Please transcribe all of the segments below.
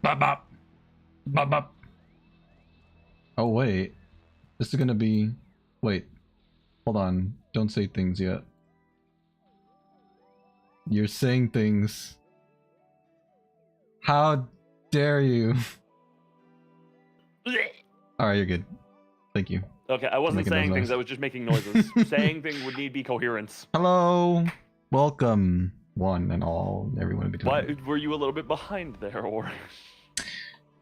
Bop bop. Bop bop. Oh wait. This is gonna be... Wait. Hold on. Don't say things yet. You're saying things. How dare you? Alright, you're good. Thank you. Okay, I wasn't saying things, I was just making noises. Saying things would need be coherence. Hello. Welcome, one and all, everyone in between. Why were you a little bit behind there, or?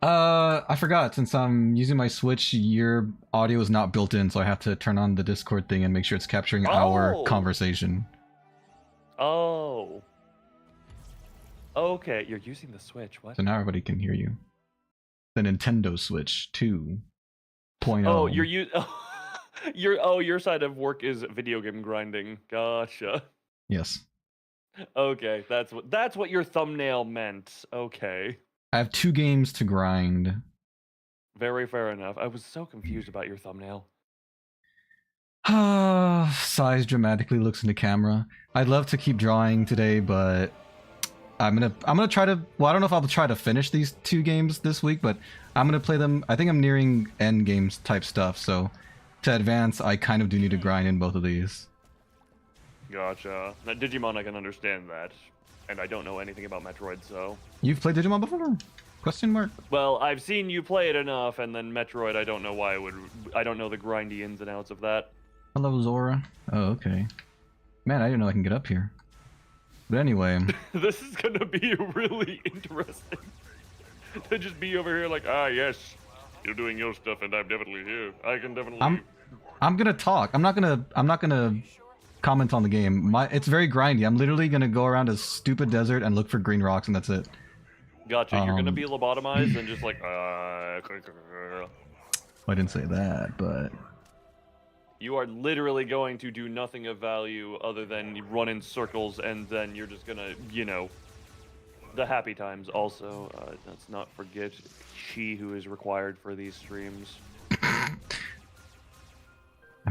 I forgot, since I'm using my Switch, your audio is not built in, so I have to turn on the Discord thing and make sure it's capturing our conversation. Oh. Okay, you're using the Switch, what? So now everybody can hear you. The Nintendo Switch 2.0. Oh, your side of work is video game grinding. Gotcha. Yes. Okay, that's what your thumbnail meant. Okay. I have 2 games to grind. Very fair enough. I was so confused about your thumbnail. Size dramatically looks into camera. I'd love to keep drawing today, but I'm gonna try to. Well, I don't know if I'll try to finish these 2 games this week, but I'm gonna play them. I think I'm nearing end games type stuff, so to advance, I kind of do need to grind in both of these. Gotcha. Now, Digimon, I can understand that, and I don't know anything about Metroid, so. You've played Digimon before? Question mark. Well, I've seen you play it enough, and then Metroid, I don't know why I don't know the grindy ins and outs of that. Hello, Zora. Oh, okay. Man, I didn't know I can get up here. But anyway. This is gonna be really interesting. To just be over here like, yes, you're doing your stuff, and I'm definitely here. I can definitely. I'm gonna talk. I'm not gonna comment on the game. It's very grindy. I'm literally gonna go around a stupid desert and look for green rocks, and that's it. Gotcha. You're gonna be lobotomized and just like, I didn't say that, but. You are literally going to do nothing of value other than run in circles, and then you're just gonna, the happy times also. Let's not forget she who is required for these streams. I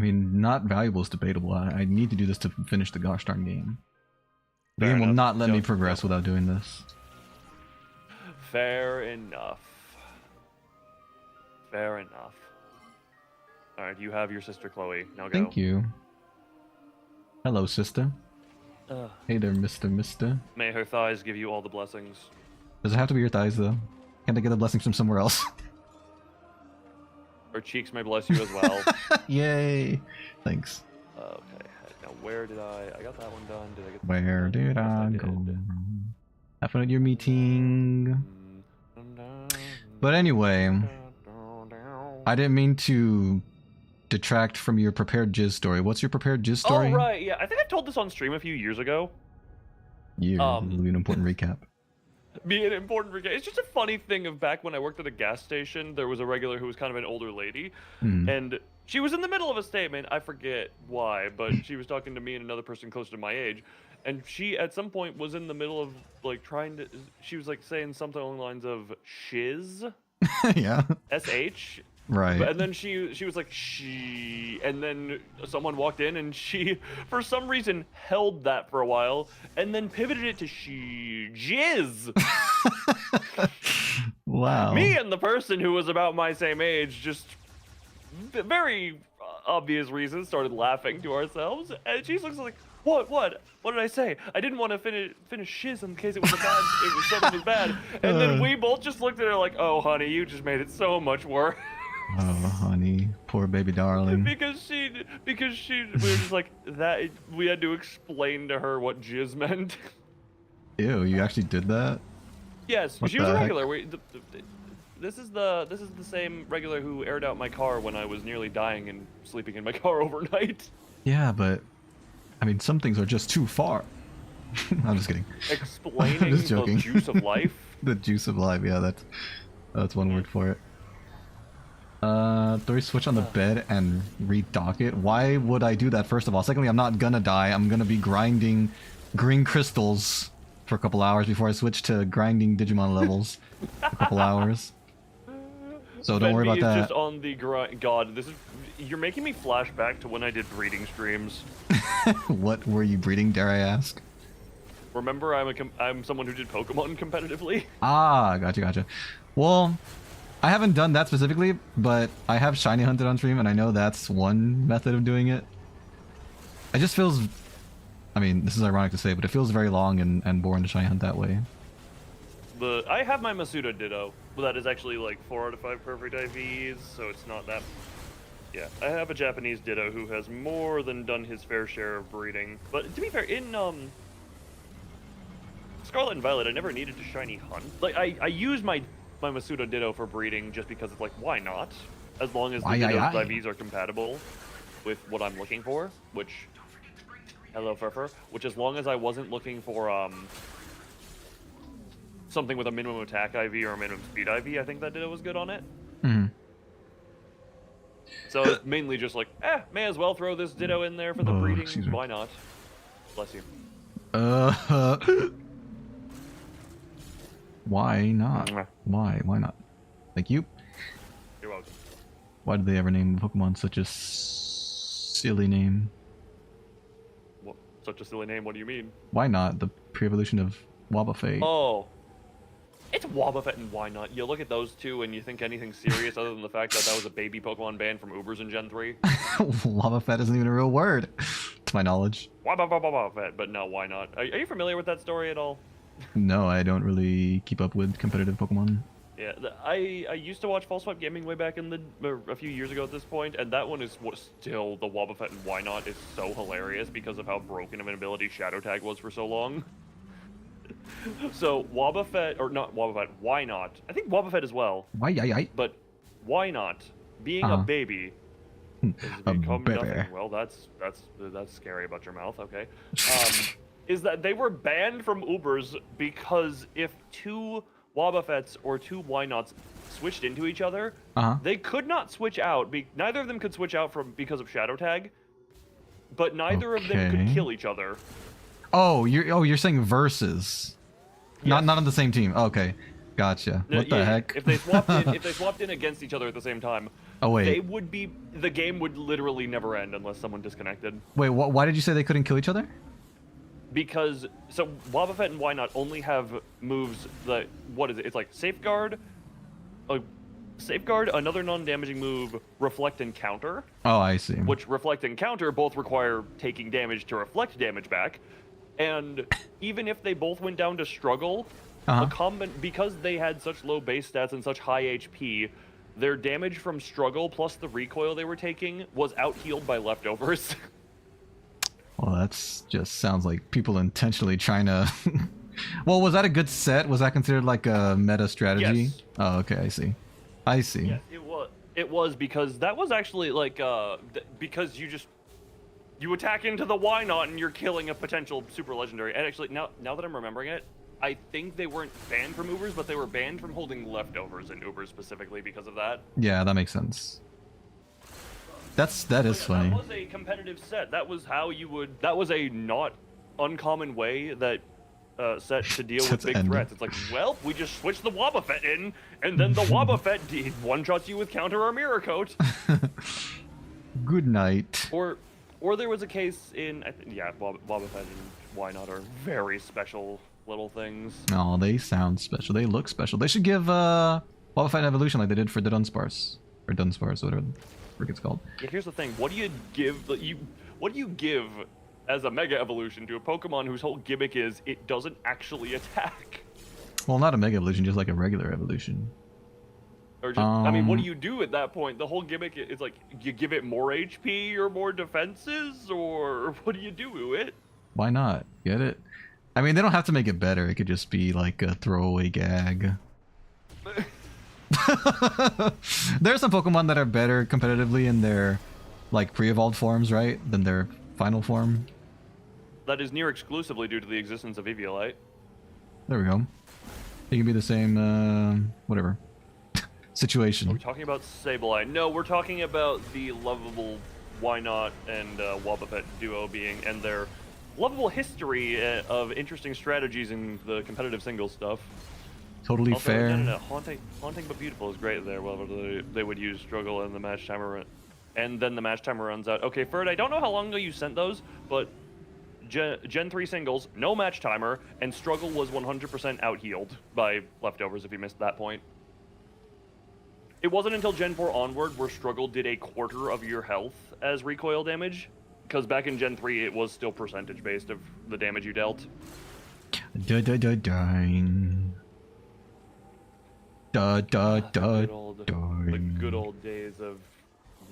mean, not valuable is debatable. I need to do this to finish the gosh darn game. The game will not let me progress without doing this. Fair enough. Fair enough. Alright, you have your sister Chloe. Now go. Thank you. Hello, sister. Hey there, Mister. May her thighs give you all the blessings. Does it have to be your thighs, though? Can't I get the blessings from somewhere else? Her cheeks may bless you as well. Yay! Thanks. Okay, now where did I got that one done. Did I get Where did I go? Have fun at your meeting. But anyway, I didn't mean to detract from your prepared jizz story. What's your prepared jizz story? Oh, right, yeah. I think I told this on stream a few years ago. This will be an important recap. Be an important recap. It's just a funny thing of back when I worked at a gas station, there was a regular who was kind of an older lady, and she was in the middle of a statement. I forget why, but she was talking to me and another person close to my age, and she at some point was in the middle of like she was like saying something along the lines of shiz. Yeah. SH. Right. And then she was like, she, and then someone walked in and she, for some reason, held that for a while and then pivoted it to she jizz. Wow. Me and the person who was about my same age just very obvious reasons started laughing to ourselves, and she looks like, what did I say? I didn't want to finish shiz in case it was something was bad. And then we both just looked at her like, oh honey, you just made it so much worse. Oh honey, poor baby darling. because we were just like that. We had to explain to her what jizz meant. Ew, you actually did that? Yes, she was a regular. This is the same regular who aired out my car when I was nearly dying and sleeping in my car overnight. Yeah, but I mean, some things are just too far. I'm just kidding. Explaining just joking. the juice of life. The juice of life, yeah, that's one word for it. Do we switch on the bed and redock it? Why would I do that, first of all? Secondly, I'm not gonna die. I'm gonna be grinding green crystals for a couple hours before I switch to grinding Digimon levels for a couple hours. So don't worry about that. Just on the God, you're making me flash back to when I did breeding streams. What were you breeding, dare I ask? Remember, I'm someone who did Pokemon competitively. Ah, gotcha. Well, I haven't done that specifically, but I have shiny hunted on stream, and I know that's one method of doing it. It just feels... I mean, this is ironic to say, but it feels very long and boring to shiny hunt that way. I have my Masuda Ditto, but that is actually like 4 out of 5 perfect IVs, so it's not that... Yeah, I have a Japanese Ditto who has more than done his fair share of breeding. But to be fair, in Scarlet and Violet, I never needed to shiny hunt. Like, I use my Masuda Ditto for breeding just because it's like, why not? As long as the Ditto's IVs are compatible with what I'm looking for, which... Hello, Furfur. Which, as long as I wasn't looking for, something with a minimum attack IV or a minimum speed IV, I think that Ditto was good on it. Mm-hmm. So it's mainly just like, may as well throw this Ditto in there for the breeding. Why not? Bless you. Why not? Why not? Thank you. You're welcome. Why did they ever name Pokemon such a silly name? What, such a silly name? What do you mean? Why not? The pre-evolution of Wobbuffet. Oh. It's Wobbuffet and why not? You look at those two and you think anything serious other than the fact that that was a baby Pokemon banned from Ubers in Gen 3? Wobbuffet isn't even a real word, to my knowledge. Wobbuffet, but no, why not? Are you familiar with that story at all? No, I don't really keep up with competitive Pokemon. Yeah, I used to watch False Swipe Gaming way back in a few years ago at this point, and that one is what still the Wobbuffet and why not is so hilarious because of how broken of an ability Shadow Tag was for so long. So Wobbuffet, or not Wobbuffet, why not? I think Wobbuffet as well. Why? But why not? Being a baby is become nothing. Well, that's scary about your mouth. Okay, is that they were banned from Ubers because if two Wobbuffets or two why nots switched into each other, they could not switch out. Neither of them could switch out because of Shadow Tag, but neither of them could kill each other. Oh, you're saying versus. Yes. Not on the same team. Okay, gotcha. What the heck? If they swapped in against each other at the same time, the game would literally never end unless someone disconnected. Wait, why did you say they couldn't kill each other? Because Wobbuffet and why not only have moves that it's like safeguard, another non-damaging move, reflect and counter. Oh, I see. Which reflect and counter both require taking damage to reflect damage back. And even if they both went down to struggle, because they had such low base stats and such high HP, their damage from struggle plus the recoil they were taking was out-healed by leftovers. Well, that's just sounds like people intentionally trying to... Well, was that a good set? Was that considered like a meta strategy? Yes. Oh, okay, I see. Yes, it was because that was actually like, because you attack into the why not and you're killing a potential super legendary. And actually, now that I'm remembering it, I think they weren't banned from Ubers, but they were banned from holding leftovers in Ubers specifically because of that. Yeah, that makes sense. That is funny. That was a competitive set. That was how you would. That was a not uncommon way that set to deal with big threats. It's like, well, we just switch the Wobbuffet in, and then the Wobbuffet one-shots you with counter or mirror coat. Good night. Or there was a case in, Wobbuffet and why not are very special little things. Oh, they sound special. They look special. They should give Wobbuffet an evolution like they did for the Dunsparce. Or Dunsparce, whatever the frick it's called. Yeah, here's the thing. What do you give as a Mega Evolution to a Pokemon whose whole gimmick is it doesn't actually attack? Well, not a Mega Evolution, just like a regular evolution. Or just, I mean, what do you do at that point? The whole gimmick is like, you give it more HP or more defenses, or what do you do to it? Why not? Get it? I mean, they don't have to make it better. It could just be like a throwaway gag. There are some Pokemon that are better competitively in their like pre-evolved forms, right, than their final form. That is near exclusively due to the existence of Eviolite. There we go. It can be the same, whatever. Situation. Are we talking about Sableye? No, we're talking about the lovable Why Not and Wobbuffet duo and their lovable history of interesting strategies in the competitive singles stuff. Totally also, fair. No, Haunting but Beautiful is great there. Well, they would use Struggle and the match timer, and then the match timer runs out. Okay, Ferd, I don't know how long ago you sent those, but Gen 3 singles, no match timer, and Struggle was 100% out-healed by leftovers if you missed that point. It wasn't until Gen 4 onward where Struggle did a quarter of your health as recoil damage, because back in Gen 3 it was still percentage-based of the damage you dealt. Da da da dine. Da da da dine. The good old days of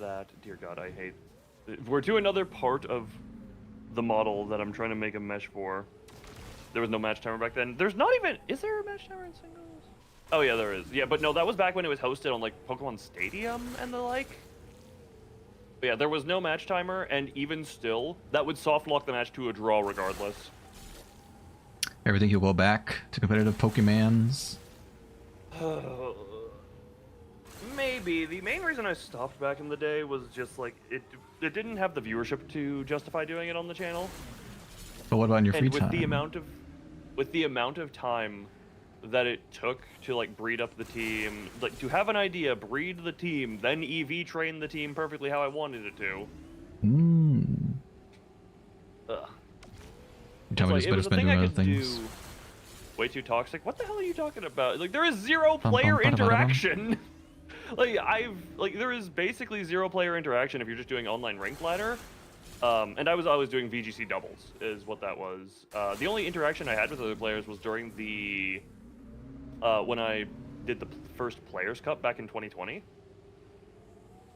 that. Dear God, I hate... We're to another part of the model that I'm trying to make a mesh for. There was no match timer back then. There's not even... Is there a match timer in singles? Oh yeah, there is. Yeah, but no, that was back when it was hosted on like Pokemon Stadium and the like. But yeah, there was no match timer, and even still, that would soft lock the match to a draw regardless. Everything will go back to competitive Pokemans. Maybe. The main reason I stopped back in the day was just like it didn't have the viewership to justify doing it on the channel. But what about in your free and with time? with the amount of time that it took to like breed up the team, like to have an idea, breed the team, then EV train the team perfectly how I wanted it to. Ugh. You tell me just better spend doing other things. Way too toxic. What the hell are you talking about? Like there is zero player interaction. There is basically zero player interaction if you're just doing online ranked ladder. And I was always doing VGC doubles, is what that was. The only interaction I had with other players was during the when I did the first Players Cup back in 2020.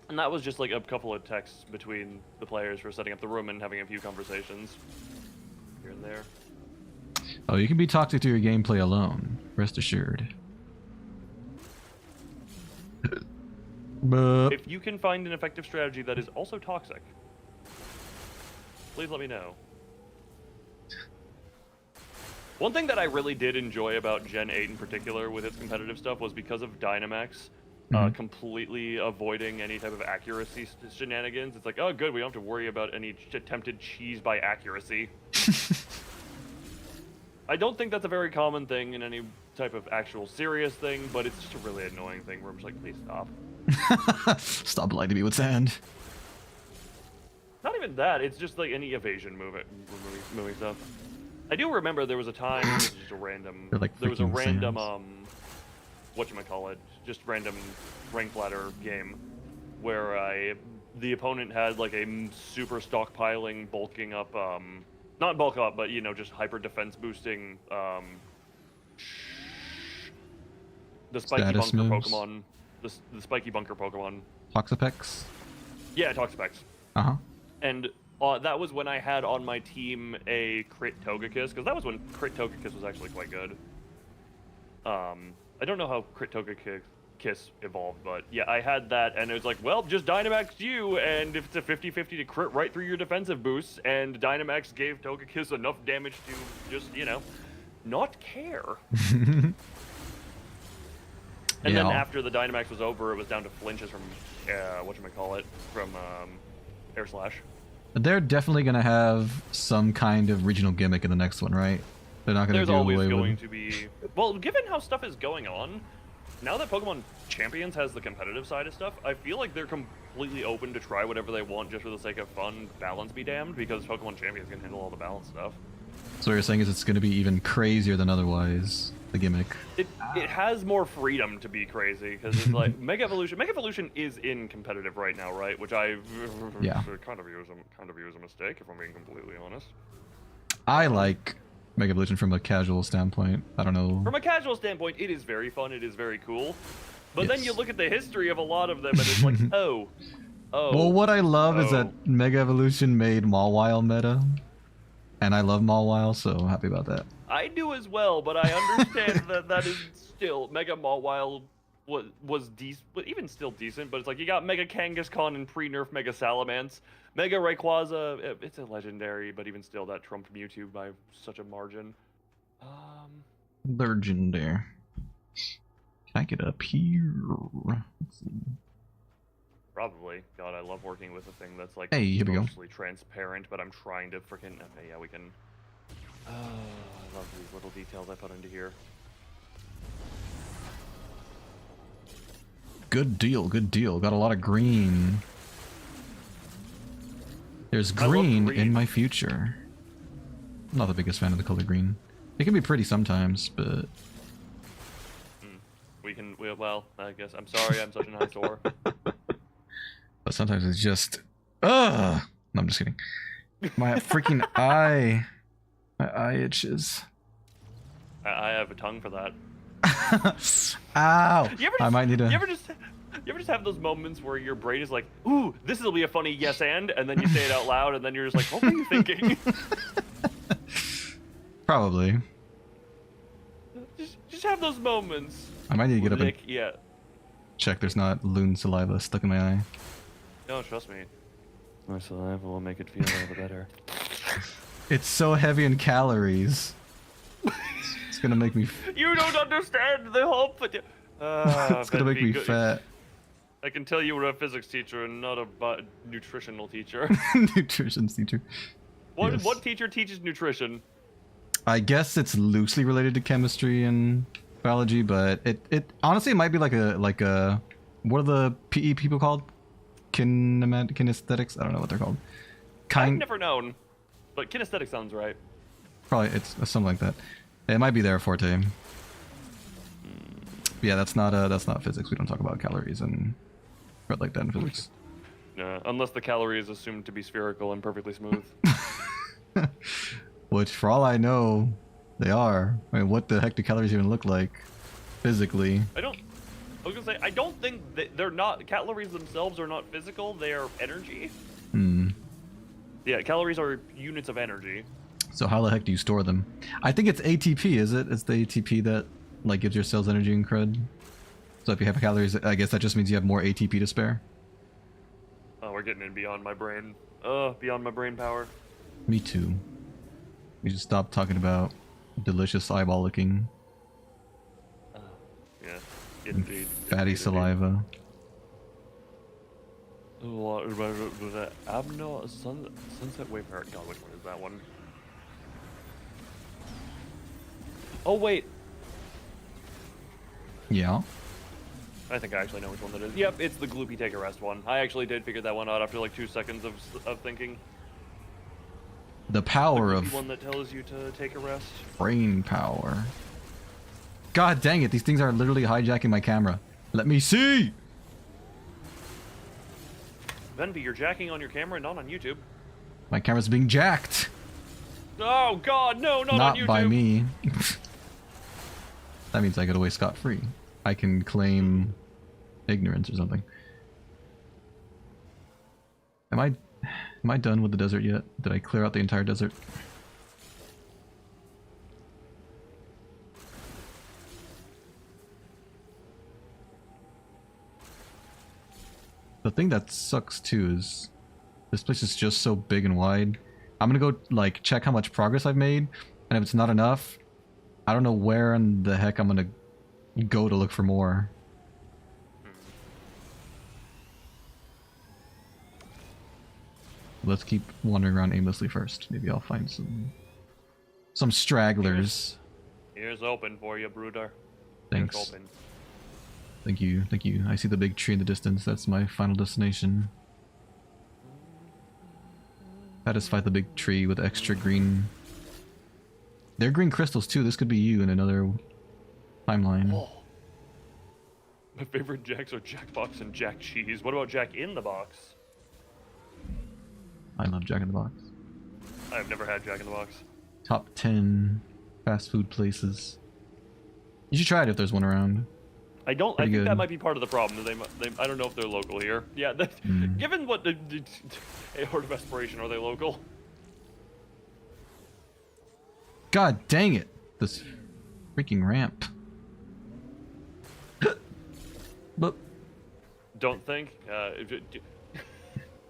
And that was just like a couple of texts between the players for setting up the room and having a few conversations here and there. Oh, you can be toxic to your gameplay alone, rest assured. But If you can find an effective strategy that is also toxic, please let me know. One thing that I really did enjoy about Gen 8 in particular with its competitive stuff was because of Dynamax completely avoiding any type of accuracy shenanigans. It's like, oh good, we don't have to worry about any attempted cheese by accuracy. I don't think that's a very common thing in any type of actual serious thing, but it's just a really annoying thing where I'm just like, please stop. Stop lying to me with sand. Not even that, it's just like any evasion moving stuff. I do remember there was a time, this is just a random, like there was a freaking random, sands. whatchamacallit, just random ranked ladder game where the opponent had like a super stockpiling, bulking up, not bulk up, but you know, just hyper defense boosting, the spiky Status bunker moves. Pokemon, the spiky bunker Pokemon. Toxapex? Yeah, Toxapex. Uh-huh. And that was when I had on my team a Crit Togekiss, because that was when Crit Togekiss was actually quite good. I don't know how Crit Togekiss evolved, but yeah, I had that, and it was like, well, just Dynamax you, and if it's a 50-50 to crit right through your defensive boosts, and Dynamax gave Togekiss enough damage to just, you know, not care. And then after the Dynamax was over, it was down to flinches from, whatchamacallit, from Air Slash. They're definitely going to have some kind of regional gimmick in the next one, right? They're not going to do away with... There's always going to be... Well, given how stuff is going on, now that Pokemon Champions has the competitive side of stuff, I feel like they're completely open to try whatever they want just for the sake of fun, balance be damned, because Pokemon Champions can handle all the balance stuff. So what you're saying is it's going to be even crazier than otherwise, the gimmick. It has more freedom to be crazy, because it's like, Mega Evolution is in competitive right now, right? Which I kind of view as a mistake, if I'm being completely honest. I like Mega Evolution from a casual standpoint. I don't know. From a casual standpoint, it is very fun, it is very cool. But then you look at the history of a lot of them, and it's like, oh. Well, what I love is that Mega Evolution made Mawile meta. And I love Mawile, so I'm happy about that. I do as well, but I understand that is still... Mega Mawile was decent, but even still decent, but it's like, you got Mega Kangaskhan and pre-nerf Mega Salamence. Mega Rayquaza, it's a legendary, but even still, that trumped Mewtwo by such a margin. Legendary. Can I get up here? Let's see. Probably. God, I love working with a thing that's like mostly transparent, but I'm trying to freaking... Okay, yeah, we can... I love these little details I put into here. Good deal, good deal. Got a lot of green. There's green in my future. I'm not the biggest fan of the color green. It can be pretty sometimes, but well, I guess I'm sorry. I'm such an eyesore. but sometimes it's just ugh. No, I'm just kidding. My freaking eye. My eye itches. I have a tongue for that. Ow! I might need to. You ever just have those moments where your brain is like, "Ooh, this will be a funny yes and," and then you say it out loud, and then you're just like, "What were you thinking?" Probably. Just have those moments. I might need to get up and yeah. check there's not Loon saliva stuck in my eye. No, trust me. My saliva will make it feel a little better. It's so heavy in calories. It's gonna make me. You don't understand the hope. It's gonna make me fat. I can tell you were a physics teacher and not a nutritional teacher. Nutrition teacher. What teacher teaches nutrition? I guess it's loosely related to chemistry and biology, but it honestly it might be like a what are the PE people called? Kinesthetics? I don't know what they're called. I've never known, but kinesthetic sounds right. Probably it's something like that. It might be their forte. Yeah, that's not physics. We don't talk about calories and crap like that in physics. Unless the calorie is assumed to be spherical and perfectly smooth. Which, for all I know, they are. I mean, what the heck do calories even look like physically? I was gonna say I don't think they're not. Calories themselves are not physical. They are energy. Yeah, calories are units of energy. So how the heck do you store them? I think it's ATP, is it? It's the ATP that like gives your cells energy and cred. So if you have calories, I guess that just means you have more ATP to spare. Oh, we're getting in beyond my brain. Beyond my brain power. Me too. We should stop talking about delicious eyeball licking. Yeah, indeed. Fatty saliva. Abno Sunset Wayfarer. God, which one is that one? Oh wait. Yeah. I think I actually know which one that is. Yep, it's the Gloopy Take a Rest one. I actually did figure that one out after like 2 seconds of thinking. The power the of one that tells you to take a rest. Brain power. God dang it, these things are literally hijacking my camera. Let me see! Venby, you're jacking on your camera and not on YouTube. My camera's being jacked. Oh god, no, not on YouTube. Not by me. That means I get away scot-free. I can claim ignorance or something. Am I done with the desert yet? Did I clear out the entire desert? The thing that sucks too is this place is just so big and wide. I'm gonna go like check how much progress I've made, and if it's not enough, I don't know where in the heck I'm gonna go to look for more. Let's keep wandering around aimlessly first. Maybe I'll find some stragglers. Here's open for you, Brooder. Thanks. Here's open. Thank you, thank you. I see the big tree in the distance. That's my final destination. Satisfy the big tree with extra green. They're green crystals too. This could be you in another timeline. Oh. My favorite jacks are Jack Box and Jack Cheese. What about Jack in the Box? I love Jack in the Box. I've never had Jack in the Box. Top 10 fast food places. You should try it if there's one around. I think good. that might be part of the problem. I don't know if they're local here. Yeah, given what the Aorta of Aspiration, are they local? God dang it! This freaking ramp. But Don't think.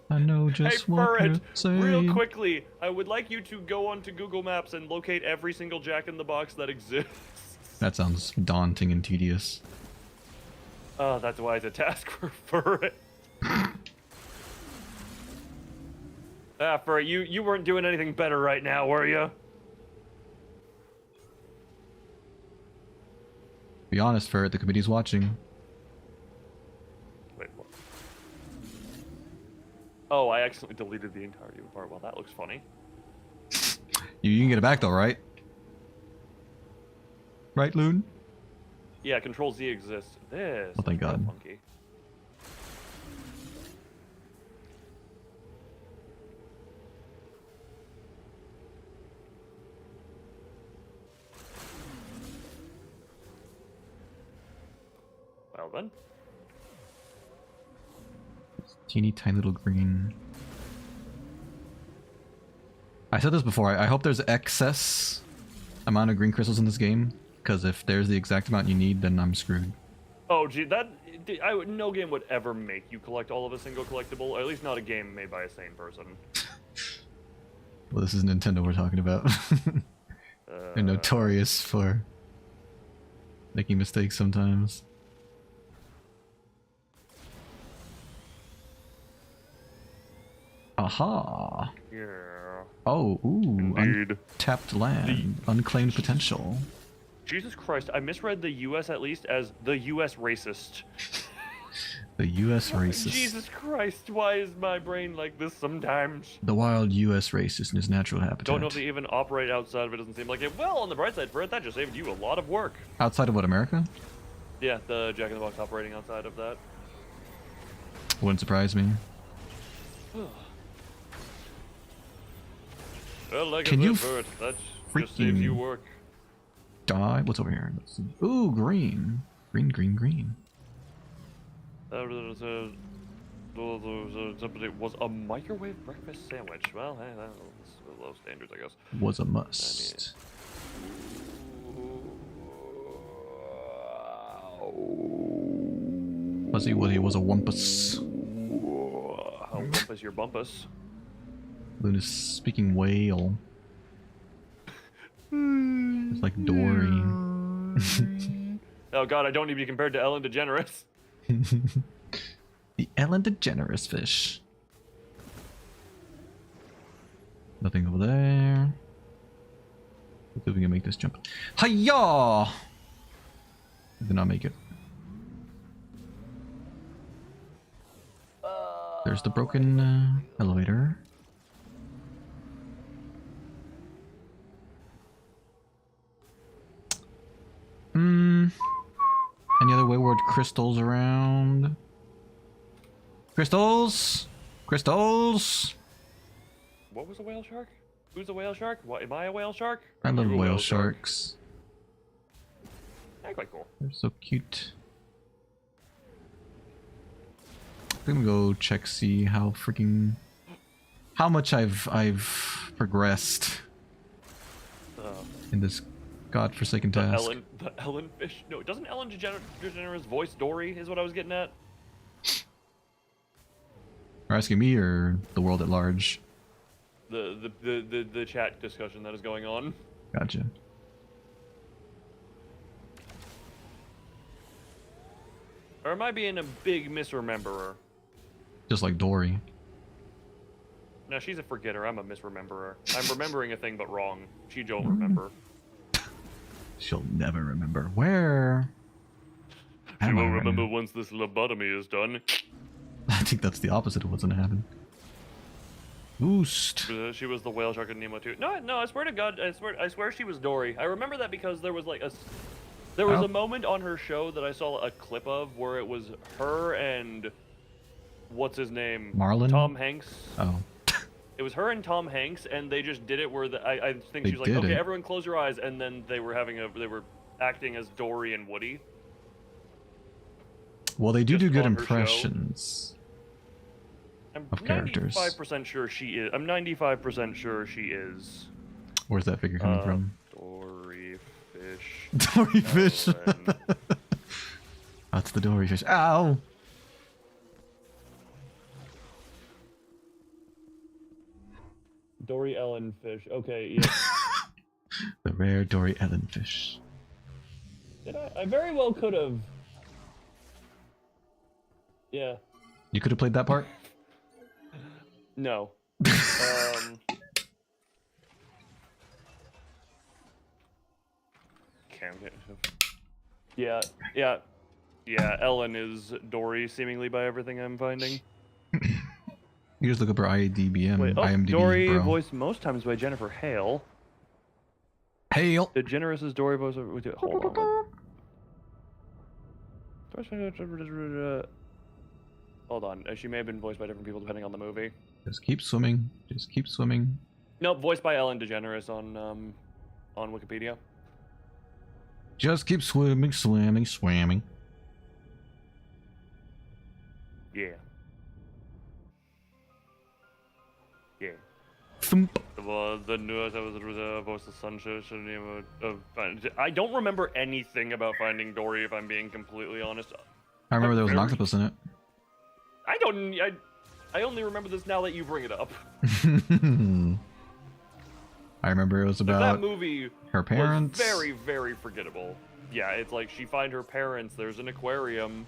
I know just Hey, what you're Furret, saying. real quickly, I would like you to go onto Google Maps and locate every single Jack in the Box that exists. That sounds daunting and tedious. Oh, that's why it's a task for Furret. Furret, you weren't doing anything better right now, were you? Be honest, Ferret, the committee's watching. Wait, what? Oh, I accidentally deleted the entirety of the part. Well, that looks funny. You can get it back though, right? Right, Loon? Yeah, Control Z exists. This. Oh, thank is kinda God. Funky. Well then. Teeny tiny little green. I said this before, I hope there's excess amount of green crystals in this game, because if there's the exact amount you need, then I'm screwed. Oh, gee, no game would ever make you collect all of a single collectible, or at least not a game made by a sane person. Well, this is Nintendo we're talking about. They're notorious for making mistakes sometimes. Aha! Yeah. Oh, ooh, Indeed. untapped land, unclaimed potential. Jesus Christ, I misread the US at least as the US racist. The U.S. racist. Jesus Christ, why is my brain like this sometimes? The wild U.S. racist in his natural habitat. Don't know if they even operate outside of it, doesn't seem like it. Well, on the bright side for it, that just saved you a lot of work. Outside of what, America? Yeah, the Jack in the Box operating outside of that. Wouldn't surprise me. Well, like Can I you said, Bert, that just saves you work. Die? What's over here? Let's see. Ooh, green. Green, green, green. Somebody was a microwave breakfast sandwich. Well, hey, that was low standards, I guess. Was a must. Was he was a wumpus. How wumpus your bumpus? Loon is speaking whale. It's like Dory. Oh god, I don't need to be compared to Ellen DeGeneres. The Ellen DeGeneres fish. Nothing over there. Let's see if we can make this jump. Hiya! Did not make it. There's the broken elevator. Any other wayward crystals around? Crystals? Crystals? What was a whale shark? Who's a whale shark? What, am I a whale shark? I love You're a whale sharks. They're quite cool. They're so cute. I'm gonna go check, see how freaking... how much I've progressed in this godforsaken task. The Ellen fish? No, doesn't Ellen DeGeneres voice Dory is what I was getting at? Are you asking me or the world at large? The chat discussion that is going on. Gotcha. Or am I being a big misrememberer? Just like Dory. No, she's a forgetter. I'm a misrememberer. I'm remembering a thing but wrong. She don't remember. She'll never remember. Where? She won't remember once this lobotomy is done. I think that's the opposite of what's gonna happen. Boost. She was the whale shark in Nemo too. No, I swear to God, I swear she was Dory. I remember that because there was like a moment on her show that I saw a clip of where it was her and what's his name? Marlon? Tom Hanks. Oh. It was her and Tom Hanks, and they just did it where I think she was like, okay, everyone close your eyes, and then they were acting as Dory and Woody. Well, they do good impressions of characters. I'm 95% sure she is. I'm 95% sure she is. Where's that figure coming from? Dory fish. Dory fish. That's the Dory fish. Ow! Dory Ellen fish. Okay, yeah. The rare Dory Ellen fish. Did I? I very well could have. Yeah. You could have played that part? No. Yeah. Ellen is Dory, seemingly by everything I'm finding. You just look up her IMDb. Wait, IMDb, Dory bro. voiced most times by Jennifer Hale. Hail. DeGeneres' Dory voice. Hold on. Hold on. She may have been voiced by different people depending on the movie. Just keep swimming. Just keep swimming. No, voiced by Ellen DeGeneres on Wikipedia. Just keep swimming, swimming, swimming. Yeah. Yeah. Thump. The newest episode was voice of Sunshine. I don't remember anything about Finding Dory, if I'm being completely honest. I remember there was an octopus in it. I only remember this now that you bring it up. I remember it was about that movie her parents. Was very, very forgettable. Yeah, it's like she find her parents. There's an aquarium.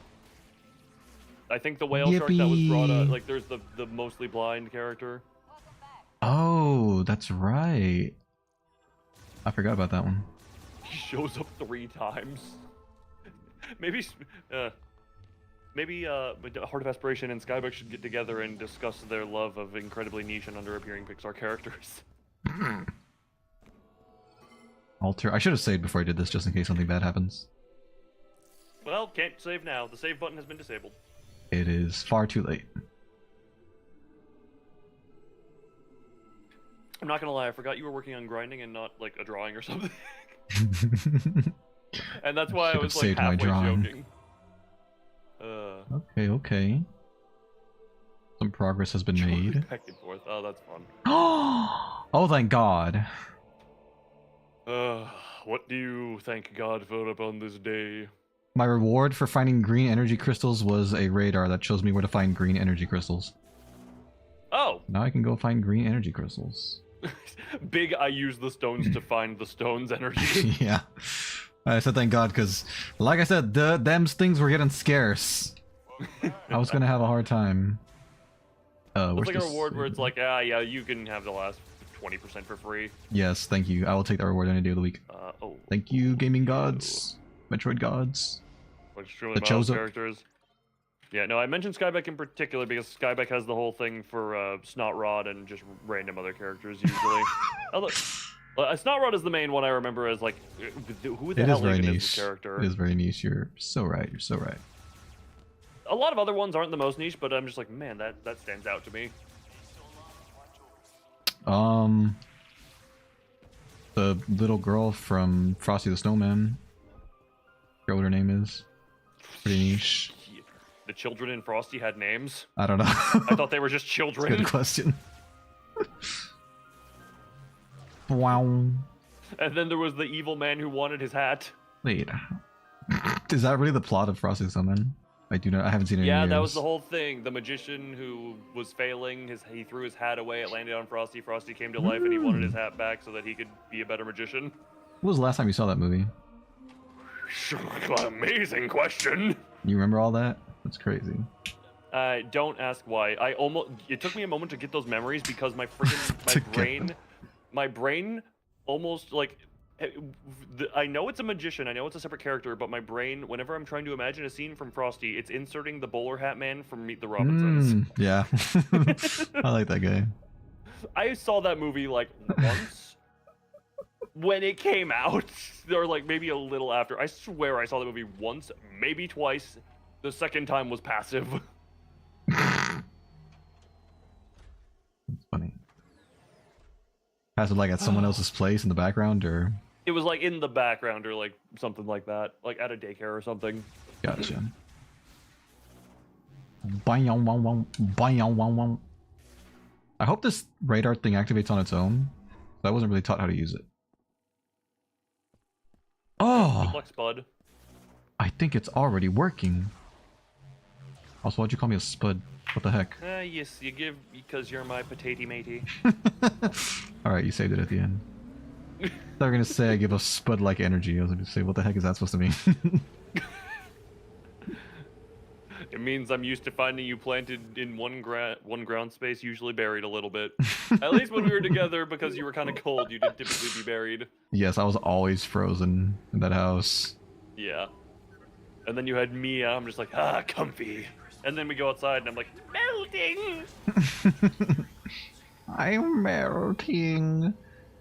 I think the whale shark that was brought up. Like, there's the mostly blind character. Oh, that's right. I forgot about that one. He shows up 3 times. Maybe Heart of Aspiration and Skybook should get together and discuss their love of incredibly niche and underappearing Pixar characters. Alter. I should have saved before I did this, just in case something bad happens. Well, can't save now. The save button has been disabled. It is far too late. I'm not gonna lie, I forgot you were working on grinding and not like a drawing or something. And that's why I was like halfway joking. Okay. Some progress has been made. Back and forth. Oh, that's fun. Oh, thank God. What do you thank God for upon this day? My reward for finding green energy crystals was a radar that shows me where to find green energy crystals. Oh! Now I can go find green energy crystals. Big, I use the stones to find the stones energy. Yeah. I said thank God, because, like I said, them things were getting scarce. I was gonna have a hard time. It's like a reward where it's like, yeah, you can have the last 20% for free. Yes, thank you. I will take that reward any day of the week. Thank you, gaming gods. Metroid gods. The chosen characters. Yeah, no, I mentioned Skybeck in particular because Skybeck has the whole thing for Snot Rod and just random other characters usually. Although, Snot Rod is the main one I remember as like, who the hell even is this character? It is very niche. You're so right. You're so right. A lot of other ones aren't the most niche, but I'm just like, man, that stands out to me. The little girl from Frosty the Snowman. I forget what her name is. Pretty niche. The children in Frosty had names? I don't know. I thought they were just children. Good question. Wow. And then there was the evil man who wanted his hat. Wait. Is that really the plot of Frosty the Snowman? I haven't seen it in years. That was the whole thing. The magician who was failing, he threw his hat away, it landed on Frosty, Frosty came to life, and he wanted his hat back so that he could be a better magician. When was the last time you saw that movie? Amazing question! You remember all that? That's crazy. Don't ask why. It took me a moment to get those memories because my brain almost like, I know it's a magician, I know it's a separate character, but my brain, whenever I'm trying to imagine a scene from Frosty, it's inserting the bowler hat man from Meet the Robinsons. Yeah. I like that guy. I saw that movie like once when it came out, or like maybe a little after. I swear I saw the movie once, maybe twice. The second time was passive. That's funny. Passive like at someone else's place in the background, or? It was like in the background or like something like that, like at a daycare or something. Gotcha. I hope this radar thing activates on its own. I wasn't really taught how to use it. Oh! Good luck, Spud. I think it's already working. Also, why'd you call me a spud? What the heck? Yes, you give because you're my potato matey. Alright, you saved it at the end. I thought you were gonna say I give a spud-like energy. I was gonna say, what the heck is that supposed to mean? It means I'm used to finding you planted in one ground space, usually buried a little bit. At least when we were together, because you were kind of cold, you did typically be buried. Yes, I was always frozen in that house. Yeah. And then you had Mia, I'm just like, comfy. And then we go outside and I'm like, melting! I'm melting.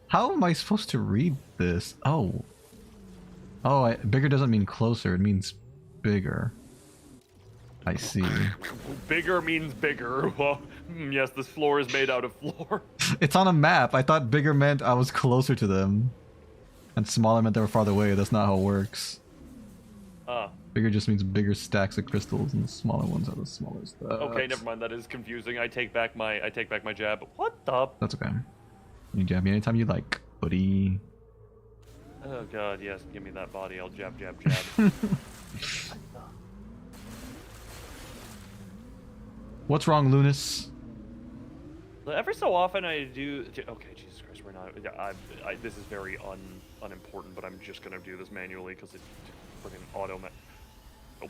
How am I supposed to read this. Oh. Oh, bigger doesn't mean closer. It means bigger. I see. Bigger means bigger. Well, yes, this floor is made out of floor. It's on a map. I thought bigger meant I was closer to them. And smaller meant they were farther away. That's not how it works. Bigger just means bigger stacks of crystals, and the smaller ones are the smaller stuff. Okay, never mind. That is confusing. I take back my jab. What the? That's okay. You jab me anytime you like, buddy. Oh god, yes. Give me that body. I'll jab, jab, jab. What's wrong, Lunas? Every so often I do. Okay, Jesus Christ, we're not. This is very unimportant, but I'm just gonna do this manually because it's freaking auto mesh. Oh.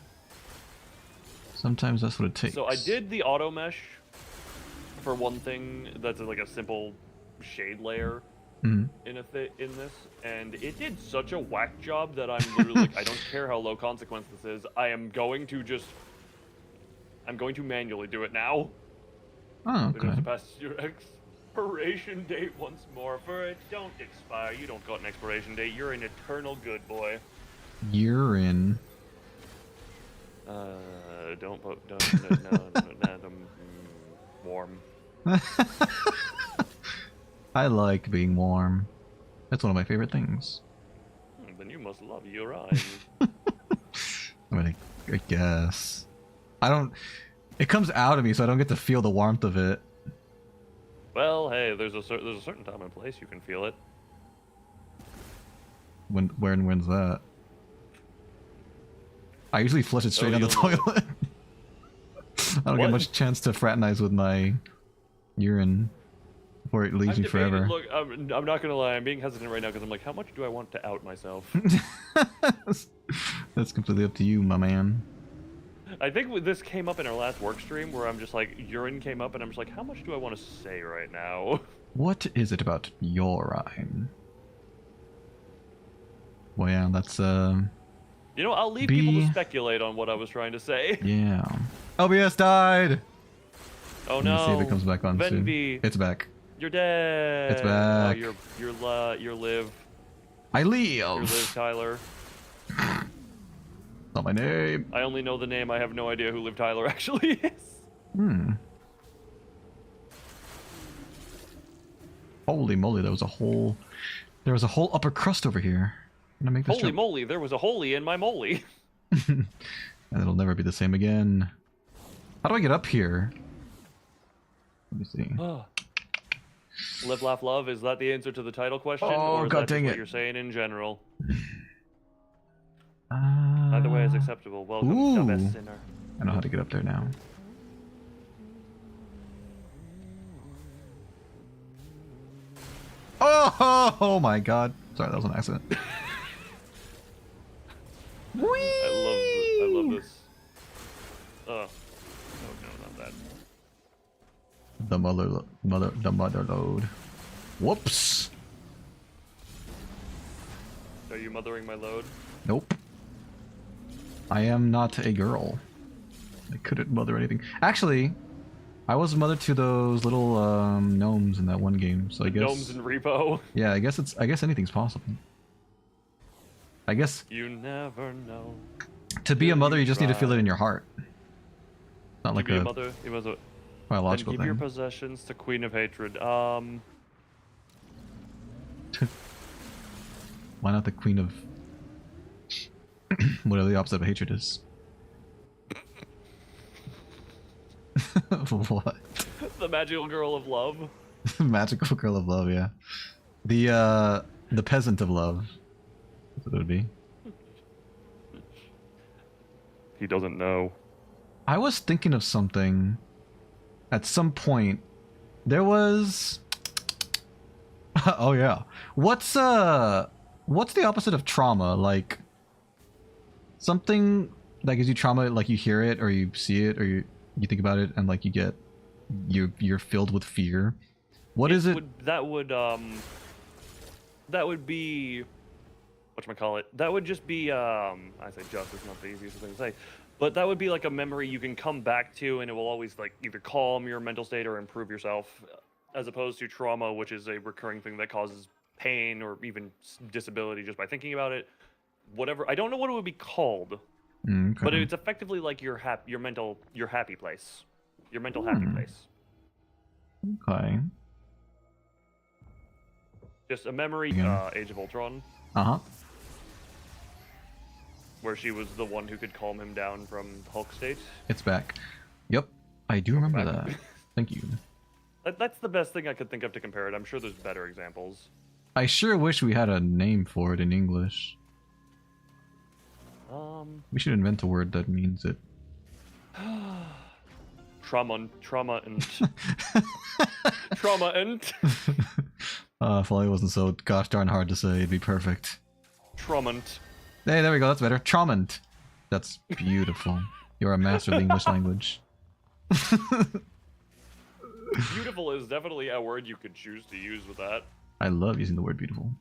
Sometimes that's what it takes. So I did the auto mesh for one thing. That's like a simple shade layer in this, and it did such a whack job that I'm literally like, I don't care how low consequence this is. I'm going to manually do it now. Oh, okay. To pass your expiration date once more, for it don't expire. You don't got an expiration date. You're an eternal good boy. Urine. Don't warm. I like being warm. That's one of my favorite things. Then you must love your eyes. I mean, I guess. I don't. It comes out of me, so I don't get to feel the warmth of it. Well, hey, there's a certain time and place you can feel it. Where and when's that? I usually flush it straight down the toilet. I don't get much chance to fraternize with my urine before it leaves me forever. Look, I'm not gonna lie, I'm being hesitant right now because I'm like, how much do I want to out myself? That's completely up to you, my man. I think this came up in our last work stream where I'm just like, urine came up and I'm just like, how much do I want to say right now? What is it about urine? Well, yeah, that's You know, I'll leave people to speculate on what I was trying to say. Yeah. OBS died! Oh no. Let me see if it comes back on soon. It's back. You're dead. It's back. Oh, you're live. I live. You're Liv Tyler. Not my name. I only know the name. I have no idea who Liv Tyler actually is. Holy moly, there was a whole upper crust over here. I'm gonna make this Holy moly, there was a holy in my moly. And it'll never be the same again. How do I get up here? Let me see. Live, laugh, love. Is that the answer to the title question? Oh, or is God that dang just it. what you're saying in general? Either way is acceptable. Welcome to the best sinner. I know how to get up there now. Oh my god. Sorry, that was an accident. I love this. Oh no, not that. The mother load. Whoops. Are you mothering my load? Nope. I am not a girl. I couldn't mother anything. Actually, I was mother to those little gnomes in that one game, so I guess Gnomes in Repo. Yeah, I guess anything's possible. I guess you never know. To be a mother, you just need to feel it in your heart. Not like a mother. It was a biological give thing. your possessions to Queen of Hatred. Why not the Queen of whatever the opposite of hatred is? What? The magical girl of love. Magical girl of love, yeah. The peasant of love. That's what it would be. He doesn't know. I was thinking of something. At some point, there was. Oh yeah. What's the opposite of trauma? Like something that gives you trauma, like you hear it or you see it or you think about it and like you're filled with fear. What is it? That would be whatchamacallit. That would just be I say just, it's not the easiest thing to say. But that would be like a memory you can come back to and it will always like either calm your mental state or improve yourself, as opposed to trauma, which is a recurring thing that causes pain or even disability just by thinking about it. Whatever. I don't know what it would be called, but it's effectively like your happy place, your mental happy place. Okay. Just a memory. Age of Ultron. Where she was the one who could calm him down from Hulk state. It's back. Yep, I do remember that. Thank you. That's the best thing I could think of to compare it. I'm sure there's better examples. I sure wish we had a name for it in English. We should invent a word that means it. Trauma and trauma and. If only it wasn't so gosh darn hard to say, it'd be perfect. Traumant. Hey, there we go, that's better. Traumant. That's beautiful. You're a master of the English language. Beautiful is definitely a word you could choose to use with that. I love using the word beautiful.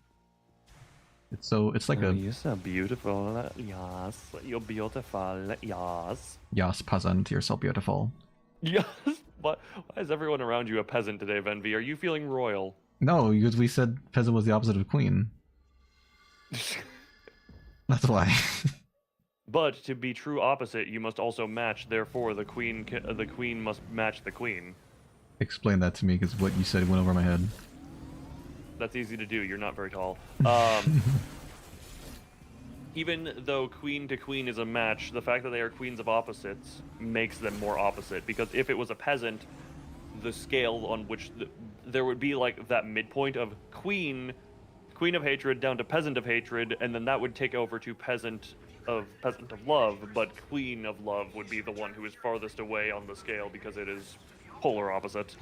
It's like You're so beautiful, yes. You're beautiful, yes. Yes, peasant, you're so beautiful. Yes. Why is everyone around you a peasant today, Venvi? Are you feeling royal? No, because we said peasant was the opposite of queen. That's why. But to be true opposite, you must also match. Therefore, the queen must match the queen. Explain that to me, because what you said went over my head. That's easy to do. You're not very tall. Even though queen to queen is a match, the fact that they are queens of opposites makes them more opposite. Because if it was a peasant, the scale on which there would be like that midpoint of queen of hatred down to peasant of hatred, and then that would take over to peasant of love, but queen of love would be the one who is farthest away on the scale because it is polar opposite.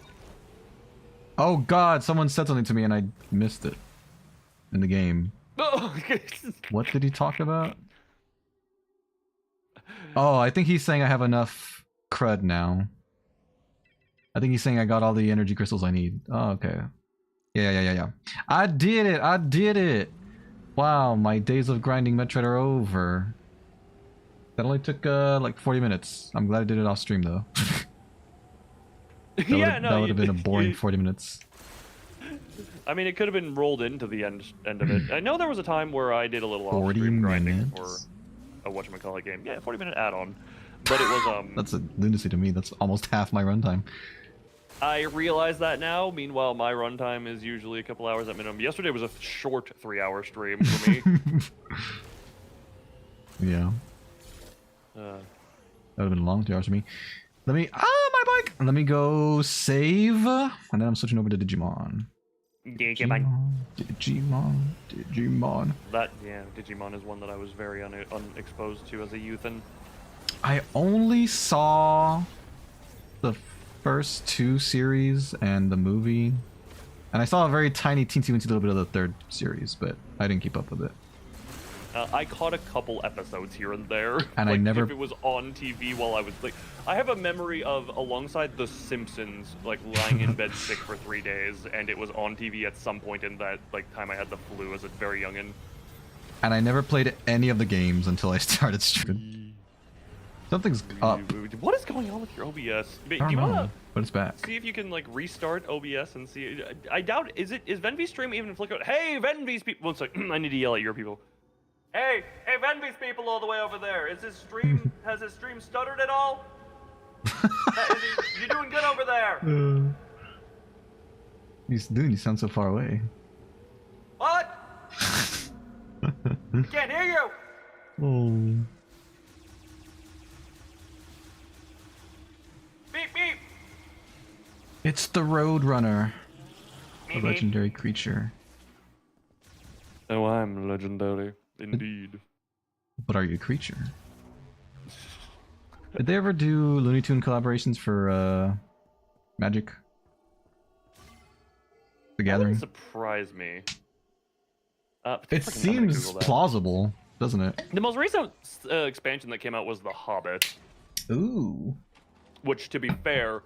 Oh god, someone said something to me and I missed it in the game. What did he talk about? Oh, I think he's saying I have enough crud now. I think he's saying I got all the energy crystals I need. Oh, okay. Yeah. I did it! Wow, my days of grinding Metroid are over. That only took like 40 minutes. I'm glad I did it off stream though. That would have been a boring 40 minutes. I mean, it could have been rolled into the end of it. I know there was a time where I did a little off-stream grinding for a whatchamacallit game. Yeah, 40-minute add-on. But it was That's a lunacy to me. That's almost half my runtime. I realize that now. Meanwhile, my runtime is usually a couple hours at minimum. Yesterday was a short 3-hour stream for me. Yeah. That would have been a long 2 hours for me. Let me... my bike! Let me go save. And then I'm switching over to Digimon. Digimon. That, yeah, Digimon is one that I was very unexposed to as a youthin. I only saw the first 2 series and the movie. And I saw a very tiny teensy weensy little bit of the 3rd series, but I didn't keep up with it. I caught a couple episodes here and there. And like, I never... if it was on TV while I was like... I have a memory of, alongside The Simpsons, like lying in bed sick for 3 days, and it was on TV at some point in that like time I had the flu as a very youngin'. And I never played any of the games until I started streaming. Something's up. What is going on with your OBS? I don't know, but it's back. See if you can like restart OBS and see. I doubt. Is Venvi's stream even flicker? Hey, Venvi's people. One sec. I need to yell at your people. Hey, Venvi's people all the way over there. Is his stream? Has his stream stuttered at all? You doing good over there? You sound so far away. What? I can't hear you. Oh. Beep beep. It's the Roadrunner, a legendary creature. Oh, I'm legendary, indeed. But are you a creature? Did they ever do Looney Tune collaborations for Magic? The Gathering? That wouldn't surprise me. It seems plausible, doesn't it? The most recent expansion that came out was The Hobbit. Ooh. Which, to be fair,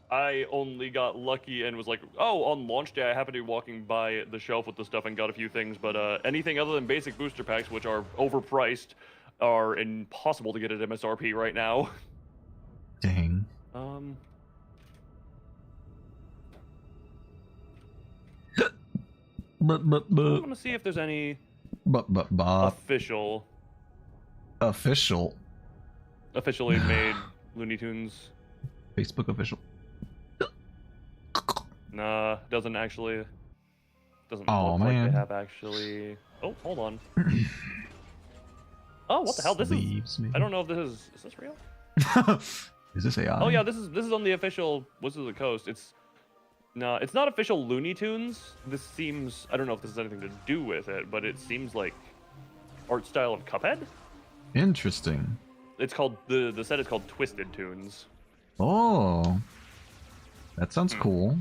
I only got lucky and was like, oh, on launch day I happened to be walking by the shelf with the stuff and got a few things, but anything other than basic booster packs, which are overpriced, are impossible to get at MSRP right now. Dang. I'm gonna see if there's any officially made Looney Tunes. Facebook official. Nah, doesn't actually. Doesn't oh, look man. like they have actually. Oh, hold on. Oh, what the hell? This is. I don't know if this is. Is this real? Is this AI? Oh yeah, this is on the official Wizards of the Coast. It's not official Looney Tunes. This seems. I don't know if this has anything to do with it, but it seems like art style of Cuphead. Interesting. It's called the set is called Twisted Tunes. Oh, that sounds cool.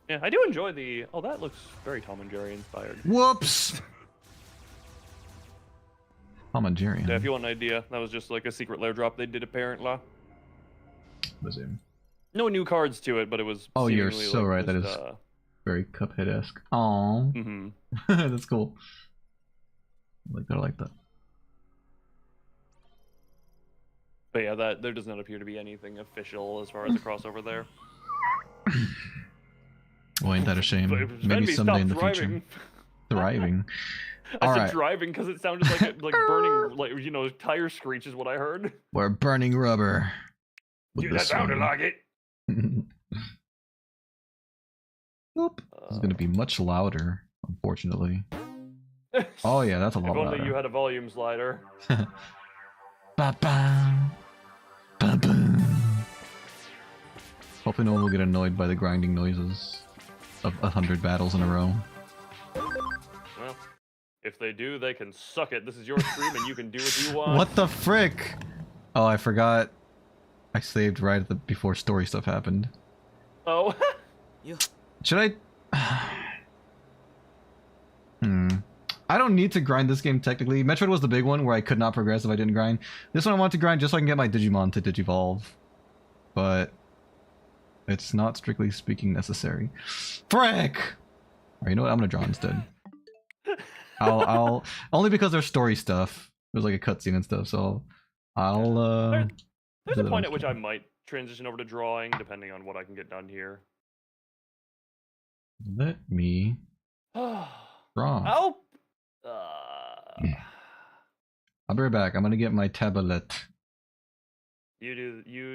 Yeah, I do enjoy the. Oh, that looks very Tom and Jerry inspired. Whoops. Tom and Jerry. Yeah, if you want an idea, that was just like a secret lair drop they did apparently. No new cards to it, but it was. Oh, you're so like right. Just, that is very Cuphead-esque. Oh, that's cool. I like that. But yeah, there does not appear to be anything official as far as a crossover there. Well, ain't that a shame? But Maybe someday in the future. Thriving. I said driving because it sounded like burning, like tire screech is what I heard. We're burning rubber. Dude, that sounded like it. Nope. It's gonna be much louder, unfortunately. Oh yeah, that's a lot louder. If only you had a volume slider. Ba-ba. Ba-ba. Hopefully no one will get annoyed by the grinding noises of 100 battles in a row. Well, if they do, they can suck it. This is your stream and you can do what you want. What the frick? Oh, I forgot. I saved right before story stuff happened. Oh. Should I? I don't need to grind this game technically. Metroid was the big one where I could not progress if I didn't grind. This one I want to grind just so I can get my Digimon to Digivolve. But it's not strictly speaking necessary. Frick! Alright, you know what? I'm gonna draw instead. I'll only because there's story stuff. There's like a cutscene and stuff, so I'll There's a point at which I might transition over to drawing, depending on what I can get done here. Let me draw. Help! I'll be right back. I'm gonna get my tablet. You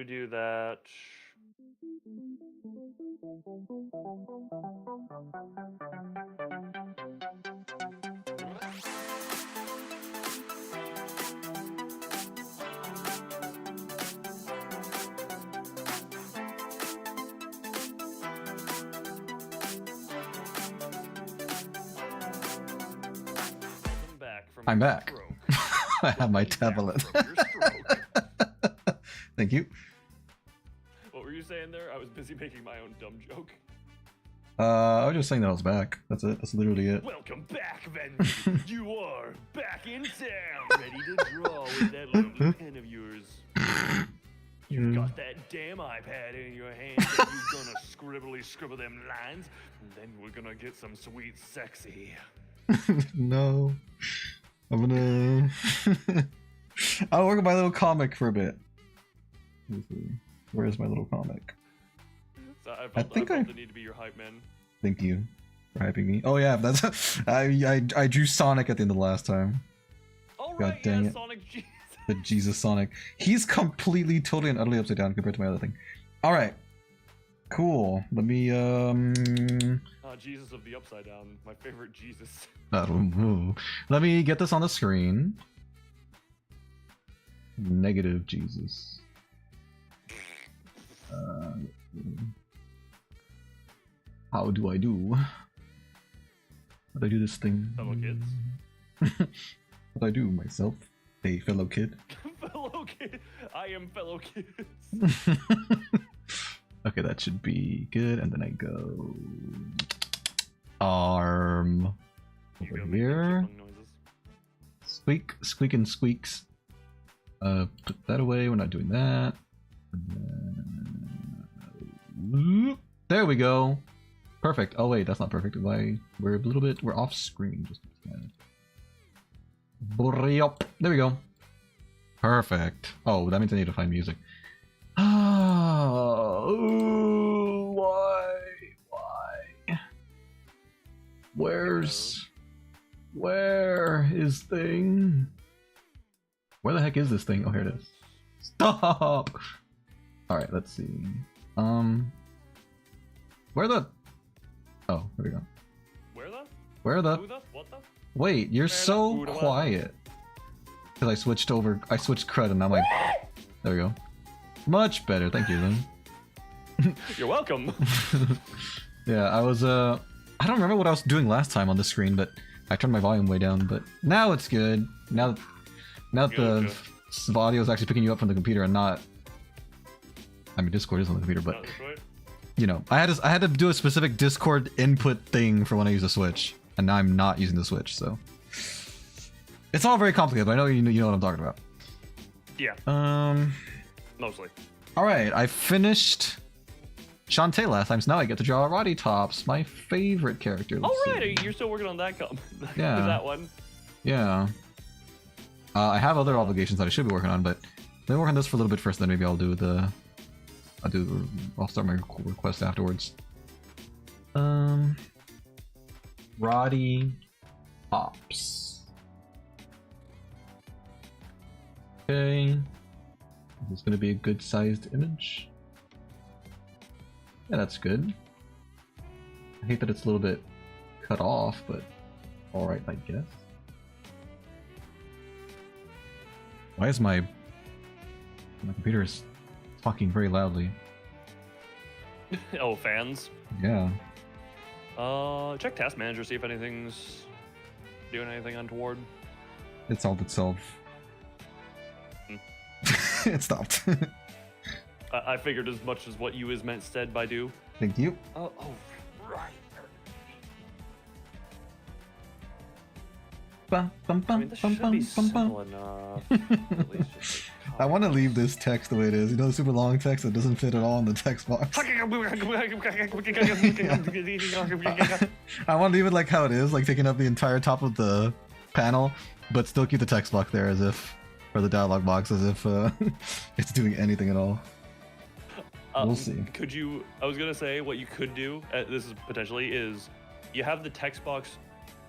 do that. I'm back. I have my tablet. Thank you. What were you saying there? I was busy making my own dumb joke. I was just saying that I was back. That's it. That's literally it. Welcome back, then. You are back in town, ready to draw with that lovely pen of yours. You've got that damn iPad in your hand, and you're gonna scribble them lines, and then we're gonna get some sweet sexy. No. I'm gonna... I'll work on my little comic for a bit. Where is my little comic? So I felt the need to be your hype man. Thank you for hyping me. Oh yeah, that's I drew Sonic at the end of the last time. Oh God right, dang yeah, it. Sonic Jesus. The Jesus Sonic. He's completely, totally, and utterly upside down compared to my other thing. All right, cool. Let me Jesus of the Upside Down, my favorite Jesus. Let me get this on the screen. Negative Jesus. How do I do? How do I do this thing? Fellow kids. What do I do myself? Hey, fellow kid. Fellow kid. I am fellow kids. Okay, that should be good. And then I go arm over here. Squeak, squeak, and squeaks. Put that away. We're not doing that. There we go. Perfect. Oh wait, that's not perfect. We're a little bit. We're off screen. Just there we go. Perfect. Oh, that means I need to find music. Oh, why? Where is thing? Where the heck is this thing? Oh, here it is. Stop! Alright, let's see. Where the... Oh, here we go. Where the? Where the... Who the? What the? Wait, you're so quiet. Because I switched crud and I'm like... There we go. Much better, thank you, Loon. You're welcome. Yeah, I was, I don't remember what I was doing last time on the screen, but I turned my volume way down, but now it's good. Now that the audio is actually picking you up from the computer and not... I mean, Discord is on the computer, but... You know, I had to do a specific Discord input thing for when I use the Switch, and now I'm not using the Switch, so... It's all very complicated, but I know you know what I'm talking about. Yeah. Mostly. Alright, I finished Shantae last time, so now I get to draw Roddy Tops, my favorite character. Alright, you're still working on that Yeah. that one. Yeah. I have other obligations that I should be working on, but let me work on this for a little bit first, then maybe I'll start my request afterwards. Roddy Tops. Okay. Is this gonna be a good sized image? Yeah, that's good. I hate that it's a little bit cut off, but alright, I guess. Why is my computer is talking very loudly? Oh, fans. Yeah. Check Task Manager, see if anything's doing anything untoward. It solved itself. It stopped. I figured as much as what you is meant said by do. Thank you. Oh, right. I mean, this should be simple enough. At least just I want to leave this text the way it is. You know, the super long text that doesn't fit at all in the text box. I want to leave it like how it is, like taking up the entire top of the panel, but still keep the text block there as if, or the dialogue box as if it's doing anything at all. We'll see. Could you, I was going to say what you could do, this is potentially, is you have the text box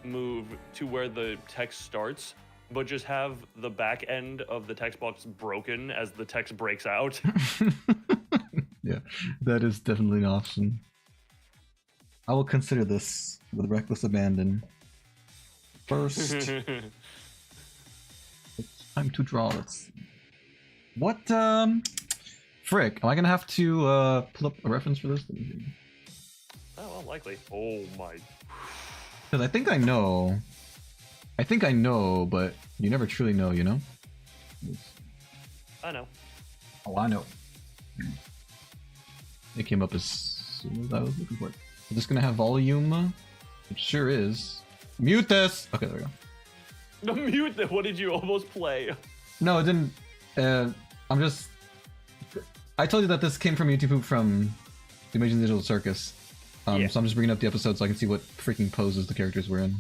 move to where the text starts, but just have the back end of the text box broken as the text breaks out. Yeah, that is definitely an option. I will consider this with reckless abandon. First, it's time to draw. Let's see. What, frick, am I gonna have to pull up a reference for this? Oh, well, likely. Oh my. Because I think I know. I think I know, but you never truly know, you know? I know. Oh, I know. It came up as soon as I was looking for it. Is this gonna have volume? It sure is. Mute this! Okay, there we go. Mute that? What did you almost play? No, it didn't. I'm just... I told you that this came from YouTube from the Amazing Digital Circus. Yeah. So I'm just bringing up the episode so I can see what freaking poses the characters were in.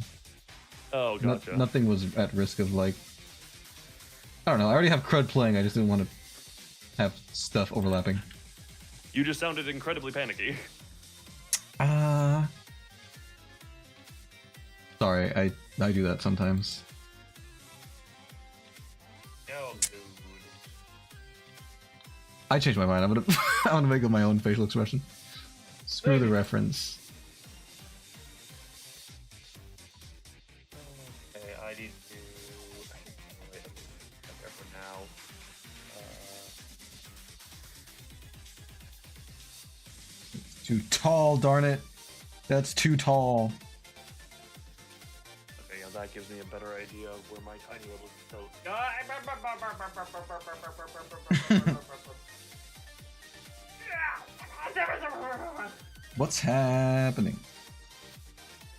Oh, gotcha. Nothing was at risk of, like... I don't know, I already have Crud playing, I just didn't want to have stuff overlapping. You just sounded incredibly panicky. Sorry, I do that sometimes. Oh, dude. I changed my mind, I'm gonna make up my own facial expression. Screw the reference. Okay, I need to... Wait, I'm there for now. It's too tall, darn it. That's too tall. Okay, now that gives me a better idea of where my tiny little toe... What's happening?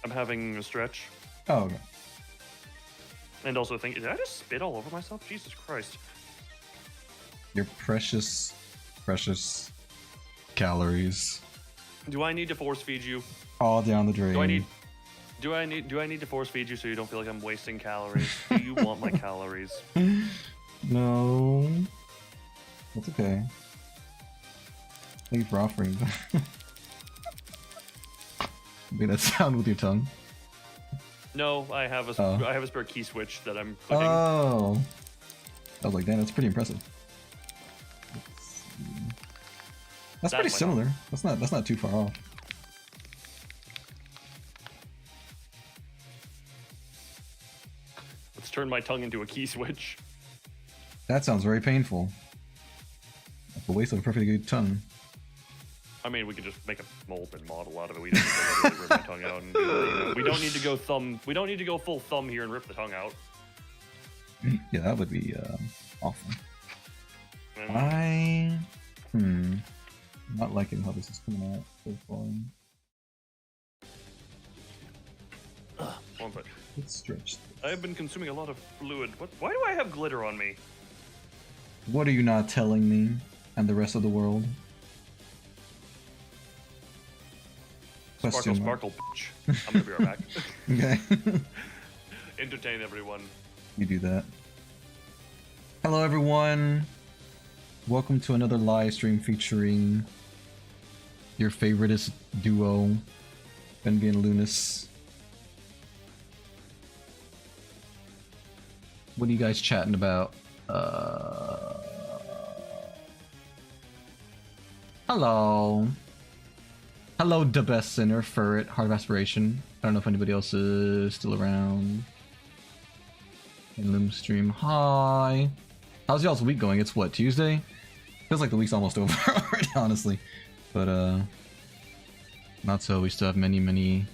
I'm having a stretch. Oh, okay. And also think, did I just spit all over myself? Jesus Christ. Your precious, precious calories. Do I need to force feed you? All down the drain. Do I need to force feed you so you don't feel like I'm wasting calories? Do you want my calories? No. That's okay. Thank you for offering. Make that sound with your tongue. No, I have a Oh. I have a spare key switch that I'm clicking. Oh. I was like, damn, that's pretty impressive. That's pretty like- similar. That's not too far off. Let's turn my tongue into a key switch. That sounds very painful. That's a waste of a perfectly good tongue. I mean, we could just make a molten model out of it. We don't need to really rip my tongue out. And do it, you know. We don't need to go thumb. We don't need to go full thumb here and rip the tongue out. Yeah, that would be awful. And I'm not liking how this is coming out so far. one sec. Let's stretch this. I've been consuming a lot of fluid. Why do I have glitter on me? What are you not telling me and the rest of the world? Sparkle, Question mark. sparkle, bitch. I'm gonna be right back. Okay. Entertain everyone. You do that. Hello everyone. Welcome to another live stream featuring your favoriteest duo, Benby and Lunas. What are you guys chatting about? Hello. Hello, the best sinner, Furret, Heart of Aspiration. I don't know if anybody else is still around. In Loom stream. Hi. How's y'all's week going? It's what, Tuesday? Feels like the week's almost over already, honestly. But not so. We still have many, many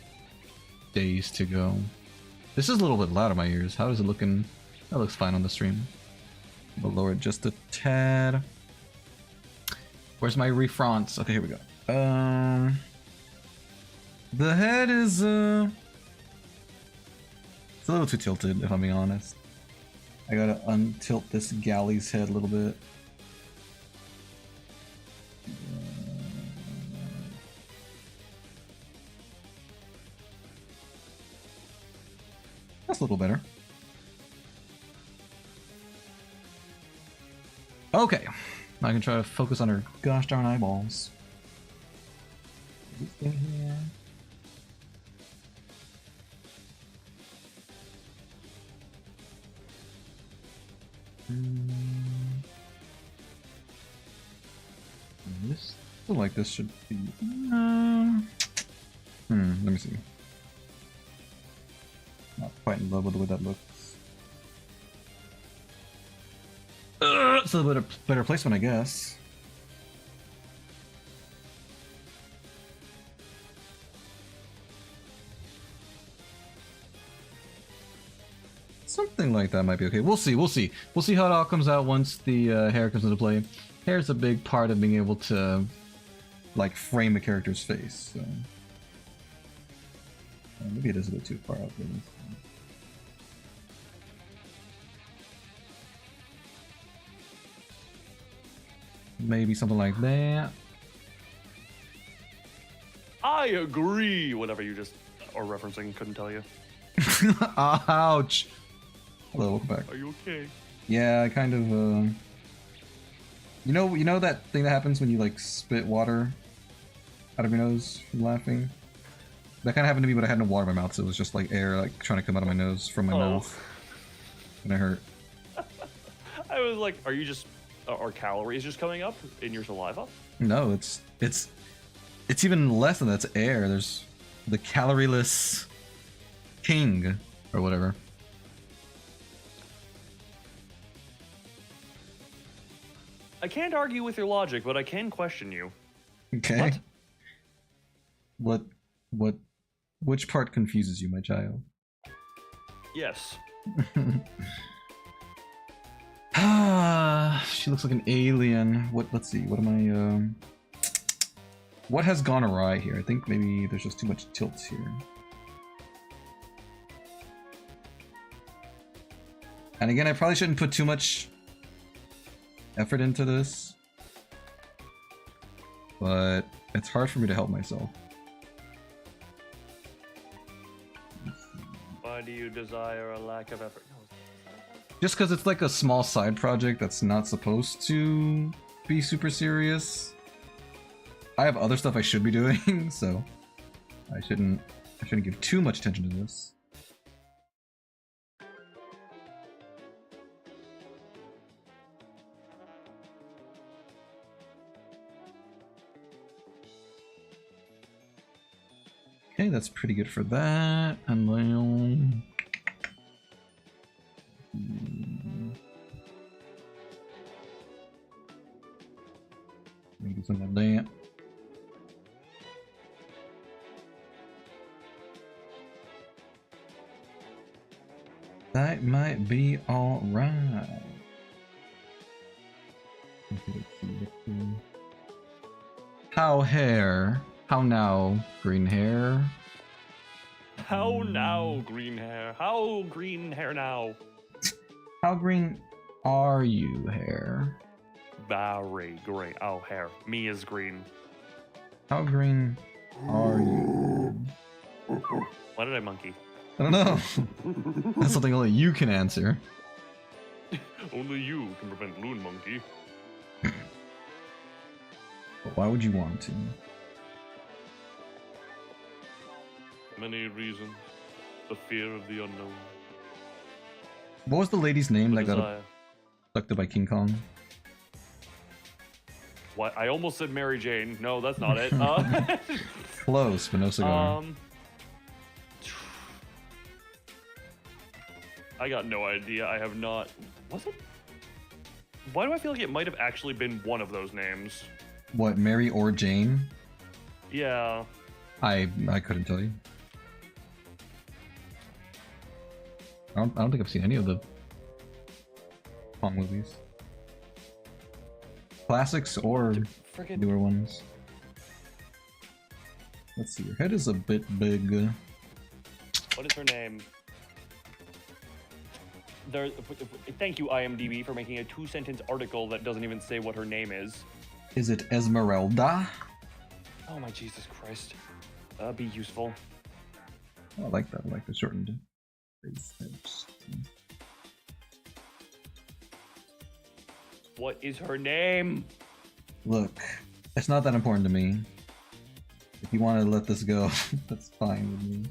days to go. This is a little bit loud in my ears. How is it looking? That looks fine on the stream. We'll lower it just a tad. Where's my refronts? Okay, here we go. The head is it's a little too tilted, if I'm being honest. I gotta untilt this galley's head a little bit. That's a little better. Okay, I can try to focus on her gosh darn eyeballs. In here. This feel like this should be. Let me see. Not quite in love with the way that looks. It's a little bit better placement, I guess. Something like that might be okay. We'll see. We'll see. We'll see how it all comes out once the hair comes into play. Hair is a big part of being able to, like, frame a character's face. So maybe it is a bit too far out there. Maybe something like that. I agree. Whatever you just are referencing, couldn't tell you. Ouch. Hello, welcome back. Are you okay? Yeah, I kind of you know that thing that happens when you like spit water out of your nose from laughing? That kind of happened to me, but I had no water in my mouth, so it was just like air like trying to come out of my nose from my mouth. And it hurt. I was like, are you just are calories just coming up in your saliva? No, it's even less than that. It's air. There's the calorieless king or whatever. I can't argue with your logic, but I can question you. Okay. What which part confuses you, my child? Yes. She looks like an alien. Let's see. What am I what has gone awry here? I think maybe there's just too much tilt here. And again, I probably shouldn't put too much effort into this, but it's hard for me to help myself. Why do you desire a lack of effort? Just because it's like a small side project that's not supposed to be super serious. I have other stuff I should be doing, so I shouldn't give too much attention to this. Okay, that's pretty good for that. And then... maybe some of that. That might be alright. How hair? How now, green hair? How now, green hair? How green hair now? How green are you, hair? Very green. Oh, hair. Me is green. How green are you? Why did I monkey? I don't know. That's something only you can answer. Only you can prevent Loon monkey. But why would you want to? Many reasons. The fear of the unknown. What was the lady's name The that got desire. abducted by King Kong? What? I almost said Mary Jane. No, that's not it. Close, but no cigar. I got no idea. I have not. Was it? Why do I feel like it might have actually been one of those names? What, Mary or Jane? Yeah. I couldn't tell you. I don't think I've seen any of the Kong movies. Classics or Friggin' newer ones. Let's see, your head is a bit big. What is her name? There. Thank you, IMDb, for making a 2-sentence article that doesn't even say what her name is. Is it Esmeralda? Oh my Jesus Christ. Be useful. Oh, I like that. I like the shortened phrase. What is her name? Look, it's not that important to me. If you want to let this go, that's fine with me.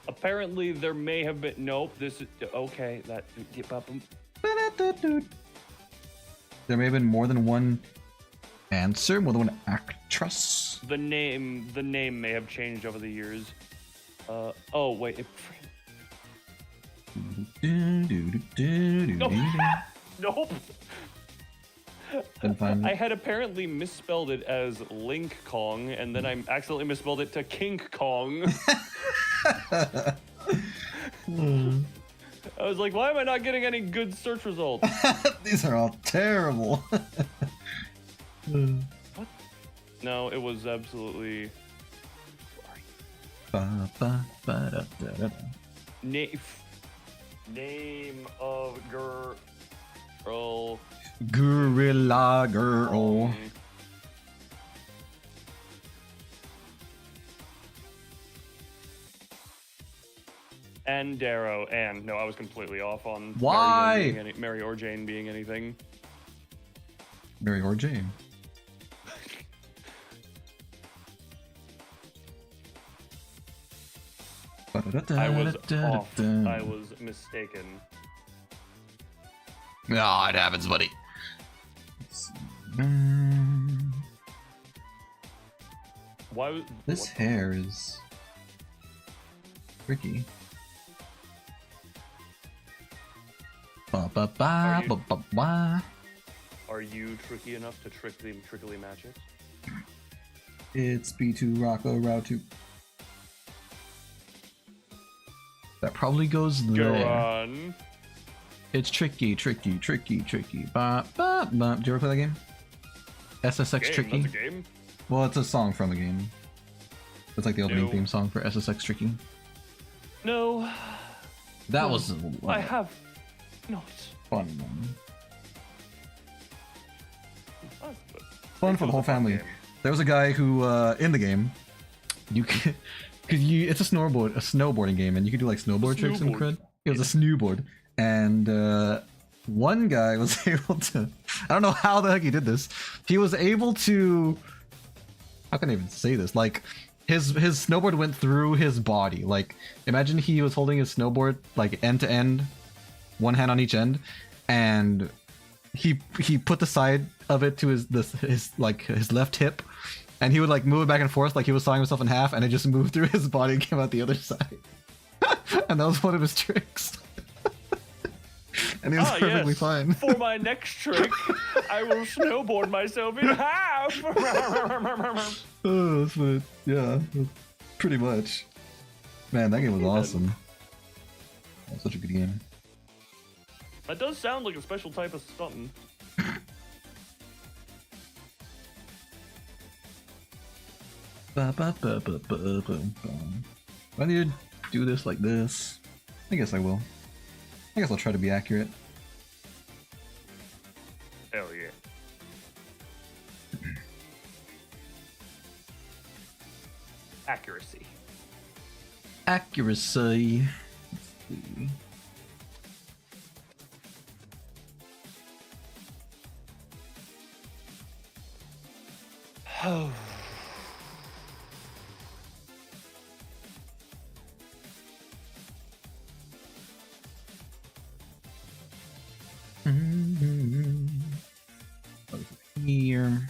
Apparently, there may have been. Nope. This is okay. That. There may have been more than one answer, more than one actress. The name may have changed over the years. Oh wait. Nope. I had apparently misspelled it as Link Kong, and then I accidentally misspelled it to King Kong. I was like, why am I not getting any good search results? These are all terrible. What? No, it was absolutely. Name of girl. Gorilla girl. And Darrow. And no, I was completely off on why Mary or Jane being anything. Mary or Jane. I was off. I was mistaken. Ah, it happens, buddy. Why was this hair is tricky. Are you tricky enough to trick the trickly magic? It's B2 Rocco Route 2. That probably goes there. Go on. It's tricky. Bop, bop, bop. Did you ever play that game? SSX Game? Tricky? That's a game? Well, it's a song from a game. It's like the opening No. theme song for SSX Tricky. No. That No. was I have not. fun one. Oh, Fun for the whole family. There was a guy who in the game, you could, cause it's a snowboarding game, and you could do like snowboard tricks and Snowboard. crud. It was a snowboard, and one guy was able to. I don't know how the heck he did this. He was able to. How can I even say this? Like, his snowboard went through his body. Like, imagine he was holding his snowboard like end to end, one hand on each end, and he put the side of it to his left hip, and he would like move it back and forth like he was sawing himself in half, and it just moved through his body and came out the other side. And that was one of his tricks. And he was perfectly fine. For my next trick, I will snowboard myself in half. Oh, that's what. Yeah, pretty much. Man, that game was awesome. That was such a good game. That does sound like a special type of stunting. I need to do this like this. I guess I will. I guess I'll try to be accurate. Hell yeah. Accuracy. Accuracy. Let's see. Oh. Here.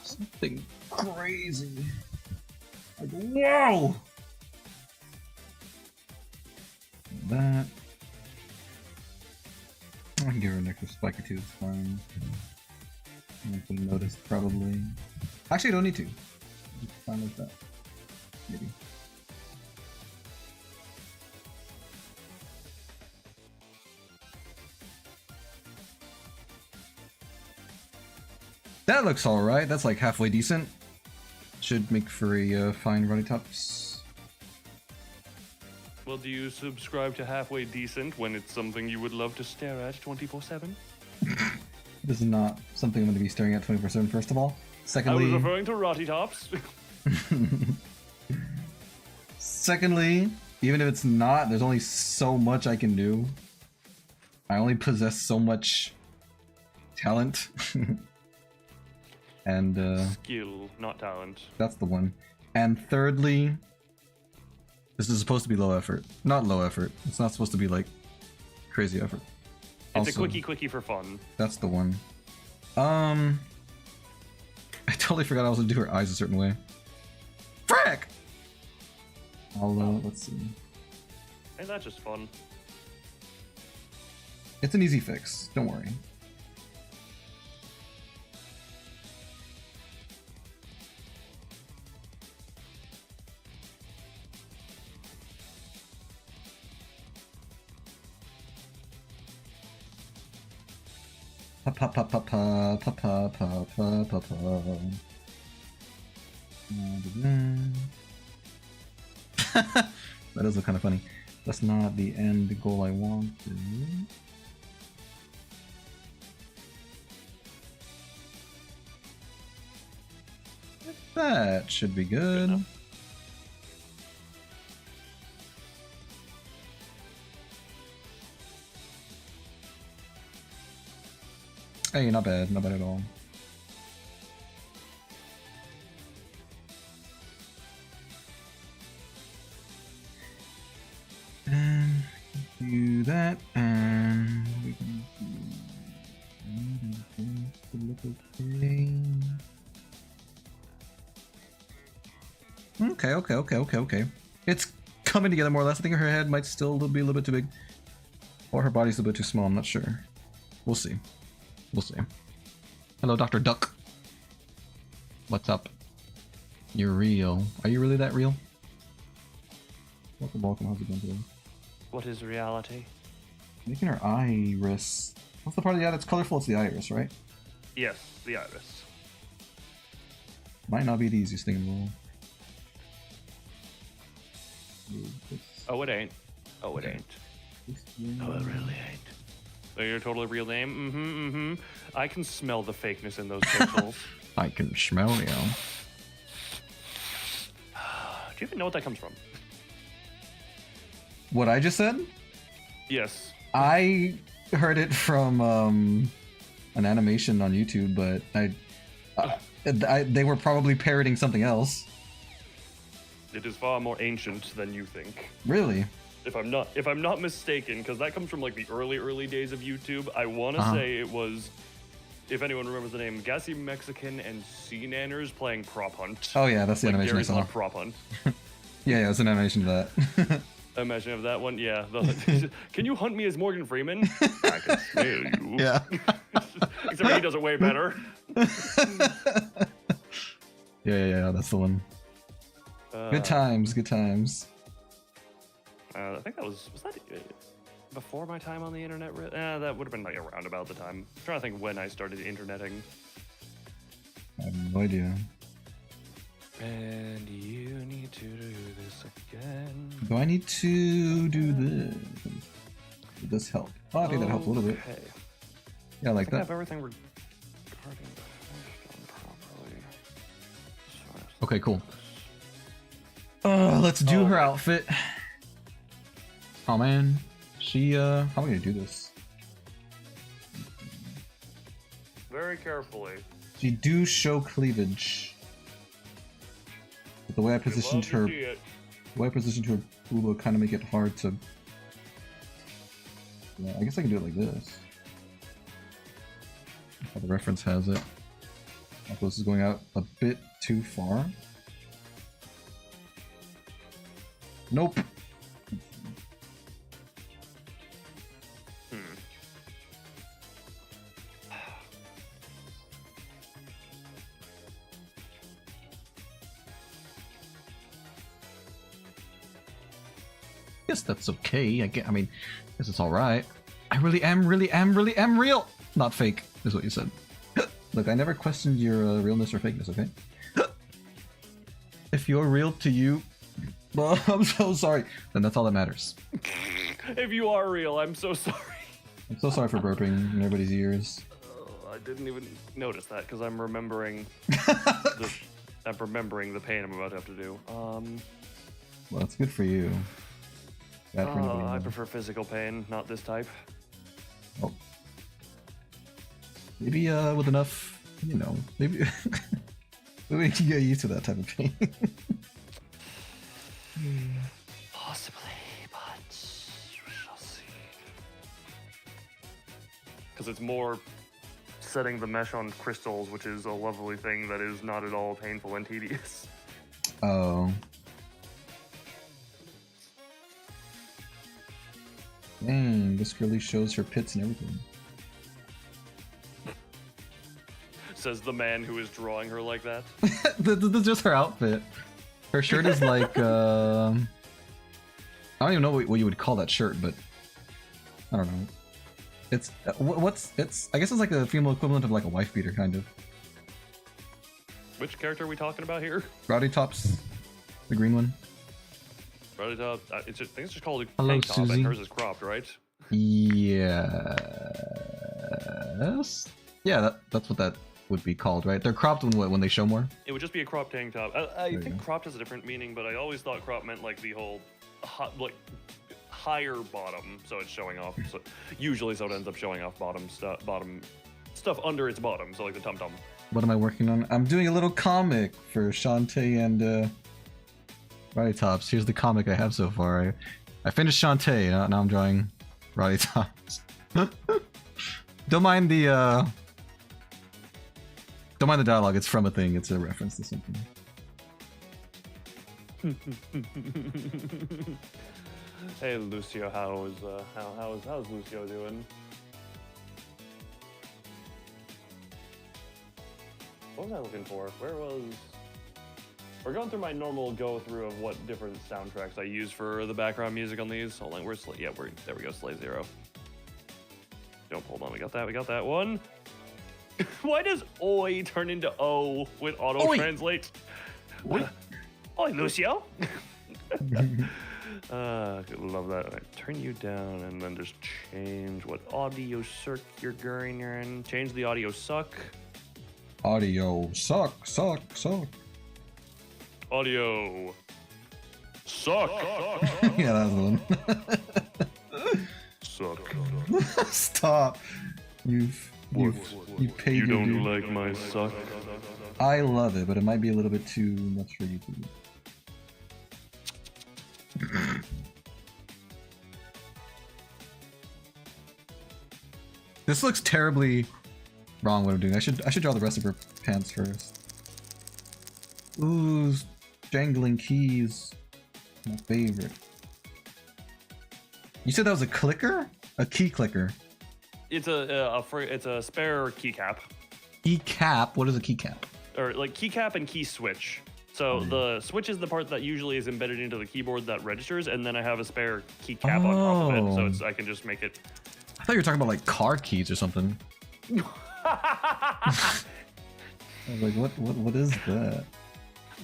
Something crazy. Like, whoa! That. I can give her an extra spiker too, it's fine. I can notice probably. Actually, I don't need to. It's fine like that. Maybe. That looks alright. That's like halfway decent. Should make for a fine runny tops. Well, do you subscribe to Halfway Decent when it's something you would love to stare at 24/7? This is not something I'm going to be staring at 24/7, first of all. I Secondly, was referring to Rotty Tops. Secondly, even if it's not, there's only so much I can do. I only possess so much talent. And Skill, not talent. that's the one. And thirdly, this is supposed to be low effort. Not low effort. It's not supposed to be like crazy effort. It's Also, a quickie for fun. that's the one. I totally forgot I was gonna do her eyes a certain way. Frick! Let's see. And that's just fun. It's an easy fix. Don't worry. Pa pa pa pa pa pa pa pa pa pa. That does look kind of funny. That's not the end goal I wanted. That should be good. Hey, not bad at all. And do that, and we can do okay. It's coming together more or less. I think her head might still be a little bit too big, or her body's a little bit too small. I'm not sure. We'll see. We'll see. Hello, Dr. Duck. What's up? You're real. Are you really that real? Welcome. How's it going today? What is reality? Making her iris. What's the part of the eye that's colorful? It's the iris, right? Yes, the iris. Might not be the easiest thing in the world. Oh, it ain't. Oh, it Okay. ain't. Oh, it really ain't. So your totally real name? I can smell the fakeness in those pixels. I can smell you. Do you even know what that comes from? What I just said? Yes. I heard it from an animation on YouTube, but they were probably parroting something else. It is far more ancient than you think. Really? if I'm not mistaken, because that comes from like the early days of YouTube. I want to say it was, if anyone remembers the name, Gassy Mexican and Sea Nanners playing Prop Hunt. Oh yeah, that's the animation I saw. Prop Hunt. Yeah, it's an animation of that. Imagine of that one, yeah. Can you hunt me as Morgan Freeman? I can smell you. Yeah. Except he does it way better. Yeah, that's the one. Good times, good times. I think that was that before my time on the internet? That would have been like around about the time. I'm trying to think when I started interneting. I have no idea. And you need to do this again. Do I need to do this? Would this help? Oh, I think that helped a little bit. Yeah, I like that. I have everything regarding the done properly. Okay, cool. Let's do her outfit. Oh man, she how am I gonna do this? Very carefully. She do show cleavage. But the way I positioned her, will kind of make it hard to. Yeah, I guess I can do it like this. How the reference has it. This is going out a bit too far. Nope. Guess that's okay. I mean, guess it's all right. I really am real. Not fake, is what you said. Look, I never questioned your realness or fakeness. Okay. If you're real to you, well, I'm so sorry. Then that's all that matters. If you are real, I'm so sorry. I'm so sorry for burping in everybody's ears. I didn't even notice that because I'm remembering. I'm remembering the pain I'm about to have to do. Well, that's good for you. I prefer physical pain, not this type. Oh. Maybe with enough, you know, maybe maybe you can get used to that type of pain. Possibly, but we shall see. Because it's more setting the mesh on crystals, which is a lovely thing that is not at all painful and tedious. Oh. Dang, this girlie shows her pits and everything. Says the man who is drawing her like that. This is just her outfit. Her shirt is like, I don't even know what you would call that shirt, but I don't know. It's, I guess it's like a female equivalent of like a wife beater, kind of. Which character are we talking about here? Rowdy Tops, the green one. Rowdy Top, I think it's just called a Hello, tank top, Susie. and hers is cropped, right? Yes. Yeah, that's what that would be called, right? They're cropped when they show more. It would just be a cropped tank top. I think cropped has a different meaning, but I always thought cropped meant like the whole, higher bottom, so it's showing off. So usually, it ends up showing off bottom stuff under its bottom, so like the tum tum. What am I working on? I'm doing a little comic for Shantae and Rowdy Tops. Here's the comic I have so far. I finished Shantae. Now I'm drawing Rowdy Tops. Don't mind the dialogue. It's from a thing. It's a reference to something. Hey Lucio, how's Lucio doing? What was I looking for? We're going through my normal go through of what different soundtracks I use for the background music on these. Hold on, there we go, Slay Zero. Nope, hold on, we got that one. Why does oi turn into O with auto translate? Oi, Lucio. Love that. Right, turn you down and then just change what audio circ you're in. Change the audio suck. Audio suck. Audio suck. Yeah, that was the one. Suck. Stop. You paid You your don't due. like my suck? I love it, but it might be a little bit too much for you to This looks terribly wrong what I'm doing. I should draw the rest of her pants first. Ooh, jangling keys. My favorite. You said that was a clicker? A key clicker. It's a spare keycap. Keycap? What is a keycap? Or like keycap and key switch. So the switch is the part that usually is embedded into the keyboard that registers, and then I have a spare keycap on top of it, so I can just make it. I thought you were talking about like car keys or something. I was like, what is that?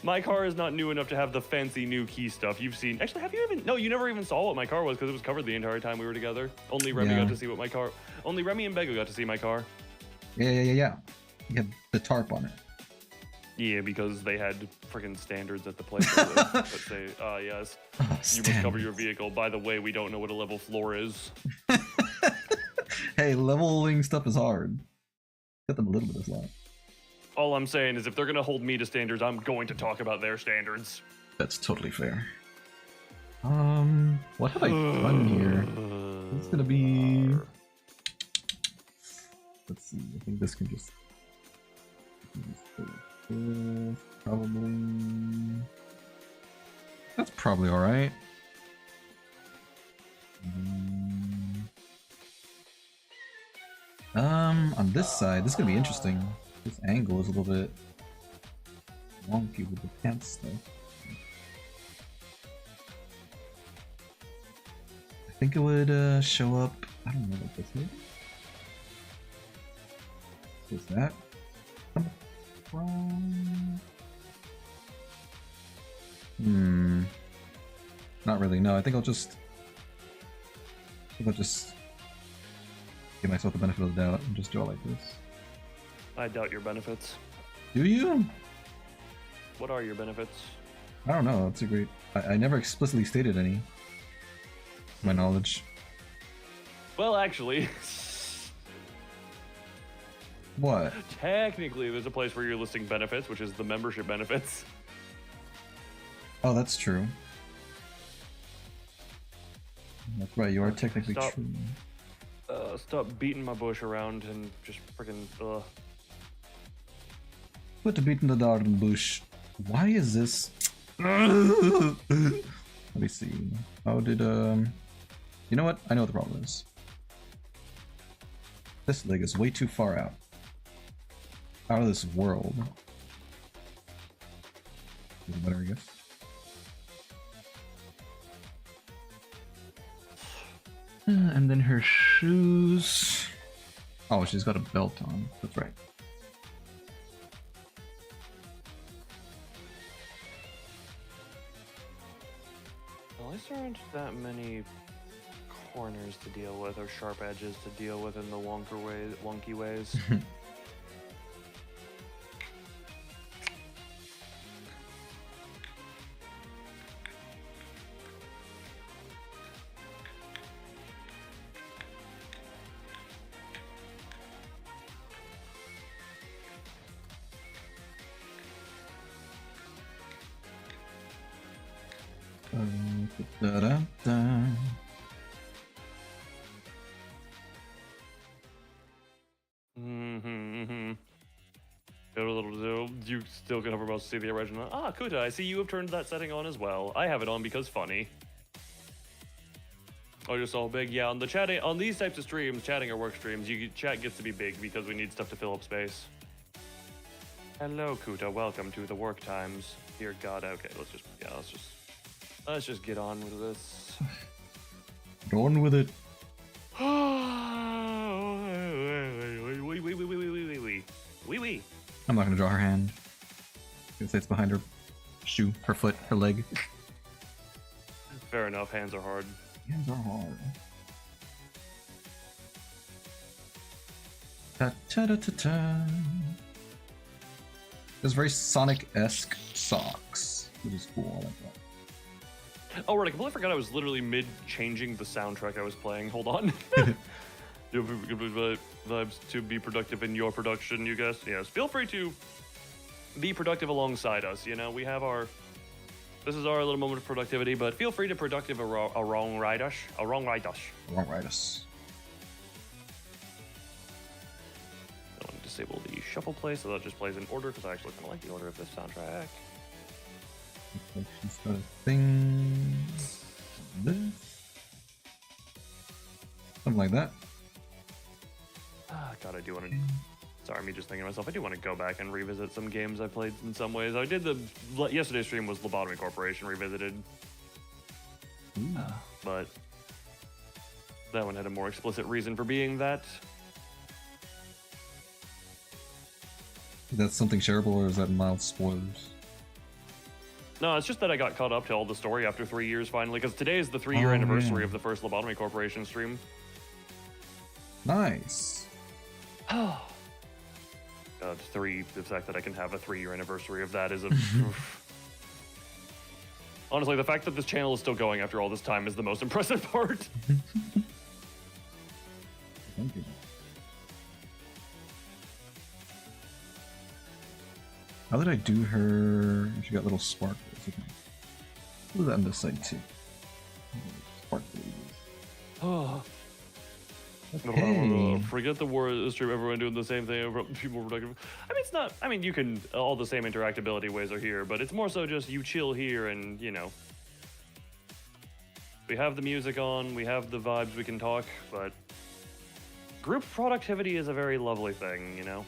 My car is not new enough to have the fancy new key stuff you've seen. Actually, have you even? No, you never even saw what my car was because it was covered the entire time we were together. Only Remy got to see what my car. Only Remy and Bego got to see my car. Yeah. You had the tarp on it. Yeah, because they had freaking standards at the place that say, yes, you must cover your vehicle. By the way, we don't know what a level floor is. Hey, leveling stuff is hard. Get them a little bit of slack. All I'm saying is if they're going to hold me to standards, I'm going to talk about their standards. That's totally fair. What have I done here? It's gonna be... Let's see, I think this can just... Probably... That's probably alright. On this side, this is gonna be interesting. This angle is a little bit wonky with the pants stuff. I think it would show up. I don't know what this is. What's that? Not really. No, I think I'll just give myself the benefit of the doubt and just draw like this. I doubt your benefits. Do you? What are your benefits? I don't know. That's a great. I never explicitly stated any. To my knowledge. Well, actually. What? Technically, there's a place where you're listing benefits, which is the membership benefits. Oh, that's true. That's right. You are technically true. Stop beating my bush around and just freaking. Quit beating the darn bush. Why is this? Let me see. How did You know what? I know what the problem is. This leg is way too far out. Out of this world. Better, I guess. And then her shoes. Oh, she's got a belt on. That's right. At least there aren't that many corners to deal with or sharp edges to deal with in the wonky ways. You still can hover mouse to see the original. Ah, Kuta, I see you have turned that setting on as well. I have it on because funny. Oh, just all big. Yeah, on the chatting, on these types of streams, chatting or work streams, chat gets to be big because we need stuff to fill up space. Hello, Kuta. Welcome to the work times. Dear God. Okay, let's just get on with this. Get on with it. Wee. I'm not gonna draw her hand. I'm gonna say it's behind her shoe, her foot, her leg. Fair enough. Hands are hard. Hands are hard. Ta-ta-ta-ta-ta. There's very Sonic-esque socks, which is cool. I like that. Oh, right. I completely forgot I was literally mid-changing the soundtrack I was playing. Hold on. Vibes to be productive in your production, you guys. Yes, feel free to be productive alongside us. You know, we have our... This is our little moment of productivity, but feel free to productive a wrong ride us. disable the shuffle play so that just plays in order because I actually kind of like the order of this soundtrack. Reflection start of things. This. Something like that. God, I do want to. Sorry, me just thinking to myself. I do want to go back and revisit some games I played in some ways. I did yesterday's stream was Lobotomy Corporation Revisited, but that one had a more explicit reason for being that. Is that something shareable, or is that mild spoilers? No, it's just that I got caught up to all the story after 3 years finally, because today is the 3-year anniversary of the first Lobotomy Corporation stream. Nice. The fact that I can have a 3-year anniversary of that is a... Honestly, the fact that this channel is still going after all this time is the most impressive part. Thank you. How did I do her? She got little sparkles. Okay. What is that on this side too? Sparkles. Oh. Okay. Forget the war stream. Everyone doing the same thing. People productive. I mean, it's not. I mean, you can. All the same interactability ways are here, but it's more so just you chill here, and you know, we have the music on, we have the vibes, we can talk, but group productivity is a very lovely thing, you know.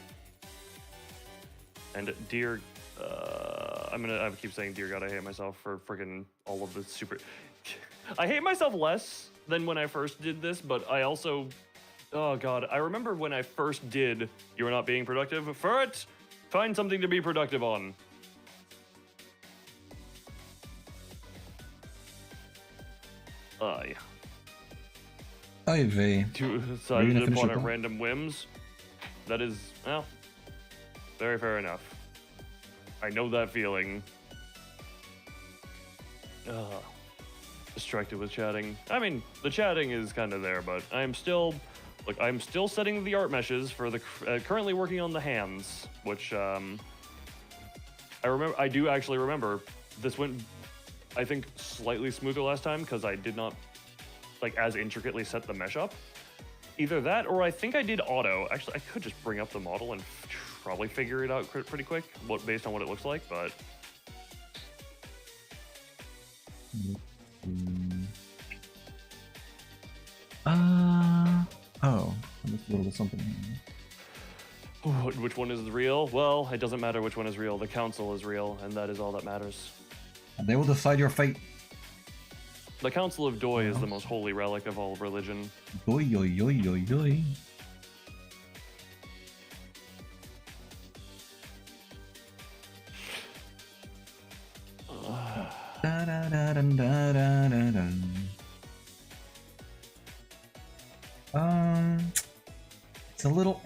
And dear, I keep saying, dear God, I hate myself for freaking all of the super. I hate myself less than when I first did this, but I also. Oh God, I remember when I first did You Are Not Being Productive. Ferret, find something to be productive on. Yeah. Hi, Vay. Decided upon at random whims. That is, well, very fair enough. I know that feeling. Distracted with chatting. I mean, the chatting is kind of there, but I'm still setting the art meshes for the currently working on the hands, which I do actually remember this went, I think, slightly smoother last time because I did not like as intricately set the mesh up. Either that or I think I did auto. Actually, I could just bring up the model and probably figure it out pretty quick based on what it looks like, but Oh, I missed a little something here. Which one is real? Well, it doesn't matter which one is real. The council is real, and that is all that matters. And they will decide your fate. The Council of Doi is the most holy relic of all religion. Doi, yoi, yoi, yoi, yoi. Da, da, da, da, da, da, da. It's a little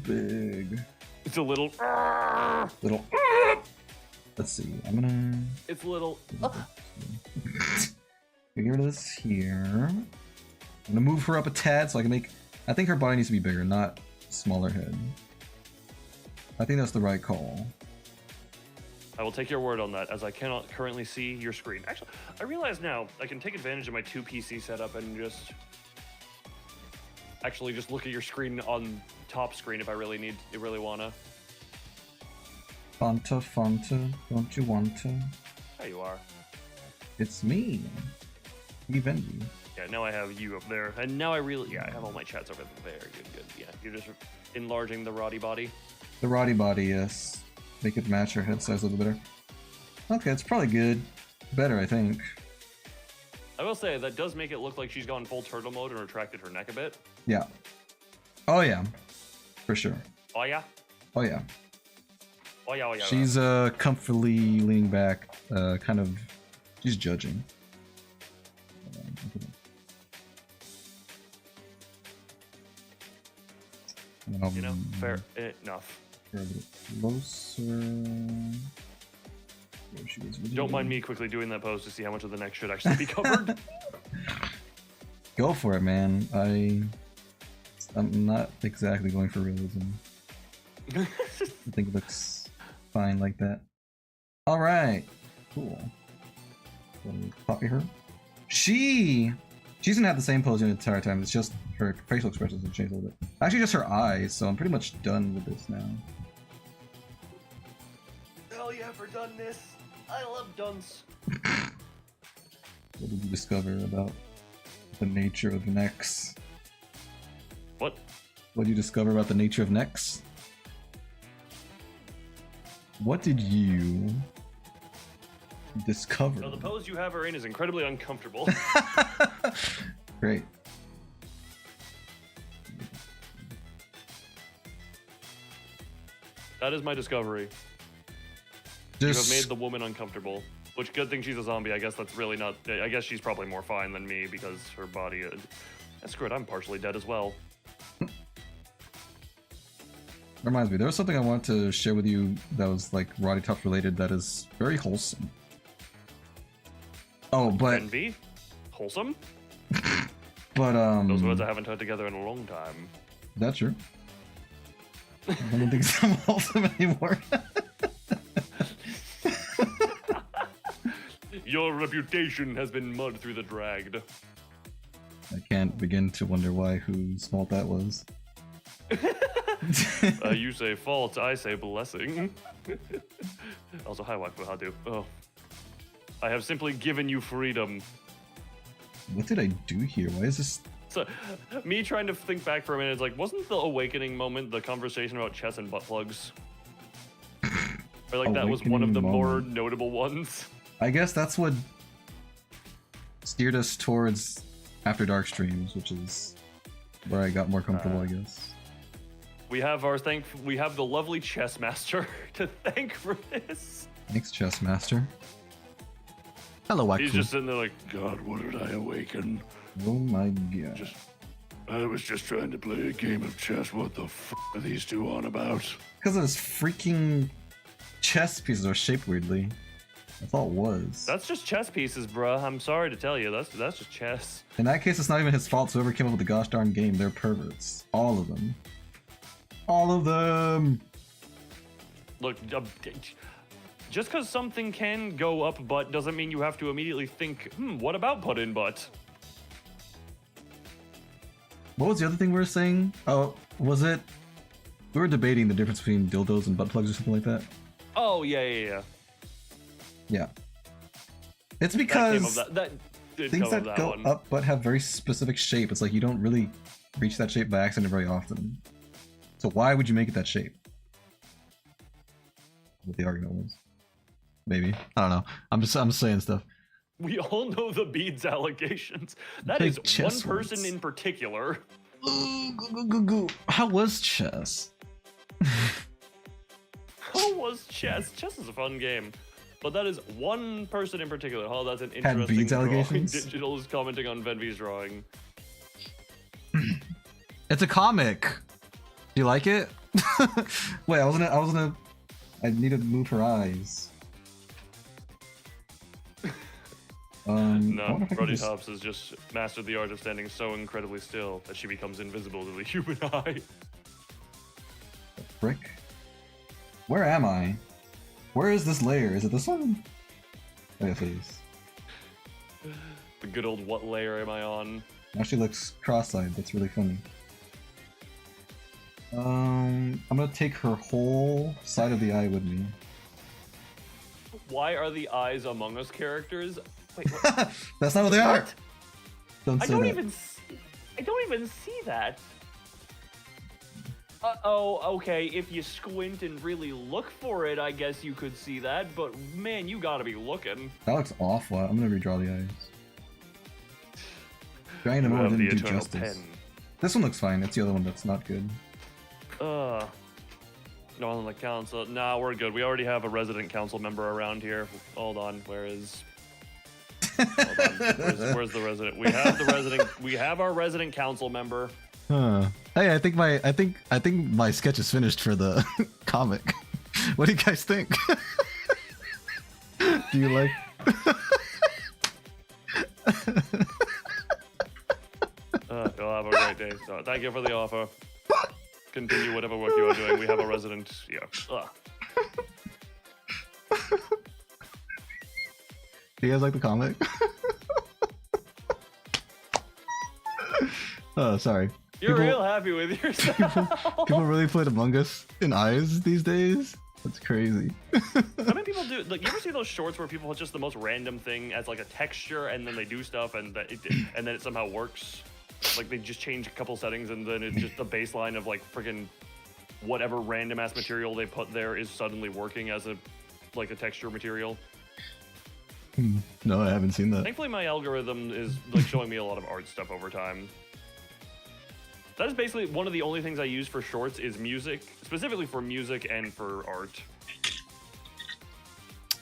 big. It's a little. Let's see. I'm gonna. It's a little. Figure this here. I'm gonna move her up a tad so I can make. I think her body needs to be bigger, not smaller head. I think that's the right call. I will take your word on that, as I cannot currently see your screen. Actually, I realize now I can take advantage of my 2 PC setup and just actually just look at your screen on top screen if I really wanna. Fanta, don't you want to? There you are. It's me, Evendi. Yeah, now I have you up there, and now I have all my chats over there. Good. Yeah, you're just enlarging the Roddy body. The Roddy body, yes. Make it match her head size a little better. Okay, it's probably good. Better, I think. I will say, that does make it look like she's gone full turtle mode and retracted her neck a bit. Yeah. Oh yeah. For sure. Oh yeah? Oh yeah. Oh yeah, oh yeah. She's comfortably leaning back, kind of, she's judging. You know, fair enough. A little closer. Don't mind me quickly doing that pose to see how much of the neck should actually be covered. Go for it, man. I'm not exactly going for realism. I think it looks fine like that. Alright. Cool. So, copy her. She She's gonna have the same pose the entire time. It's just her facial expressions have changed a little bit. Actually, just her eyes. So I'm pretty much done with this now. Hell yeah, for doneness. I love dunce. What did you discover about the nature of necks? What? What did you discover about the nature of necks? What did you discover? No, the pose you have her in is incredibly uncomfortable. Great. That is my discovery. You have made the woman uncomfortable. Which, good thing she's a zombie. I guess that's really not... I guess she's probably more fine than me because her body... Screw it, I'm partially dead as well. Reminds me, there was something I wanted to share with you that was like Roddy Tough related that is very wholesome. Oh, but... Envy? Wholesome? But, Those words I haven't heard together in a long time. That's true. I don't think it's wholesome anymore. Your reputation has been mud through the dragged. I can't begin to wonder whose fault that was. You say fault, I say blessing. Also, hi, waifu, how do? Oh. I have simply given you freedom. What did I do here? Why is this... So, me trying to think back for a minute, it's like, wasn't the awakening moment the conversation about chess and butt plugs? Or like that was one of the more notable ones? I guess that's what steered us towards After Dark streams, which is where I got more comfortable, I guess. We have we have the lovely chess master to thank for this. Thanks, chess master. Hello, Waifu. He's just sitting there like, God, what did I awaken? Oh my god. I was just trying to play a game of chess. What the f are these two on about? Because those freaking chess pieces are shaped weirdly. That's all it was. That's just chess pieces, bruh. I'm sorry to tell you. That's just chess. In that case, it's not even his fault. So whoever came up with the gosh darn game, they're perverts. All of them. All of them! Look, just because something can go up butt doesn't mean you have to immediately think, what about put in butt? What was the other thing we were saying? Oh, was it? We were debating the difference between dildos and butt plugs or something like that. Oh, yeah. Yeah. It's because things that go up but have very specific shape. It's like you don't really reach that shape by accident very often. So why would you make it that shape? What the argument was. Maybe. I don't know. I'm saying stuff. We all know the beads allegations. That is one person in particular. How was chess? How was chess? Chess is a fun game. But that is one person in particular. Oh, that's an interesting Had beads drawing. allegations? Digital is commenting on Venvi's drawing. It's a comic. Do you like it? Wait, I need to move her eyes. No, Brody Hobbs has just mastered the art of standing so incredibly still that she becomes invisible to the human eye. Frick. Where am I? Where is this layer? Is it this one? Oh, yes, it is. The good old what layer am I on? Now she looks cross-eyed. That's really funny. I'm gonna take her whole side of the eye with me. Why are the eyes Among Us characters? Wait, what? That's not what they are. Don't say that. I don't even see that. Oh, okay. If you squint and really look for it, I guess you could see that. But man, you gotta be looking. That looks awful. I'm gonna redraw the eyes. Trying to know didn't do justice. This one looks fine. It's the other one that's not good. No one on the council. Nah, we're good. We already have a resident council member around here. Hold on. Where is? Hold on. Where's the resident? We have the resident. We have our resident council member. Huh. Hey, I think my sketch is finished for the comic. What do you guys think? Do you like? You'll have a great day. So, thank you for the offer. Continue whatever work you are doing. We have a resident. Yeah. Do you guys like the comic? Oh, sorry. You're People- real happy with yourself. People really played Among Us in eyes these days. That's crazy. How many people do? Like, you ever see those shorts where people put just the most random thing as like a texture, and then they do stuff, and then it somehow works? Like they just change a couple settings, and then it's just the baseline of like freaking whatever random ass material they put there is suddenly working as a texture material. No, I haven't seen that. Thankfully, my algorithm is like showing me a lot of art stuff over time. That is basically one of the only things I use for shorts is music, specifically for music and for art.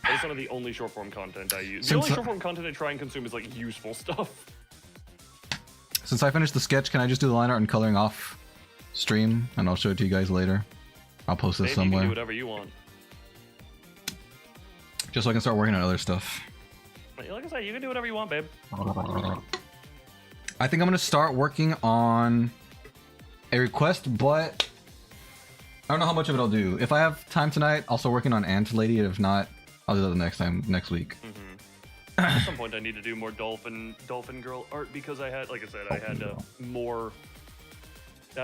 That is some of the only short form content I use. The only short form content I try and consume is like useful stuff. Since I finished the sketch, can I just do the line art and coloring off stream, and I'll show it to you guys later? I'll post this somewhere. You can do whatever you want. Just so I can start working on other stuff. Like I said, you can do whatever you want, babe. I think I'm gonna start working on a request, but I don't know how much of it I'll do. If I have time tonight, I'll start working on Ant Lady. If not, I'll do that next week. At some point, I need to do more Dolphin Girl art because I had, like I said, I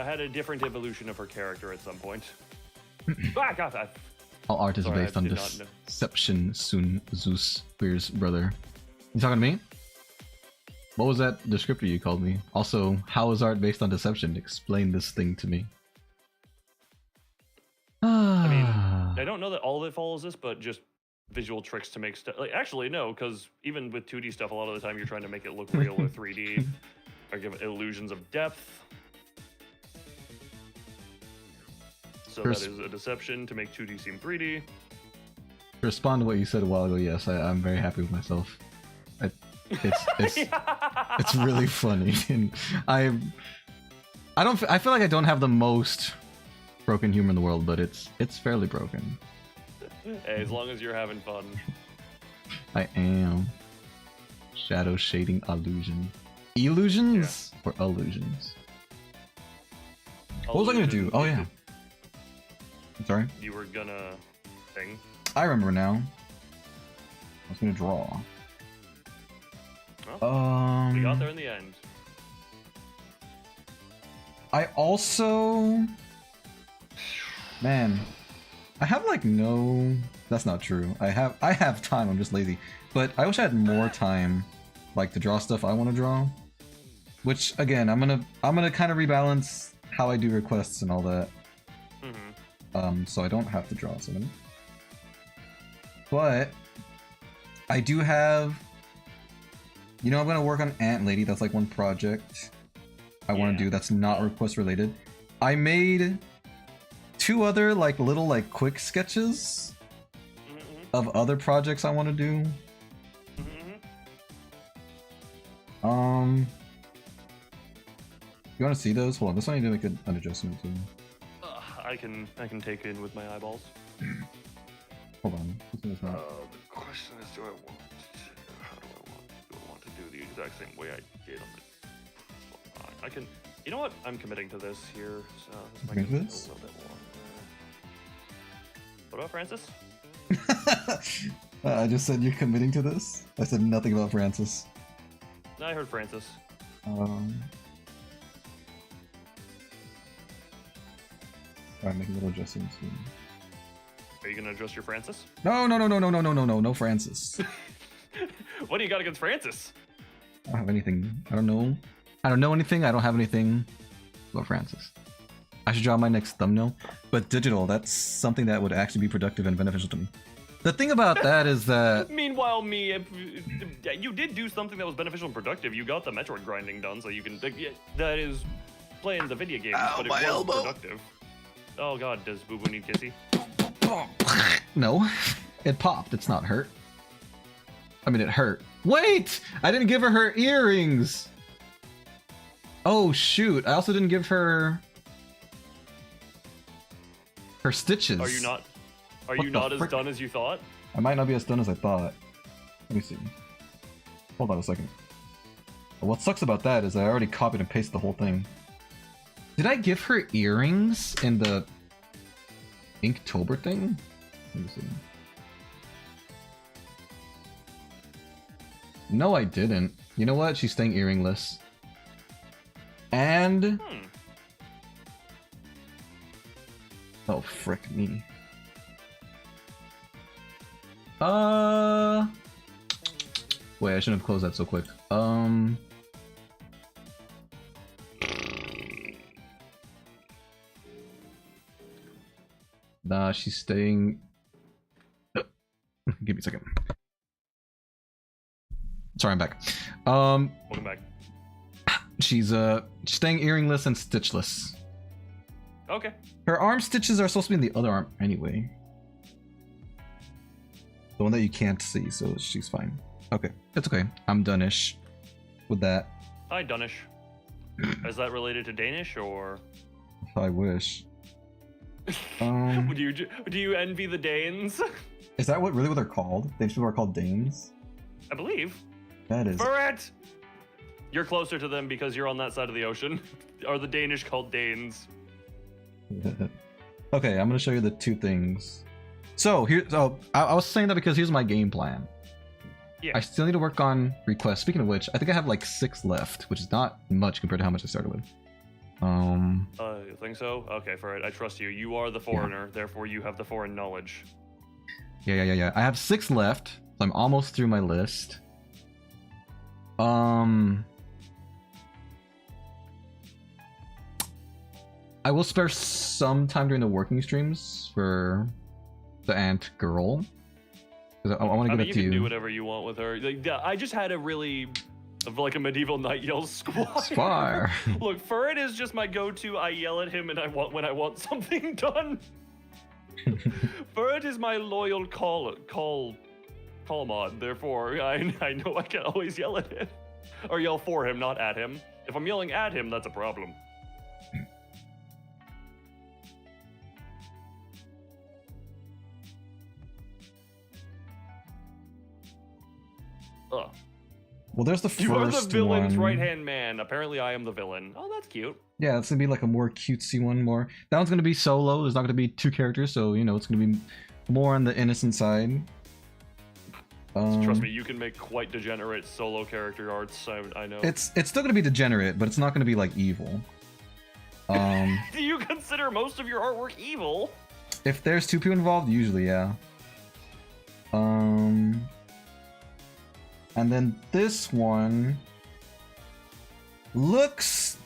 had a different evolution of her character at some point. Ah, God, All art is Sorry, based I on did not know. deception. Sun Zeus, Weir's brother. You talking to me? What was that descriptor you called me? Also, how is art based on deception? Explain this thing to me. I mean, I don't know that all of it follows this, but just visual tricks to make stuff. Like, actually, no, because even with 2D stuff, a lot of the time you're trying to make it look real or 3D, or give it illusions of depth. So that is a deception to make 2D seem 3D. To respond to what you said a while ago, yes, I'm very happy with myself. It's really funny, and I feel like I don't have the most broken humor in the world, but it's fairly broken. Hey, as long as you're having fun. I am. Shadow shading illusion. Illusions or illusions? What was I gonna do? Oh yeah. I'm sorry. You were gonna thing. I remember now. I was gonna draw. Well, we got there in the end. I also, man, I have like no. That's not true. I have time. I'm just lazy. But I wish I had more time, like to draw stuff I want to draw. Which again, I'm gonna kind of rebalance how I do requests and all that. So I don't have to draw something. But I do have. You know, I'm gonna work on Ant Lady. That's like one project I want to do that's not request related. I made 2 other like little like quick sketches of other projects I want to do. You want to see those? Hold on, this one I need to make an adjustment to. I can take in with my eyeballs. Hold on. The question is, do I want to do the exact same way I did on the... I can... You know what? I'm committing to this here, so this might be a little bit longer. What about Francis? I just said you're committing to this? I said nothing about Francis. No, I heard Francis. Alright, make a little adjustment soon. Are you gonna adjust your Francis? No, Francis. What do you got against Francis? I don't have anything. I don't know anything. I don't have anything about Francis. I should draw my next thumbnail, but digital. That's something that would actually be productive and beneficial to me. The thing about that is that... Meanwhile, you did do something that was beneficial and productive. You got the Metroid grinding done, so you can... That is playing the video games, but it was productive. Oh god, does Boo Boo need kissy? No, it popped. It's not hurt. I mean, it hurt. Wait! I didn't give her earrings! Oh shoot, I also didn't give her... her stitches. Are you not as done as you thought? I might not be as done as I thought. Let me see. Hold on a second. What sucks about that is I already copied and pasted the whole thing. Did I give her earrings in the Inktober thing? Let me see. No, I didn't. You know what? She's staying earringless. And oh frick me. Wait, I shouldn't have closed that so quick. Nah, she's staying. Give me a second. Sorry, I'm back. Welcome back. She's staying earringless and stitchless. Okay. Her arm stitches are supposed to be in the other arm anyway. The one that you can't see, so she's fine. Okay, it's okay. I'm done-ish with that. Hi, Dunish. Is that related to Danish or? I wish. Do you envy the Danes? Is that what they're called? Danish people are called Danes? I believe. That is. For it. You're closer to them because you're on that side of the ocean. Are the Danish called Danes? Okay, I'm gonna show you the two things. So I was saying that because here's my game plan. Yeah. I still need to work on requests. Speaking of which, I think I have like 6 left, which is not much compared to how much I started with. You think so? Okay, for it. I trust you. You are the foreigner, therefore you have the foreign knowledge. Yeah. I have 6 left, so I'm almost through my list. I will spare some time during the working streams for the ant girl. Because I want to give it to you. You can do whatever you want with her. Like, I just had a really, like a medieval knight yell squire. Squire. Look, Furret is just my go-to. I yell at him and when I want something done. Furret is my loyal call mod. Therefore, I know I can always yell at him. Or yell for him, not at him. If I'm yelling at him, that's a problem. Ugh. Well, there's the first You are the villain's one. right-hand man. Apparently, I am the villain. Oh, that's cute. Yeah, it's gonna be like a more cutesy one. That one's gonna be solo. There's not gonna be 2 characters, so you know it's gonna be more on the innocent side. Trust me, you can make quite degenerate solo character arts. I know. It's still gonna be degenerate, but it's not gonna be like evil. Do you consider most of your artwork evil? If there's 2 people involved, usually, yeah. And then this one looks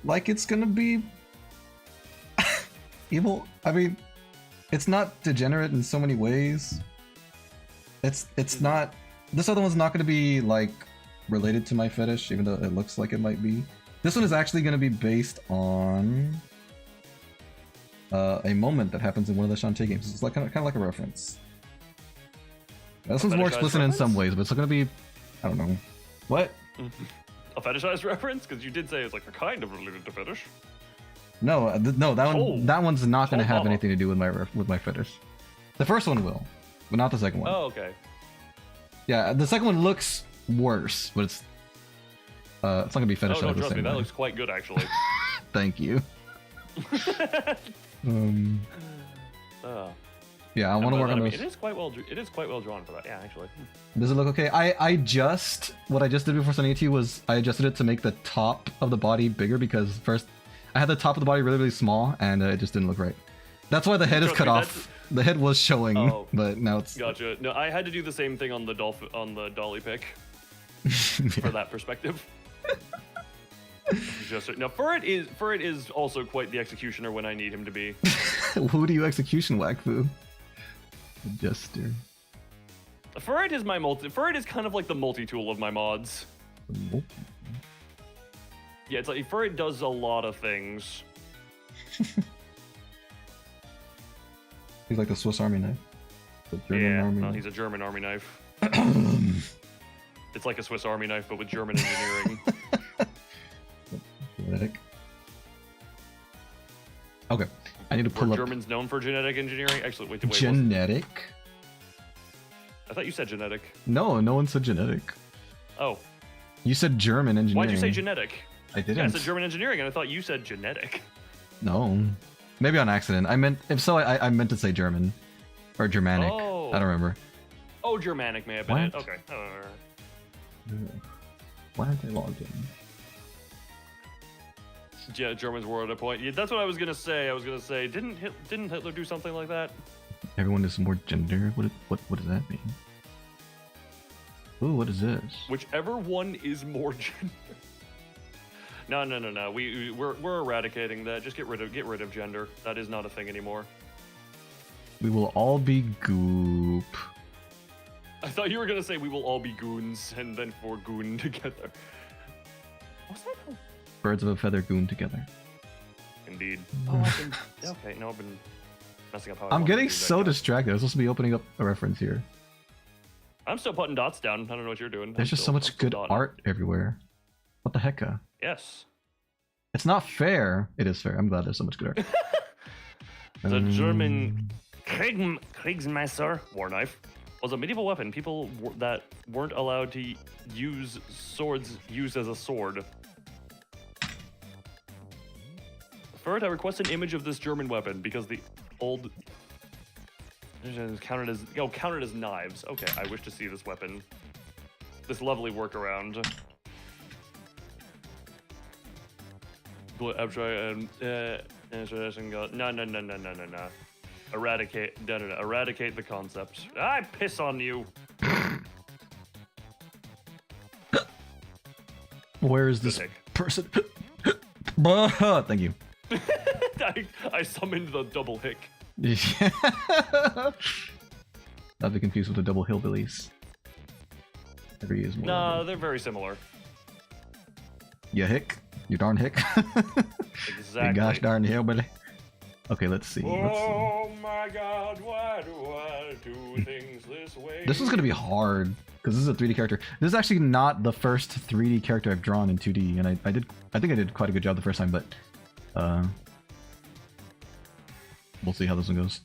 like it's gonna be evil. I mean, it's not degenerate in so many ways. It's not. This other one's not gonna be like related to my fetish, even though it looks like it might be. This one is actually gonna be based on a moment that happens in one of the Shantae games. It's like kind of like a reference. This one's more explicit in some ways, but it's gonna be. I don't know. What? A fetishized reference? Because you did say it's like a kind of related to fetish. No, that one's not going to have mama. anything to do with my fetish. The first one will, but not the second one. Oh, okay. Yeah, the second one looks worse, but it's not going to be fetishized No, the trust same me, that way. looks quite good actually. Thank you. Yeah, I want to work on those. It is quite well drawn for that. Yeah, actually. Does it look okay? What I just did before sending it to you was I adjusted it to make the top of the body bigger because first I had the top of the body really, really small and it just didn't look right. That's why the head is cut off. The head was showing, but now it's. Gotcha. No, I had to do the same thing on the dolly pic for that perspective. Now, Furret is also quite the executioner when I need him to be. Who do you execution whack, Fu? Jester. Furret is Furret is kind of like the multi-tool of my mods. Yeah, it's like Furret does a lot of things. He's like the Swiss Army knife. The German Army no, knife. he's a German Army knife. It's like a Swiss Army knife, but with German engineering. Genetic. Okay, I need to pull up. Germans known for genetic engineering? Actually, wait. Genetic? I thought you said genetic. No, no one said genetic. Oh. You said German engineering. Why'd you say genetic? I didn't. Yeah, I said German engineering, and I thought you said genetic. No. Maybe on accident. If so, I meant to say German. Or Germanic. Oh. I don't remember. Oh, Germanic may have been it. Okay. Why aren't I logged in? Yeah, Germans were at a point. Yeah, that's what I was gonna say. I was gonna say, didn't Hitler do something like that? Everyone is more gender. What does that mean? Ooh, what is this? Whichever one is more gender. No. We're eradicating that. Just get rid of gender. That is not a thing anymore. We will all be goop. I thought you were gonna say we will all be goons and then for goon together. What's that? Birds of a feather goon together. Indeed. Oh, I've been okay. No, I've been messing up how. I'm getting so distracted. I was supposed to be opening up a reference here. I'm still putting dots down. I don't know what you're doing. There's just so much good art everywhere. What the heck? Yes. It's not fair. It is fair. I'm glad there's so much good art. The German Kriegsmesser, war knife, was a medieval weapon. People that weren't allowed to use swords used as a sword. Third, I request an image of this German weapon because the old counted as knives. Okay, I wish to see this weapon. This lovely workaround. Abstract and no. Eradicate the concept. I piss on you. Where is this person? Thank you. I summoned the double hick. I'd be confused with the double hillbillies. Every is more. Nah, they're very similar. You hick? You darn hick? Exactly. You gosh darn hillbilly. Okay, let's see. Oh my god, why do I do things this way? This is gonna be hard because this is a 3D character. This is actually not the first 3D character I've drawn in 2D, and I think I did quite a good job the first time, but we'll see how this one goes.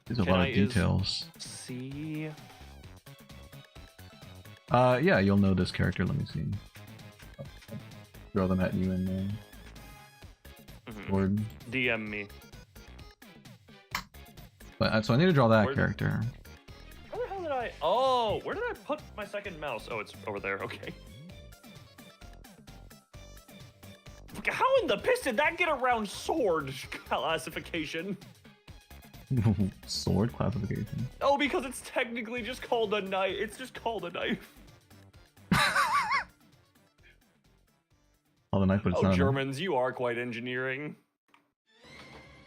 There's a lot of details. See. Yeah, you'll know this character. Let me see. Throw them at you in Lord. DM me. But so I need to draw that character. Where the hell did I? Oh, where did I put my second mouse? Oh, it's over there. Okay. How in the piss did that get around sword classification? Sword classification. Oh, because it's technically just called a knife. It's just called a knife. Oh, the knife, but it's not. Germans, you are quite engineering.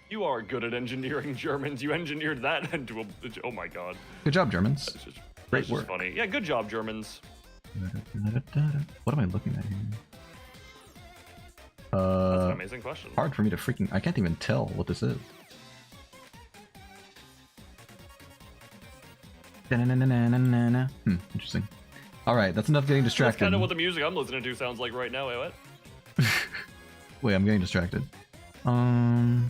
You are good at engineering, Germans. You engineered that into a. Oh my god. Good job, Germans. Great work. Just funny. Yeah, good job, Germans. What am I looking at here? That's an amazing question. Hard for me to freaking. I can't even tell what this is. Interesting. All right, that's enough getting distracted. That's kind of what the music I'm listening to sounds like right now. Wait, what? Wait, I'm getting distracted. The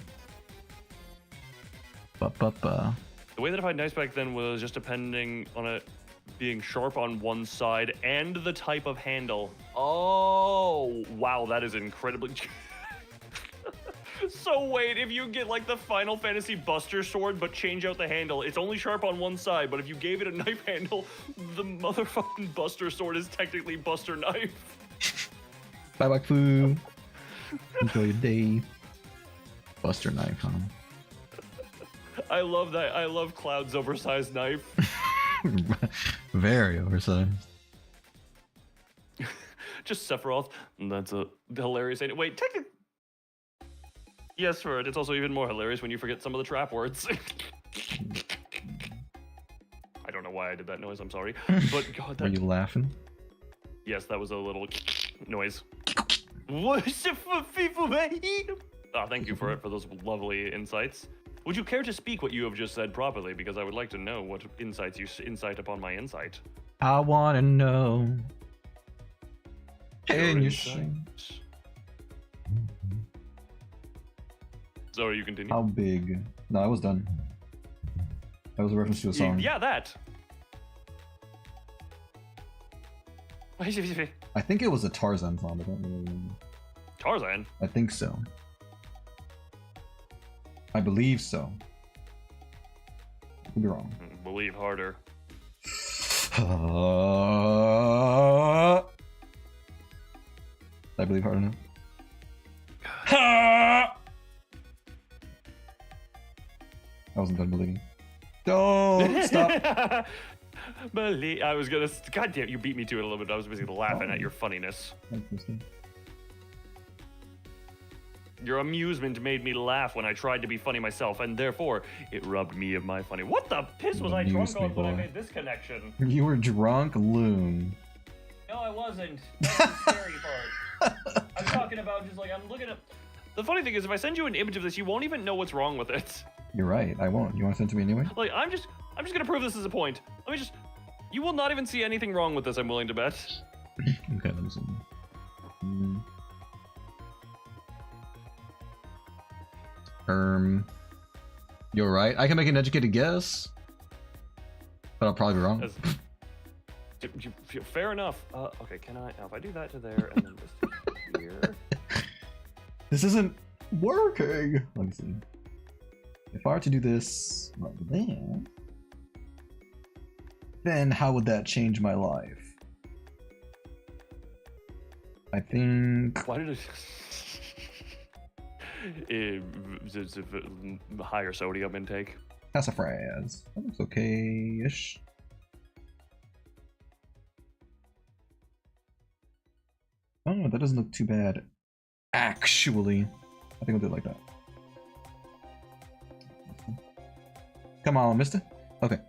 way that I find knives back then was just depending on it being sharp on one side and the type of handle. Oh, wow, that is incredibly... So wait, if you get like the Final Fantasy Buster Sword but change out the handle, it's only sharp on one side, but if you gave it a knife handle, the motherfucking Buster Sword is technically Buster Knife. Bye bye, Foo. Enjoy your day. Buster Knife, huh? I love that. I love Cloud's oversized knife. Very oversized. Just Sephiroth. That's a hilarious. Wait, technically. Yes, Ferd. It's also even more hilarious when you forget some of the trap words. I don't know why I did that noise. I'm sorry. But God, that... Are you laughing? Yes, that was a little noise. Thank you for those lovely insights. Would you care to speak what you have just said properly? Because I would like to know what insights you insight upon my insight. I want to know. Can you sing? So you continue. How big? No, I was done. That was a reference to a song. Yeah, that. I think it was a Tarzan song. I don't really remember. Tarzan? I think so. I believe so. Could be wrong. Believe harder. I believe hard enough. I wasn't done believing. Don't stop. I was gonna. God damn, you beat me to it a little bit. I was busy laughing at your funniness. Your amusement made me laugh when I tried to be funny myself, and therefore it robbed me of my funny. What the piss was I drunk on when I made this connection? You were drunk, Loon. No, I wasn't. That's the scary part. I'm talking about just like I'm looking at. The funny thing is, if I send you an image of this, you won't even know what's wrong with it. You're right. I won't. You want to send it to me anyway? Like I'm just gonna prove this is a point. Let me just. You will not even see anything wrong with this. I'm willing to bet. Okay, let me see. You're right. I can make an educated guess, but I'll probably be wrong. Fair enough. Okay, can I? Now, if I do that to there and then this to here. This isn't working. Let me see. If I were to do this like that, then how would that change my life? I think. Why did it? Higher sodium intake. That's a phrase. That looks okay-ish. Oh, that doesn't look too bad. Actually, I think I'll do it like that. Come on, mister. Okay.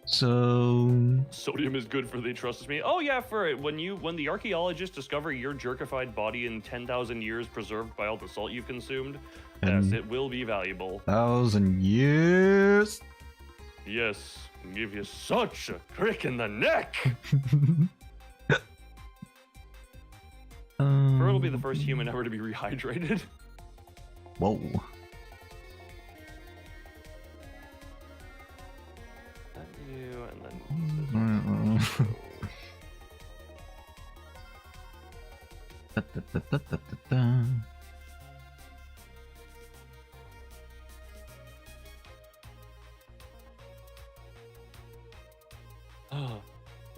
So Sodium is good for the trust me. Oh yeah, for it. When the archaeologists discover your jerkified body in 10,000 years preserved by all the salt you've consumed, yes, it will be valuable. 1,000 years. Yes, give you such a crick in the neck. Fur will be the first human ever to be rehydrated. Whoa.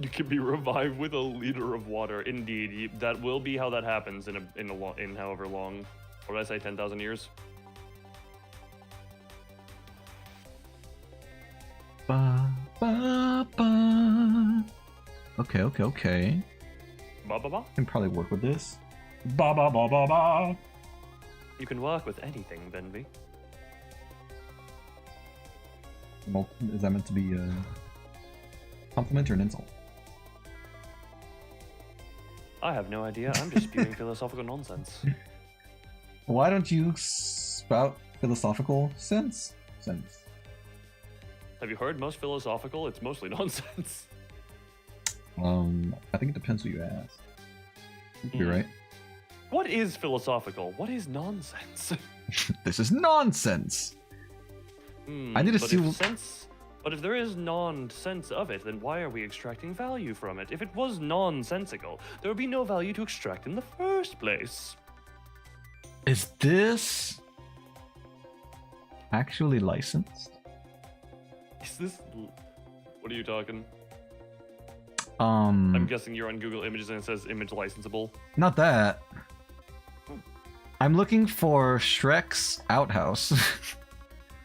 You can be revived with a liter of water. Indeed, that will be how that happens in however long. What did I say? 10,000 years. Ba, ba, ba. Okay. Ba ba ba. Can probably work with this. Ba ba ba ba ba. You can work with anything, Benvy. Is that meant to be a compliment or an insult? I have no idea. I'm just spewing philosophical nonsense. Why don't you spout philosophical sense? Have you heard most philosophical? It's mostly nonsense. I think it depends who you ask. You're right. What is philosophical? What is nonsense? This is nonsense. I need to see. But if there is non-sense of it, then why are we extracting value from it? If it was nonsensical, there would be no value to extract in the first place. Is this actually licensed? Is this... What are you talking? I'm guessing you're on Google Images and it says image licensable. Not that. I'm looking for Shrek's outhouse.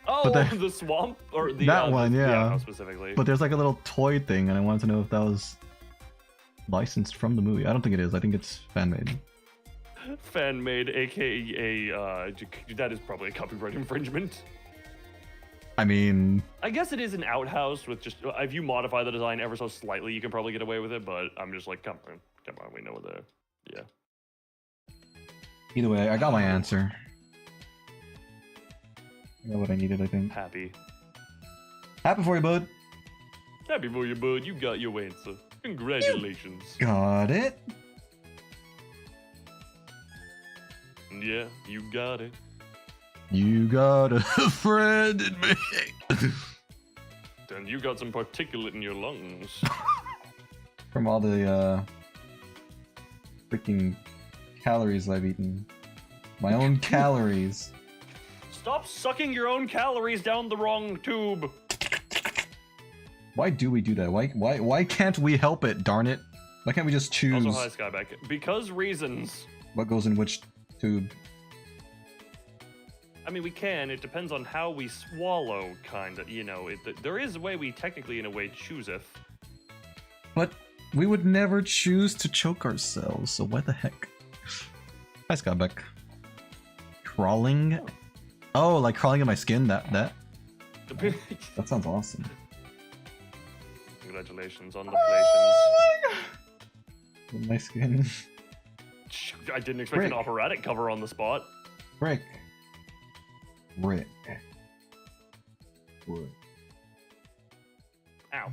Oh, the swamp? Or the that one, yeah. The outhouse specifically. But there's like a little toy thing, and I wanted to know if that was licensed from the movie. I don't think it is. I think it's fan-made. Fan-made, aka that is probably a copyright infringement. I mean... I guess it is an outhouse with just... If you modify the design ever so slightly, you can probably get away with it, but I'm just like, come on, we know the... Yeah. Either way, I got my answer. I got what I needed, I think. Happy for you, bud. Happy for you, bud. You got your answer. Congratulations. You got it. Yeah, you got it. You got a friend in me. Then you got some particulate in your lungs. From all the freaking calories I've eaten. My own calories. Stop sucking your own calories down the wrong tube. Why do we do that? Why can't we help it, darn it? Why can't we just choose? Also, hi, Skyback. Because reasons. What goes in which tube? I mean, we can. It depends on how we swallow, kind of. You know, there is a way we technically, in a way, chooseth. But we would never choose to choke ourselves, so what the heck? Hi, Skybeck. Crawling? Oh, like crawling in my skin? That sounds awesome. Congratulations on the In my skin. I didn't expect an operatic cover on the spot. Rick. Ow. Ow.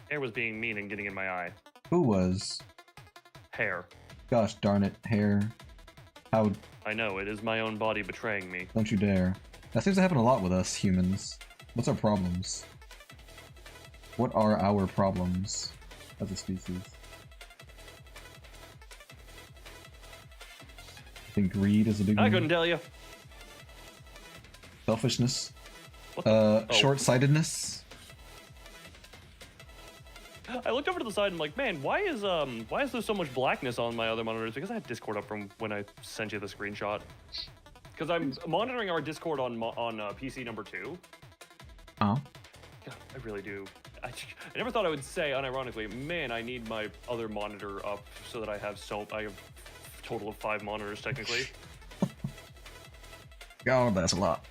Hair was being mean and getting in my eye. Who was? Hair. Gosh darn it, hair. How? I know, it is my own body betraying me. Don't you dare. That seems to happen a lot with us humans. What's our problems? What are our problems as a species? I think greed is a big one. I couldn't tell you. Selfishness. Oh. Short-sightedness. I looked over to the side and I'm like, man, why is there so much blackness on my other monitors? Because I had Discord up from when I sent you the screenshot. Because I'm monitoring our Discord on PC number 2. Oh. God, I really do. I never thought I would say, unironically, man, I need my other monitor up so that I have a total of 5 monitors technically. God, that's a lot.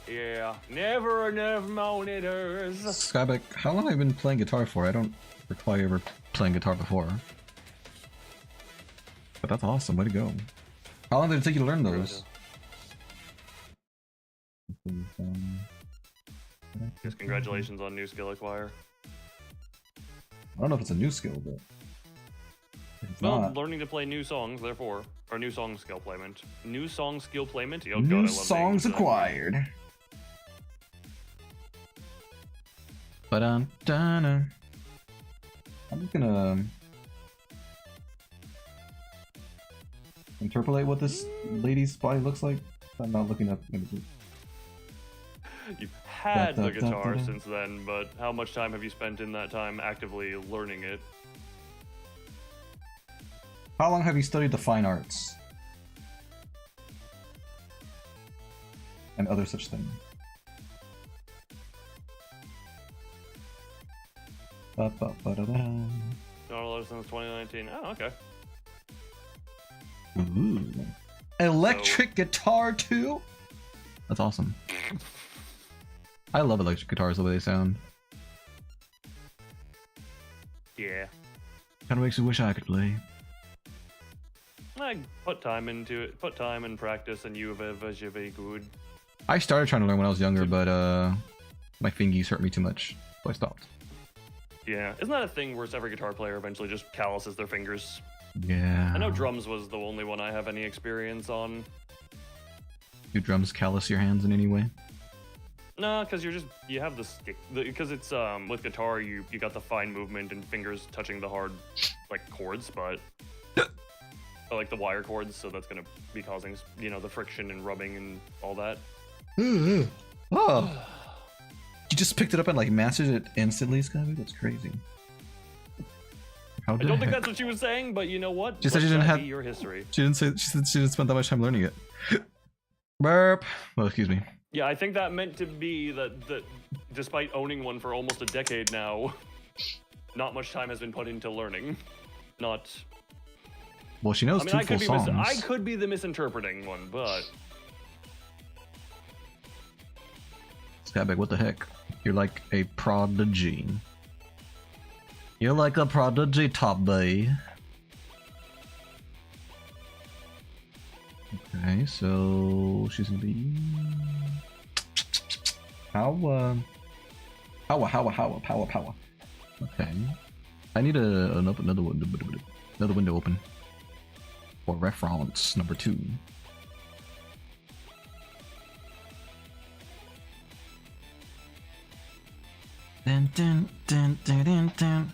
Yeah, never enough monitors. Skybeck, how long have you been playing guitar for? I don't recall you ever playing guitar before. But that's awesome, way to go. How long did it take you to learn those? Just congratulations on new skill acquire. I don't know if it's a new skill, but... Well, learning to play new songs, therefore. Or new song skill playment. New song skill playment? Oh, new God, I love songs acquired. But I'm just gonna interpolate what this lady's body looks like. I'm not looking up images. You've had the guitar since then, but how much time have you spent in that time actively learning it? How long have you studied the fine arts? And other such things. Not allowed since 2019. Oh, okay. Ooh. Electric guitar too? That's awesome. I love electric guitars, the way they sound. Yeah. Kinda makes me wish I could play. I put time into it, put time and practice, and you have very good. I started trying to learn when I was younger, but my fingies hurt me too much, so I stopped. Yeah, isn't that a thing where every guitar player eventually just calluses their fingers? Yeah. I know drums was the only one I have any experience on. Do drums callous your hands in any way? No, because you have the stick, because it's with guitar you got the fine movement and fingers touching the hard like chords, but like the wire chords, so that's gonna be causing the friction and rubbing and all that. Oh. You just picked it up and like mastered it instantly, Scotty? That's crazy. I don't think that's what she was saying, but you know what? She said she didn't have your history. She said she didn't spend that much time learning it. Burp. Well, excuse me. Yeah, I think that meant to be that despite owning one for almost a decade now, not much time has been put into learning. Not. Well, she knows two full songs. I could be the misinterpreting one, but. Scabag, what the heck? You're like a prodigy. You're like a prodigy, Top Bay. Okay, so she's gonna be power. Okay, I need another window open for reference number 2. Dun dun dun dun dun dun.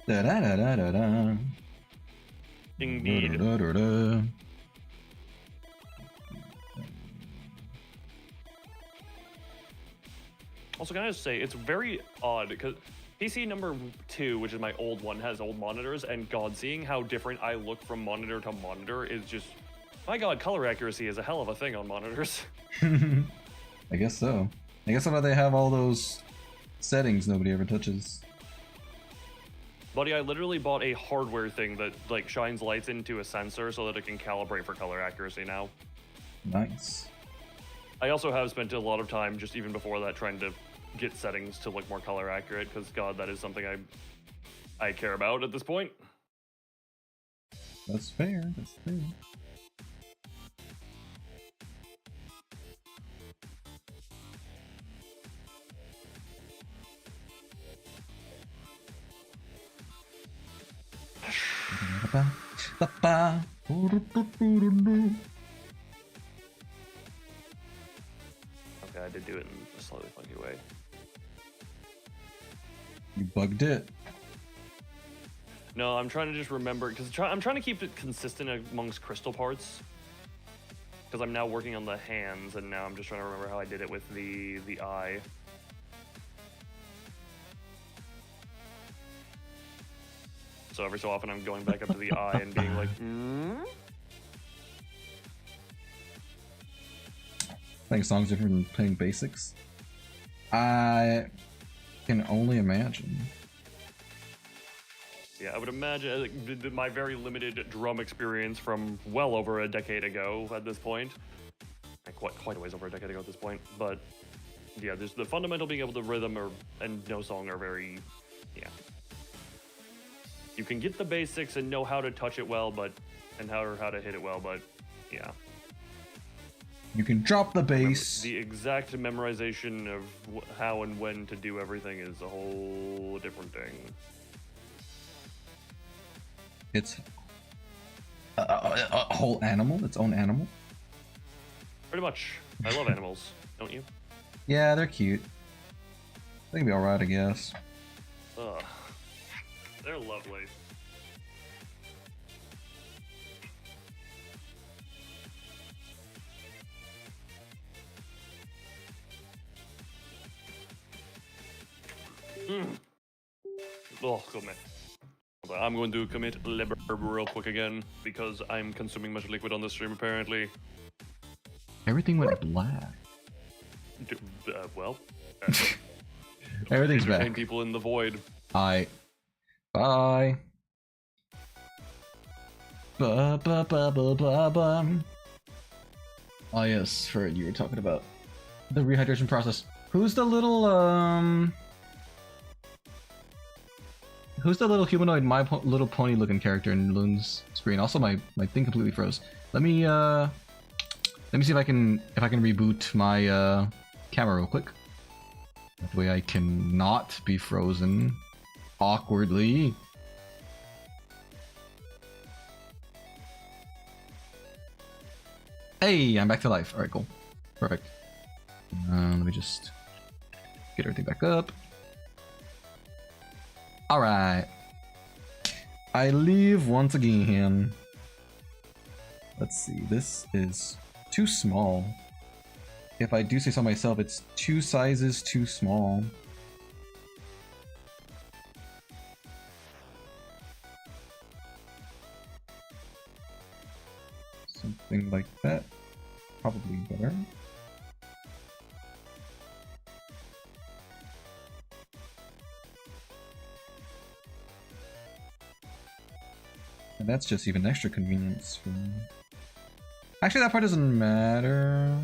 Da da da da da da. Indeed. Also, can I just say, it's very odd because PC number 2, which is my old one, has old monitors, and God, seeing how different I look from monitor to monitor is just, my God, color accuracy is a hell of a thing on monitors. I guess so. I guess that's why they have all those settings nobody ever touches. Buddy, I literally bought a hardware thing that like shines lights into a sensor so that it can calibrate for color accuracy now. Nice. I also have spent a lot of time just even before that trying to get settings to look more color accurate because God, that is something I care about at this point. That's fair. That's fair. Okay, I did do it in a slightly funky way. You bugged it. No, I'm trying to just remember because I'm trying to keep it consistent amongst crystal parts. Because I'm now working on the hands, and now I'm just trying to remember how I did it with the eye. So every so often I'm going back up to the eye and being like, Playing songs different than playing basics. I can only imagine. Yeah, I would imagine like, my very limited drum experience from well over a decade ago at this point. Quite a ways over a decade ago at this point. But yeah, there's the fundamental being able to rhythm and no song are very, yeah. You can get the basics and know how to touch it well, and how to hit it well, but yeah. You can drop the bass. The exact memorization of how and when to do everything is a whole different thing. It's a whole animal, its own animal. Pretty much. I love animals, don't you? Yeah, they're cute. They can be alright, I guess. Ugh. They're lovely. Oh, God, man. I'm going to commit liber real quick again because I'm consuming much liquid on this stream apparently. Everything went black. Well, Everything's entertain back. people in the void. Bye. Ba ba ba ba ba ba. Oh yes, Fred, you were talking about the rehydration process. Who's the little Who's the little humanoid Little Pony looking character in Loon's screen? Also, my thing completely froze. Let me see if I can reboot my camera real quick. That way I can not be frozen awkwardly. Hey, I'm back to life. All right, cool, perfect. Let me just get everything back up. All right, I leave once again. Let's see, this is too small. If I do say so myself, it's 2 sizes too small. Something like that, probably better. And that's just even extra convenience for me. Actually, that part doesn't matter.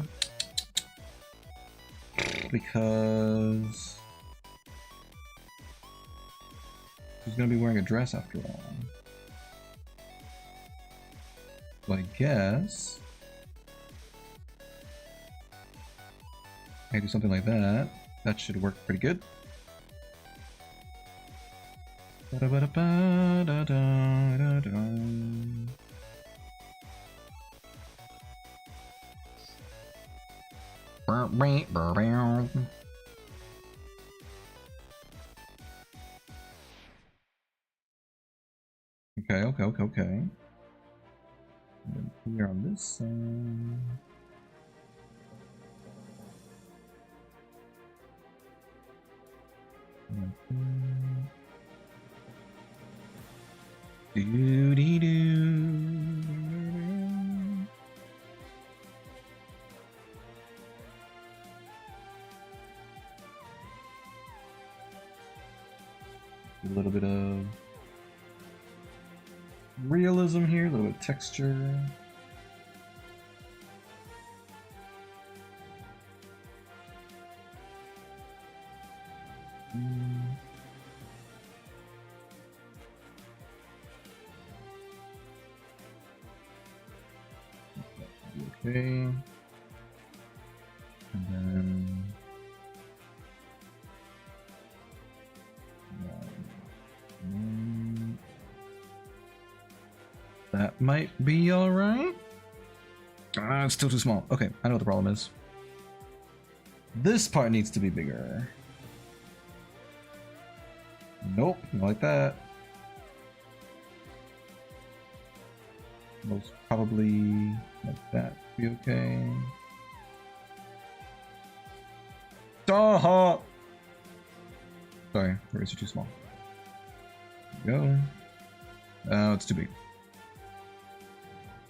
Because she's gonna be wearing a dress after all. So I guess I do something like that. That should work pretty good. Okay. And then here on this side. A little bit of realism here, a little bit of texture. Okay. And then that might be alright. It's still too small. Okay, I know what the problem is. This part needs to be bigger. Nope, not like that. Most probably like that. Be okay. Oh! Sorry, the eraser too small. There we go. Oh, it's too big.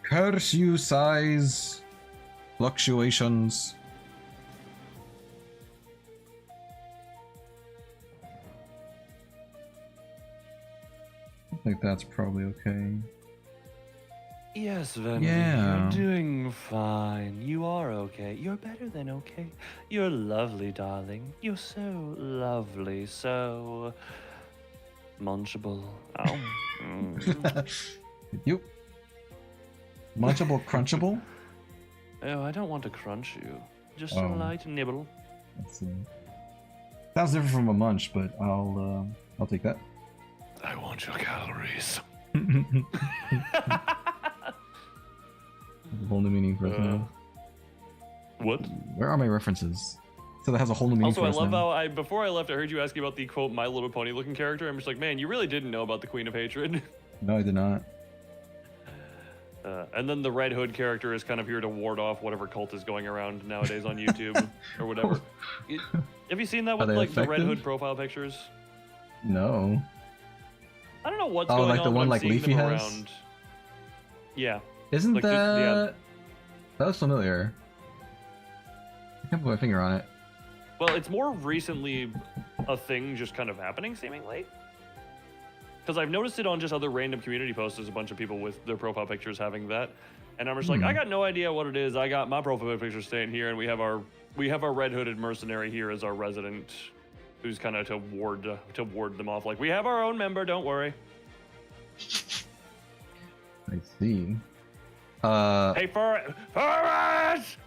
Curse you, size fluctuations. I think that's probably okay. Yes, Vendy, Yeah. you're doing fine. You are okay. You're better than okay. You're lovely, darling. You're so lovely, so munchable. Ow. You. Munchable, crunchable? Oh, I don't want to crunch you. Just Oh. a light nibble. Let's see. Sounds different from a munch, but I'll take that. I want your calories. A whole new meaning for us now. What? Where are my references? So that has a whole new meaning Also, for I us love now. how before I left, I heard you asking about the quote My Little Pony looking character. I'm just like, man, you really didn't know about the Queen of Hatred. No, I did not. And then the Red Hood character is kind of here to ward off whatever cult is going around nowadays on YouTube or whatever. Have you seen that with they like the Red effective? Hood profile pictures? No. I don't know what's Oh, going like on. the but one I'm like seeing Leafy them has? around. Yeah. Isn't Like, that... yeah. That was familiar. I can't put my finger on it. Well, it's more recently a thing just kind of happening, seemingly. Because I've noticed it on just other random community posts. There's a bunch of people with their profile pictures having that, and I'm just like, I got no idea what it is. I got my profile picture staying here, and we have our red hooded mercenary here as our resident, who's kind of to ward them off. Like, we have our own member. Don't worry. I see. Hey, Forrest!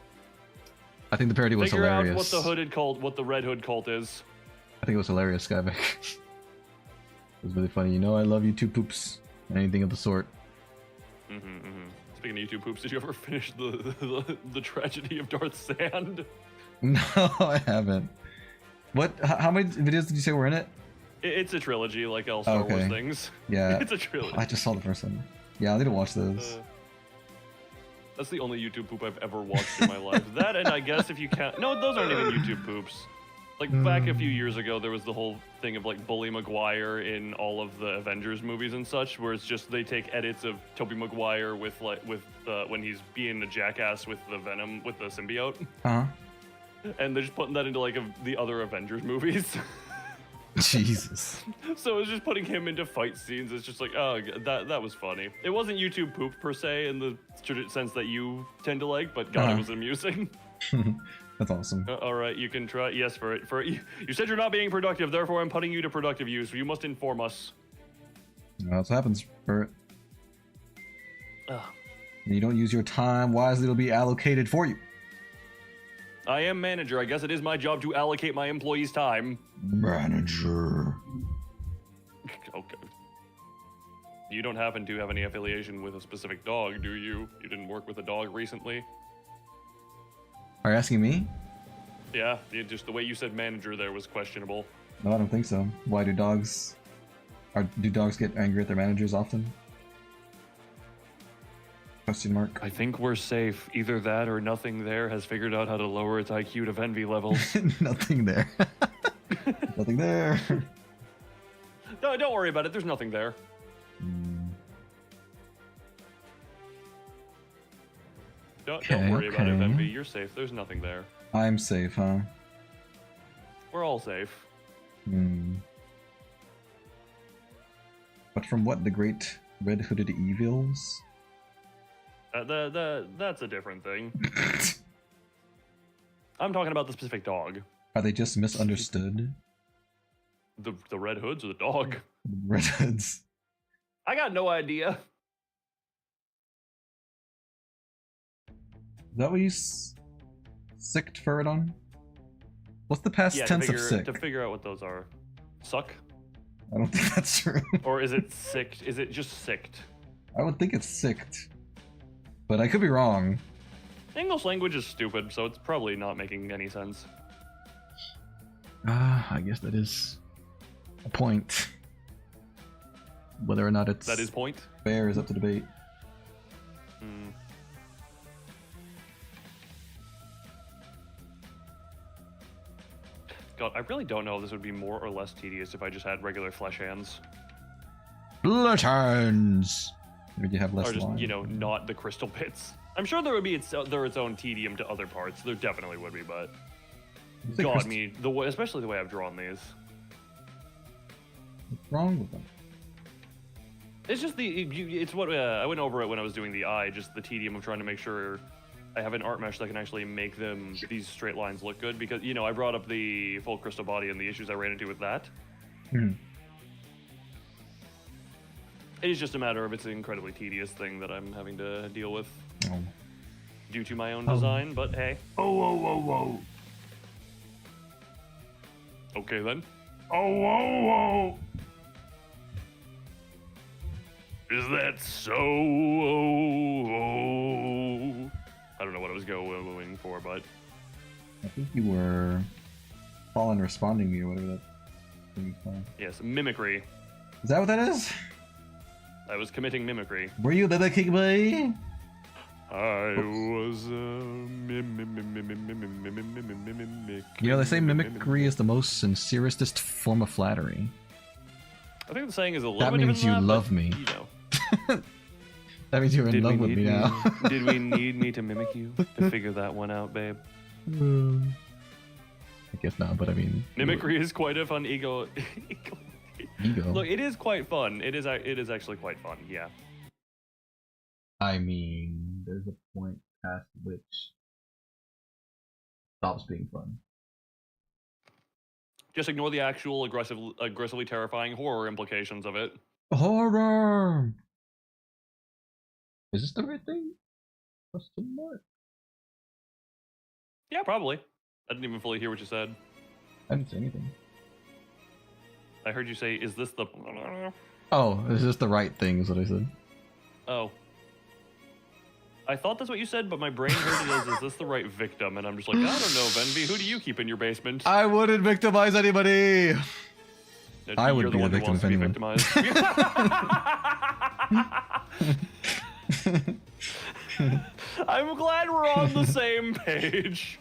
I think the parody was Figure hilarious. out what the hooded cult, what the red hood cult is. I think it was hilarious, Skyvic. It was really funny. You know, I love you too, poops. Anything of the sort. Speaking of YouTube poops, did you ever finish the tragedy of Darth Sand? No, I haven't. What? How many videos did you say were in it? It's a trilogy, like all Star Wars Okay. things. Yeah. It's a trilogy. I just saw the first one. Yeah, I need to watch those. That's the only YouTube poop I've ever watched in my life. That, and I guess if you count... No, those aren't even YouTube poops. Like, back a few years ago, there was the whole thing of, like, Bully Maguire in all of the Avengers movies and such, where it's just they take edits of Tobey Maguire with when he's being a jackass with the Venom, with the symbiote. Huh? And they're just putting that into, like, the other Avengers movies. Jesus. So it's just putting him into fight scenes. It's just like, oh, that was funny. It wasn't YouTube poop per se in the sense that you tend to like, but God, it was amusing. That's awesome. All right, you can try. Yes, for it. You said you're not being productive, therefore I'm putting you to productive use. You must inform us. That's what happens for it. Ugh. When you don't use your time wisely, it'll be allocated for you. I am manager. I guess it is my job to allocate my employees' time. Manager. Okay. You don't happen to have any affiliation with a specific dog, do you? You didn't work with a dog recently? Are you asking me? Yeah, just the way you said manager there was questionable. No, I don't think so. Why do dogs get angry at their managers often? Question mark. I think we're safe. Either that or nothing there has figured out how to lower its IQ to envy levels. Nothing there. Nothing there. No, don't worry about it. There's nothing there. Don't worry about it, Envy. You're safe. There's nothing there. I'm safe, huh? We're all safe. But from what? The great red hooded evils? That's a different thing. I'm talking about the specific dog. Are they just misunderstood? The Red Hoods or the dog? Red Hoods. I got no idea. Is that what you sicked for it on? What's the past tense of sick? To figure out what those are. Suck? I don't think that's true. Or is it sicked? Is it just sicked? I would think it's sicked. But I could be wrong. English language is stupid, so it's probably not making any sense. I guess that is a point. Whether or not it's that is point fair is up to debate. God, I really don't know if this would be more or less tedious if I just had regular flesh hands. Flesh hands! Would you have less or just, line? you know, not the crystal pits. I'm sure there would be its own tedium to other parts. There definitely would be, but God, especially the way I've drawn these. What's wrong with them? It's just it's what I went over it when I was doing the eye. Just the tedium of trying to make sure I have an art mesh that can actually make these straight lines look good. Because I brought up the full crystal body and the issues I ran into with that. It is just a matter of it's an incredibly tedious thing that I'm having to deal with due to my own design. But hey. Oh. Okay then. Oh. Is that so? I don't know what I was going for, but I think you were Fallen responding me or whatever that thing is called. Yes, mimicry. Is that what that is? I was committing mimicry. Were you the kick boy? I was mimic. You know, they say mimicry is the most sincerest form of flattery. I think the saying is a little that bit means you different than that, love me. But, that means you're in love with me now. Did we need me to mimic you to figure that one out, babe? I guess not, but I mean... Mimicry is quite a fun ego. Ego? Look, it is quite fun. It is actually quite fun, yeah. I mean, there's a point past which stops being fun. Just ignore the actual aggressively terrifying horror implications of it. Horror! Is this the right thing? Question mark? Yeah, probably. I didn't even fully hear what you said. I didn't say anything. I heard you say, is this the... Oh, is this the right thing is what I said. Oh. I thought that's what you said, but my brain heard it as, is this the right victim? And I'm just like, I don't know, Venvi, who do you keep in your basement? I wouldn't victimize anybody! I would You're be the a one who victim wants if to be anyone. victimized. I'm glad we're on the same page.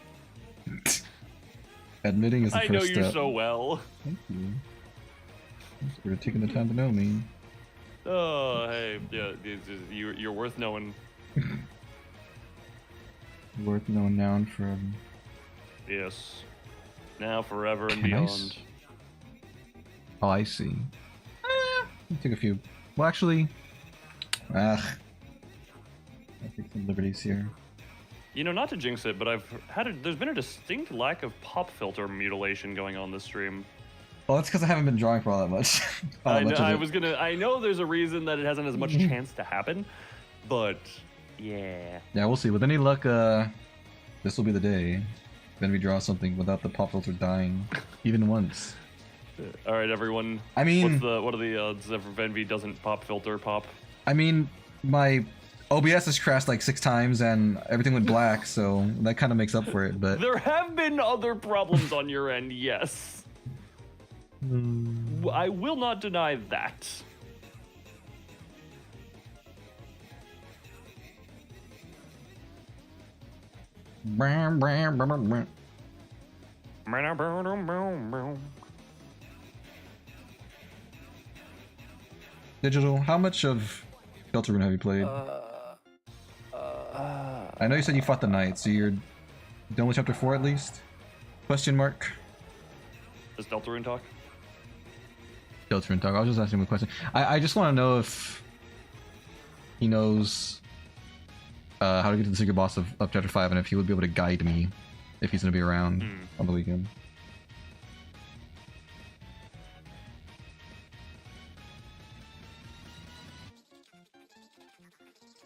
Admitting is the first step. I know you so well. Thank you. Thanks for taking the time to know me. Oh, hey, yeah, you're worth knowing. Worth knowing now and forever. Yes. Now, forever, and Can I beyond. Oh, I see. Take a few. Well, actually, I'll take some liberties here. You know, not to jinx it, but there's been a distinct lack of pop filter mutilation going on this stream. Well, that's because I haven't been drawing for all that much. I know there's a reason that it hasn't as much chance to happen, but yeah. Yeah, we'll see. With any luck, this will be the day. Then we draw something without the pop filter dying, even once. All right, everyone. I mean, what are the odds that Venvi doesn't pop filter pop? I mean, my OBS has crashed like 6 times and everything went black, so that kind of makes up for it. But there have been other problems on your end, yes. I will not deny that. Digital, how much of Deltarune have you played? I know you said you fought the knight, so you're done with chapter 4 at least? Question mark? Does Deltarune talk? Deltarune talk. I was just asking him a question. I just want to know if he knows how to get to the secret boss of chapter 5 and if he would be able to guide me if he's going to be around on the weekend.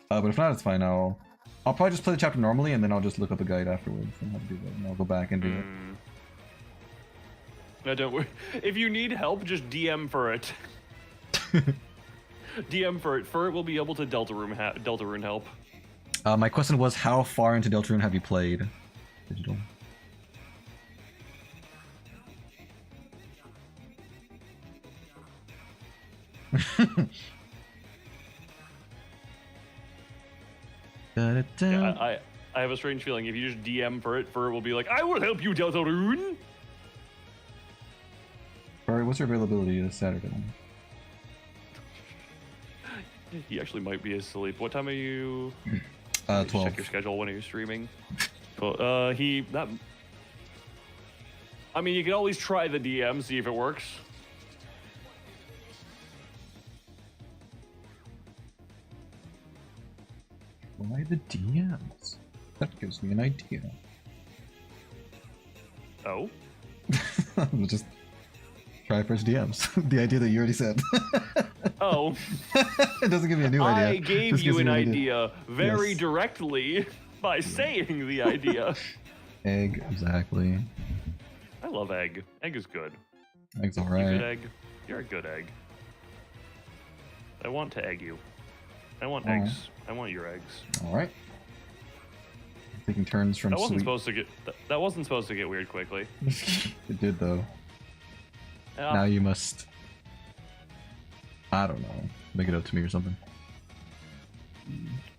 But if not, it's fine. I'll probably just play the chapter normally, and then I'll just look up a guide afterwards and how to do that, and I'll go back and do it. No, don't worry. If you need help, just DM for it. DM for it. For it will be able to Deltarune help. My question was, how far into Deltarune have you played? Digital. Yeah, I have a strange feeling if you just DM for it will be like, I will help you, Deltarune! Alright, what's your availability this Saturday? He actually might be asleep. What time are you? 12. Check your schedule. When are you streaming? Well, I mean, you can always try the DM, see if it works. Why the DMs? That gives me an idea. Oh? We'll just try first DMs. The idea that you already said. Oh. It doesn't give me a new idea. I gave Just you gives an me idea very Yes. directly by saying the idea. Egg, exactly. I love egg. Egg is good. Egg's You alright. good egg? You're a good egg. I want to egg you. I want Alright. eggs. I want your eggs. Alright. Taking turns from That wasn't sweet. supposed to get. That wasn't supposed to get weird quickly. It did though. Now you must. I don't know. Make it up to me or something.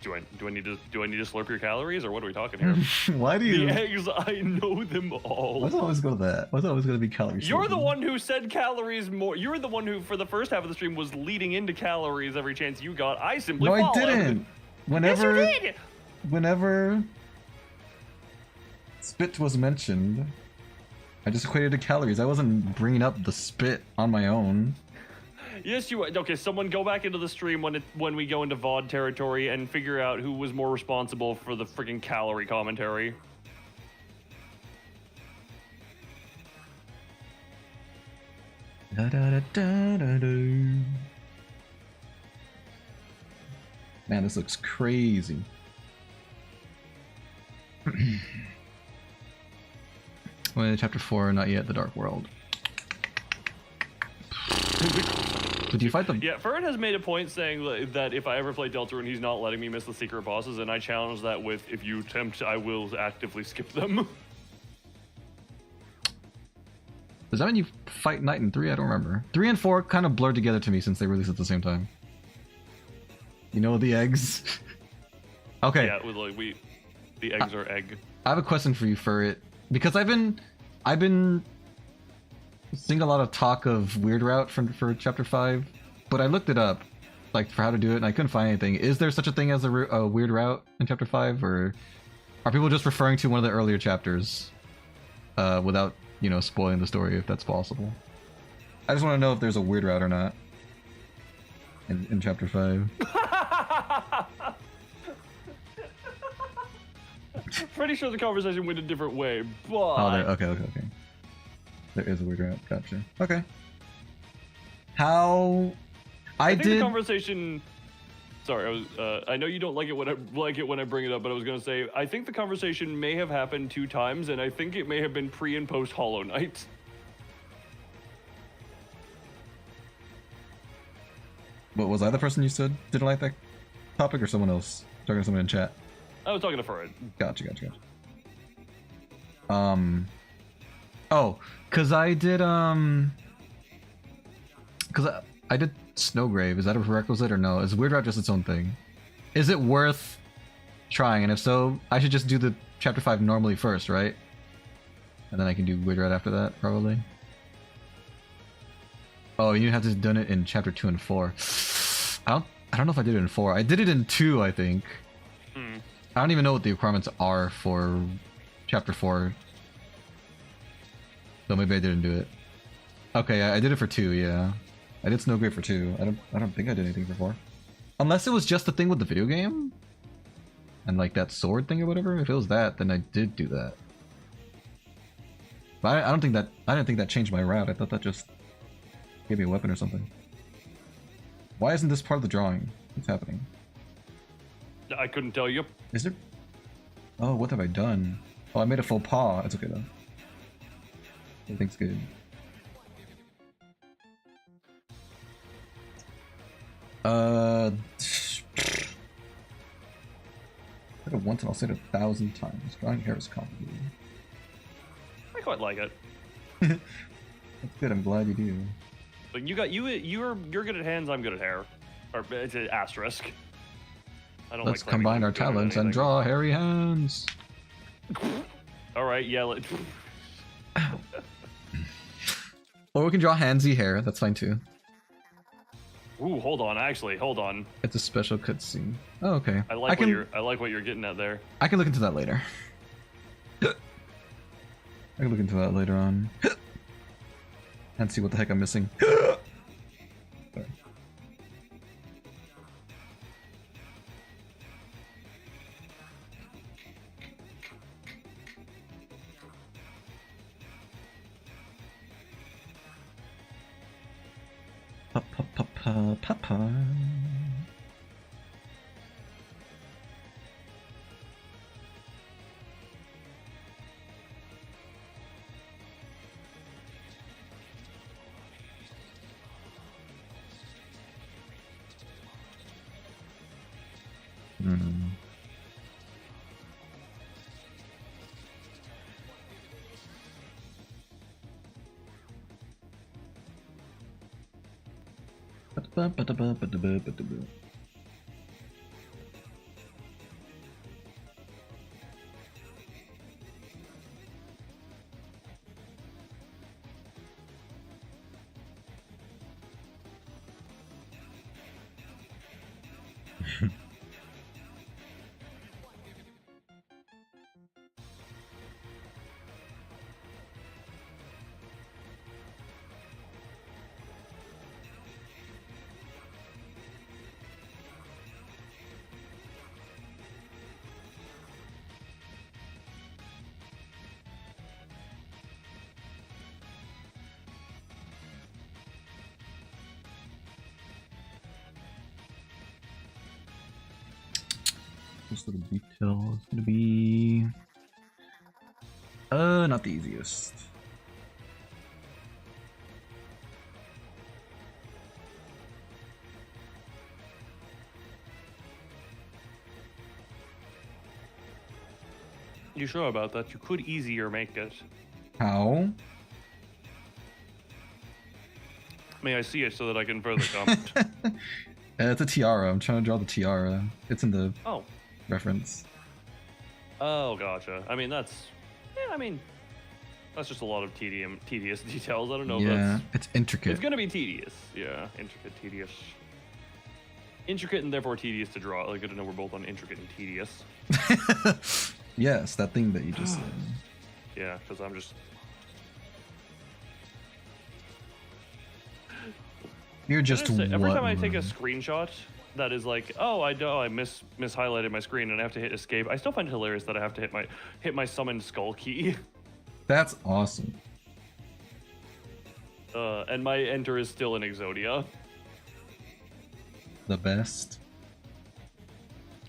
Do I need to slurp your calories, or what are we talking here? Why do you? The eggs, I know them all. Why's it always go to that? Why's it always going to be calories? You're the one who said calories more. You're the one who, for the first half of the stream, was leading into calories every chance you got. I simply No, I followed. didn't. Whenever, Yes, you did. whenever spit was mentioned, I just equated to calories. I wasn't bringing up the spit on my own. Yes, you. Okay, someone go back into the stream when we go into VOD territory and figure out who was more responsible for the freaking calorie commentary. Da, da, da, da, da, da. Man, this looks crazy. Well, chapter 4, not yet, the Dark World. Did you fight them? Yeah, Fern has made a point saying that if I ever play Deltarune, he's not letting me miss the secret bosses, and I challenge that with, if you attempt, I will actively skip them. Does that mean you fight Knight in 3? I don't remember. 3 and 4 kind of blurred together to me since they released at the same time. You know the eggs? Okay. Yeah, with like the eggs are egg. I have a question for you, Furret, because I've been seeing a lot of talk of Weird Route for Chapter 5, but I looked it up, like for how to do it, and I couldn't find anything. Is there such a thing as a Weird Route in Chapter 5, or are people just referring to one of the earlier chapters without, you know, spoiling the story, if that's possible? I just want to know if there's a Weird Route or not in Chapter 5. Pretty sure the conversation went a different way, but... Oh, okay. There is a Weird Route. Gotcha. Okay. How... I think did... the conversation... Sorry, I know you don't like it when I bring it up, but I was gonna say, I think the conversation may have happened 2 times, and I think it may have been pre and post Hollow Knight. What, was I the person you said didn't like that topic, or someone else? Talking to someone in chat. I was talking to Furret. Gotcha. Oh, cause I did I did Snowgrave. Is that a prerequisite or no? Is Weird Route just its own thing? Is it worth trying? And if so, I should just do the chapter 5 normally first, right? And then I can do Weird Route after that, probably. Oh, you have to have done it in chapter 2 and 4. I don't know if I did it in 4. I did it in 2, I think. Hmm. I don't even know what the requirements are for chapter 4. So maybe I didn't do it. Okay, I did it for 2, yeah. I did Snow Great for 2. I don't think I did anything for 4. Unless it was just the thing with the video game? And like that sword thing or whatever? If it was that, then I did do that. But I don't think that I didn't think that changed my route. I thought that just gave me a weapon or something. Why isn't this part of the drawing? What's happening? I couldn't tell you. Is there? Oh, what have I done? Oh, I made a faux pas. It's okay though. Everything's good. I said it once and I'll say it 1,000 times. Drawing hair is complicated. I quite like it. That's good. I'm glad you do. Like you're good at hands. I'm good at hair. Or it's an asterisk. I don't. Let's like combine our good at talents and anything. draw hairy hands. All right, yell it. Or we can draw handsy hair. That's fine too. Ooh, hold on. Actually, hold on. It's a special cutscene. Oh, okay. I like what you're getting at there. I can look into that later. I can look into that later on. And see what the heck I'm missing. Sorry. Papa. This little detail is gonna be not the easiest. You sure about that? You could easier make it. How? May I see it so that I can further comment? It's a tiara. I'm trying to draw the tiara. It's in the Oh. reference. Oh, gotcha. I mean, that's... Yeah, I mean... That's just a lot of tedious details. I don't know if Yeah, that's... it's intricate. It's gonna be tedious. Yeah, intricate, tedious. Intricate and therefore tedious to draw. Like, good to know we're both on intricate and tedious. Yes, that thing that you just said. Yeah, because I'm just... You're just every what? time I take a screenshot that is like, oh, I mis-highlighted my screen and I have to hit escape, I still find it hilarious that I have to hit my summoned skull key. That's awesome. And my enter is still in Exodia. The best.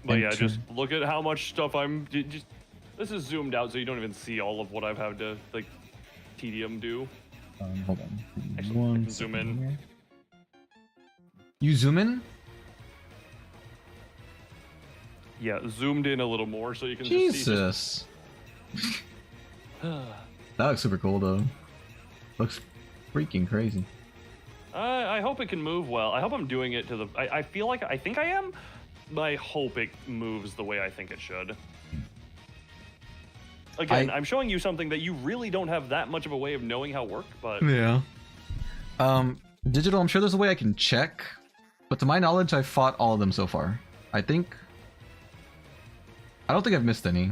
But yeah, Enter. just look at how much stuff I'm... Just, this is zoomed out so you don't even see all of what I've had to, like, tedium do. Hold on. Actually, I One can zoom second in. here. You zoom in? Yeah, zoomed in a little more so you can just see... Jesus. That looks super cool though. Looks freaking crazy. I hope it can move well. I hope I'm doing it to the... I feel like... I think I am. But I hope it moves the way I think it should. Again, I'm showing you something that you really don't have that much of a way of knowing how it works, but... Yeah. Digital, I'm sure there's a way I can check, but to my knowledge, I've fought all of them so far. I don't think I've missed any.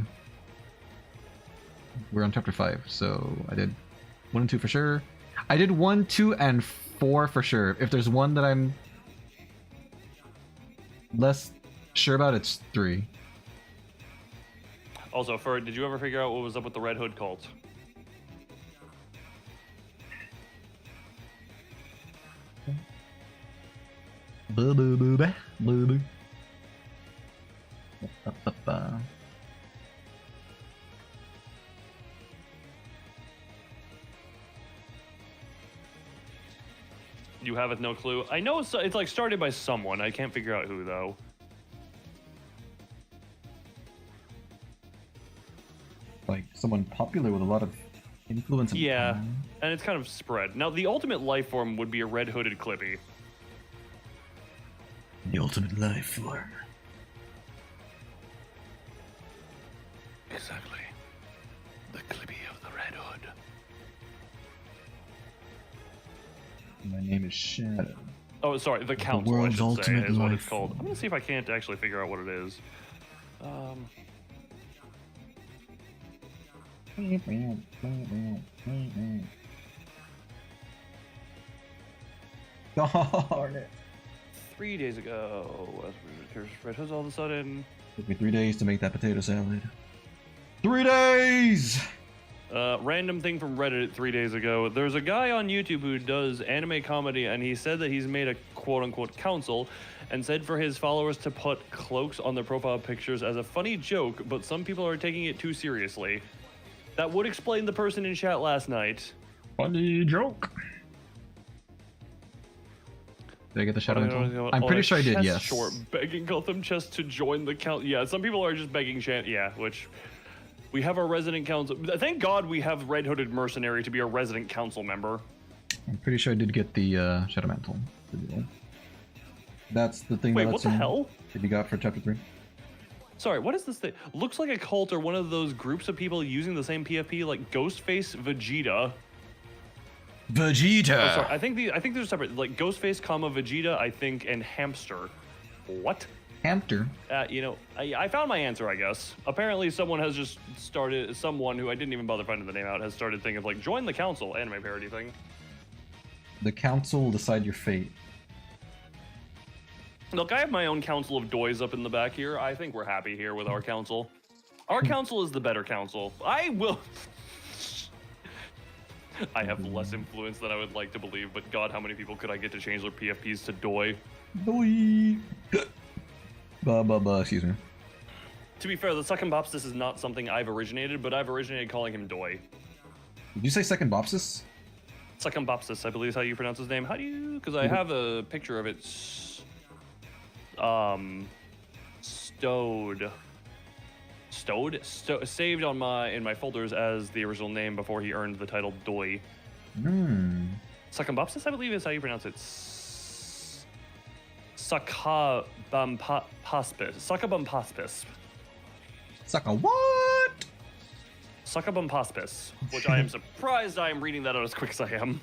We're on chapter 5, so I did 1 and 2 for sure. I did 1, 2, and 4 for sure. If there's one that I'm less sure about, it's 3. Also, Ferd, did you ever figure out what was up with the Red Hood cult? Boo boo boo ba, boo boo. Ba, ba, ba. You have no clue. I know it's like started by someone. I can't figure out who though. Like someone popular with a lot of influence. And Yeah, power. and it's kind of spread. Now, the ultimate life form would be a red-hooded Clippy. The ultimate life form. Exactly. The Clippy of the Red Hood. My name is Shadow. Oh, sorry, the Council, world's I should say, ultimate is what life it's called. form. I'm gonna see if I can't actually figure out what it is. Darn it. 3 days ago, as we Red Hood's all of a sudden. Took me 3 days to make that potato salad. 3 days! Random thing from Reddit 3 days ago. There's a guy on YouTube who does anime comedy, and he said that he's made a quote-unquote council, and said for his followers to put cloaks on their profile pictures as a funny joke, but some people are taking it too seriously. That would explain the person in chat last night. Funny joke. Did I get the shadow mental? I'm On pretty a sure I did, chest yes. Short, begging Gotham Chest to join the count. Yeah, some people are just begging which... We have our resident council. Thank God we have Red Hooded Mercenary to be a resident council member. I'm pretty sure I did get the shadow mantle. That's the thing. Wait, that what the hell? That you got for chapter 3? Sorry, what is this thing? Looks like a cult or one of those groups of people using the same PFP, like Ghostface Vegeta. Vegeta. Oh, sorry, I think they're separate. Like Ghostface, Vegeta, I think, and Hamster. What? Hamster. I found my answer, I guess. Apparently someone has just started, someone who I didn't even bother finding the name out, has started thinking of like, join the council, anime parody thing. The council will decide your fate. Look, I have my own council of doys up in the back here. I think we're happy here with our council. Our council is the better council. I have less influence than I would like to believe, but God, how many people could I get to change their PFPs to doy? Doy. Excuse me. To be fair, the second Bopsis is not something I've originated, but I've originated calling him Doy. Did you say second Bopsis? Second Bopsis, I believe is how you pronounce his name. How do you... Because I have a picture of it... saved on in my folders as the original name before he earned the title Doy. Second Bopsis, I believe is how you pronounce it. Suckabumpaspis. Sucka what? Suckabumpaspis, which I am surprised I am reading that out as quick as I am.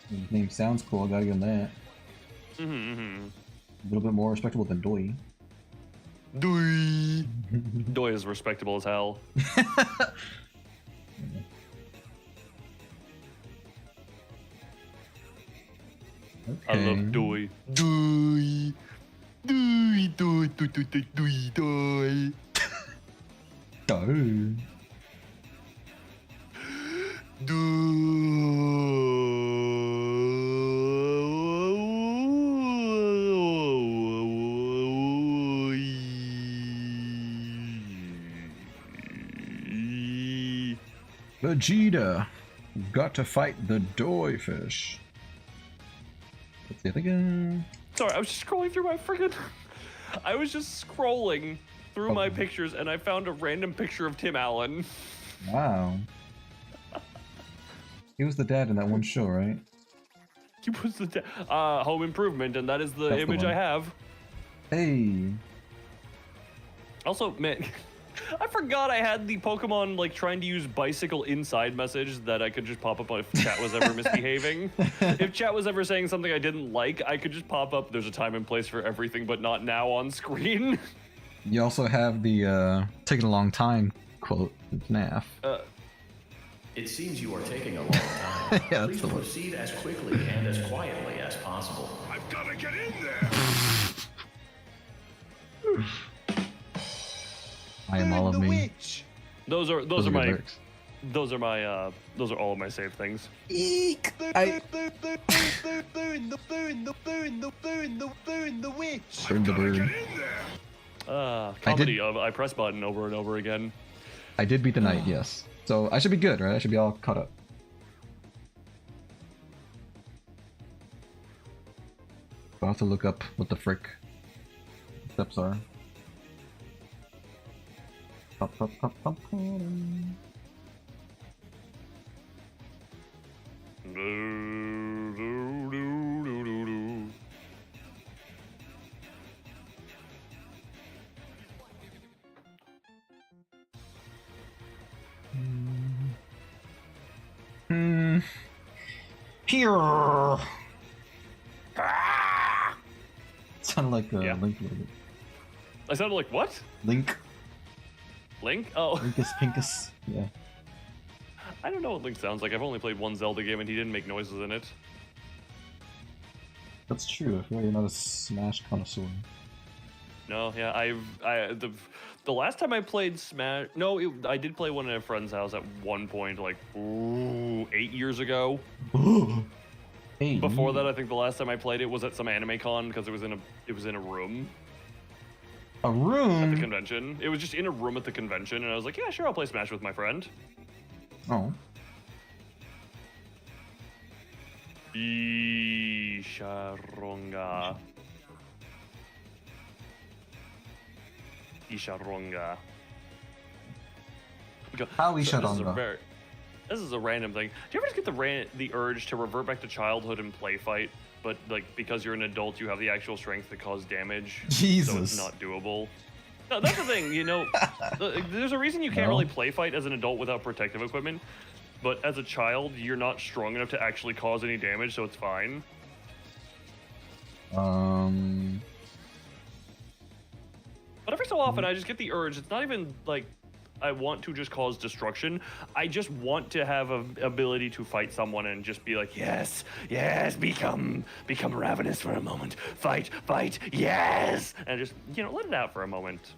His name sounds cool, I gotta give him that. A little bit more respectable than Doy. Doy. Doy is respectable as hell. Okay. I love Doy. Doy. Doy, doy, doy, doy, doy, doy, doy. Doy. Vegeta, got to fight the Doy fish. Let's see it again. Sorry, I was just scrolling through my friggin'... I was just scrolling through my pictures and I found a random picture of Tim Allen. Wow. He was the dad in that one show, right? He was the Home Improvement, and that is the That's the image one. I have. Hey. Also, man, I forgot I had the Pokemon like trying to use bicycle inside message that I could just pop up if chat was ever misbehaving. If chat was ever saying something I didn't like, I could just pop up. There's a time and place for everything, but not now on screen. You also have the taking a long time quote with FNAF. It seems you are taking a long time. Yeah, Please proceed as quickly and as quietly as possible. I've got to get in there. I am all of me. Those are good my lyrics. those are all of my save things. Eek! Burn the witch. Burn the bird. Get in there. Comedy of I press button over and over again. I did beat the night, yes. So I should be good, right? I should be all caught up. I'll have to look up what the frick steps are. Pop, pop, pop, pop, pop. Here. Sounded like Yeah. Link a little bit. I sounded like what? Link. Link? Oh, Linkus Pinkus. Yeah. I don't know what Link sounds like. I've only played one Zelda game and he didn't make noises in it. That's true. I feel like you're not a Smash connoisseur. No, yeah, the last time I played Smash, I did play one at a friend's house at one point, like 8 years ago. Hey. Before that, I think the last time I played it was at some anime con because it was in a room A at the room. convention. It was just in a room at the convention, and I was like, yeah, sure, I'll play Smash with my friend. Oh. Isharonga. Isharonga. How This is a Isharonga? This is a random thing. Do you ever just get the urge to revert back to childhood and play fight, but like because you're an adult, you have the actual strength to cause damage, so Jesus. it's not doable? No, that's the thing. You know, there's a reason you can't No. really play fight as an adult without protective equipment, but as a child, you're not strong enough to actually cause any damage, so it's fine. But every so often, I just get the urge. It's not even like I want to just cause destruction. I just want to have an ability to fight someone and just be like, yes, yes, become ravenous for a moment. Fight, yes, and just let it out for a moment.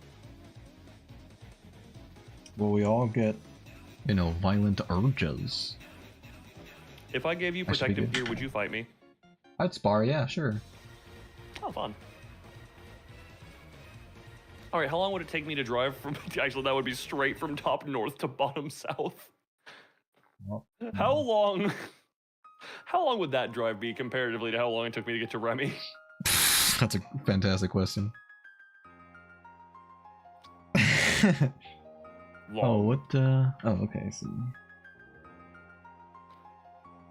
Well, we all get, violent urges. If I gave you I should be protective good. gear, would you fight me? I'd spar, yeah, sure. Oh, fun. All right, how long would it take me to drive from? Actually, that would be straight from top north to bottom south. Well, How long? How long would that drive be comparatively to how long it took me to get to Remy? That's a fantastic question. Long. Oh, what? Oh, okay. I see.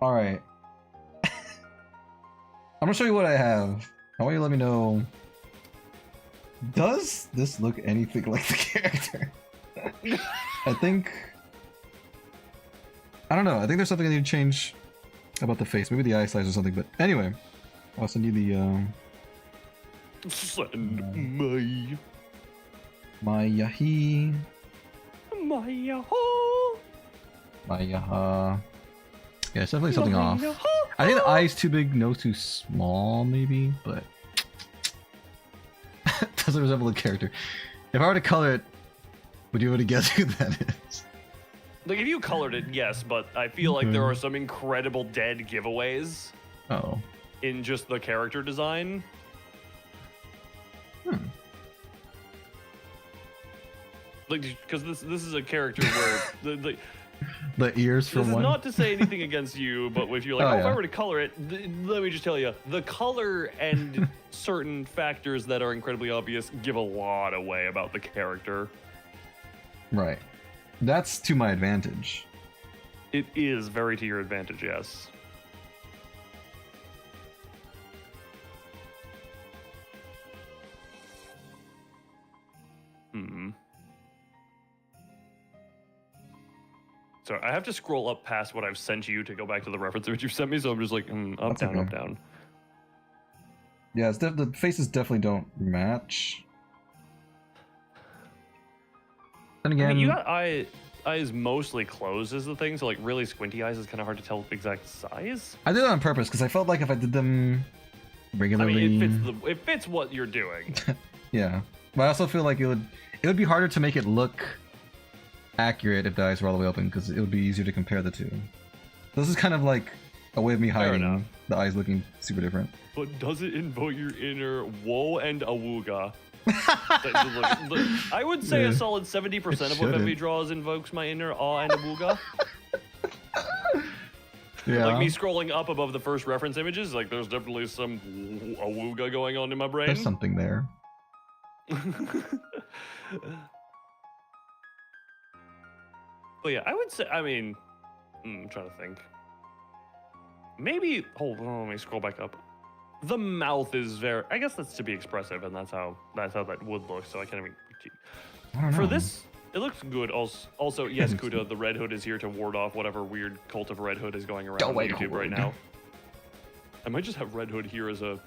All right. I'm gonna show you what I have. I want you to let me know. Does this look anything like the character? I think. I don't know. I think there's something I need to change about the face. Maybe the eye size or something. But anyway, I'll send you the Send my yahi. my yaho. My yaha. Yeah, it's definitely something off. I think the eye's too big, nose too small, maybe, but doesn't resemble the character. If I were to color it, would you be able to guess who that is? Like if you colored it, yes, but I feel like there are some incredible dead giveaways Oh. in just the character design. Like, because this is a character where The ears for this is one. not to say anything against you, but if you're like, Oh, if yeah. I were to color it, let me just tell you, the color and certain factors that are incredibly obvious give a lot away about the character. Right. That's to my advantage. It is very to your advantage, yes. Sorry, I have to scroll up past what I've sent you to go back to the reference image you sent me, so I'm just like, up, That's down, okay. up, down. Yeah, the faces definitely don't match. Then again, I mean, you got eyes mostly closed is the thing, so like really squinty eyes is kind of hard to tell exact size. I did that on purpose because I felt like if I did them I regularly, mean, it fits what you're doing. yeah. But I also feel like it would be harder to make it look accurate if the eyes were all the way open because it would be easier to compare the two. This is kind of like a way of me Fair enough. hiding the eyes looking super different. But does it invoke your inner woe and awooga? I would say Yeah. a solid 70% of what shouldn't. Vivi draws invokes my inner awe and awooga. Yeah. Like me scrolling up above the first reference images, like there's definitely some awooga going on in my brain. There's something there. But yeah, I would say, I mean, I'm trying to think. Maybe, hold on, let me scroll back up. The mouth is very, I guess that's to be expressive, and that's how that would look, so I can't even, I don't know. for this, it looks good. Also, yes, Kuda, the Red Hood is here to ward off whatever weird cult of Red Hood is going around on Red YouTube right Hood. now. I might just have Red Hood here as a,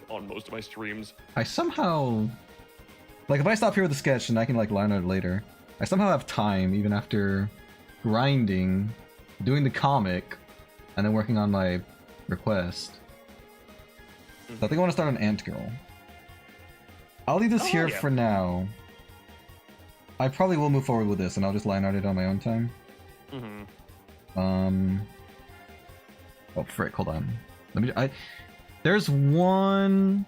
on most of my streams. I somehow, like, if I stop here with the sketch and I can like line it later, I somehow have time even after grinding, doing the comic, and then working on my request. So I think I want to start on Ant Girl. I'll leave this Oh, here yeah. for now. I probably will move forward with this, and I'll just line art it on my own time. Mm-hmm. Oh frick! Hold on. Let me. There's one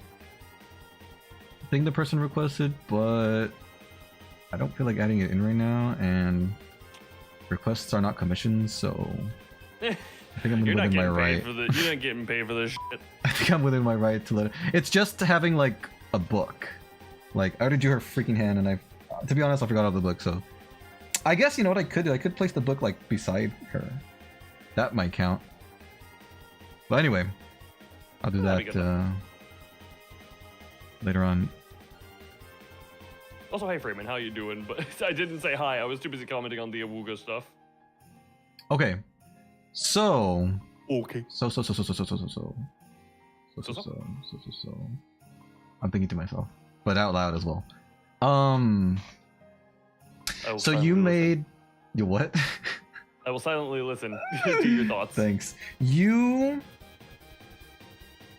thing the person requested, but I don't feel like adding it in right now, and requests are not commissions, so I think I'm You're not within my getting paid right. for the. You're not getting paid for this shit. I think I'm within my right to let it. It's just having like a book. Like I already drew her freaking hand, and to be honest, I forgot all the book. So I guess you know what I could do. I could place the book like beside her. That might count. But anyway, I'll do That'd be that good. later on. Also, hi Freeman, how you doing? But I didn't say hi. I was too busy commenting on the Awooga stuff. Okay, so Okay. so I'm thinking to myself, but out loud as well. So you made you what? I will silently listen to your thoughts. Thanks. You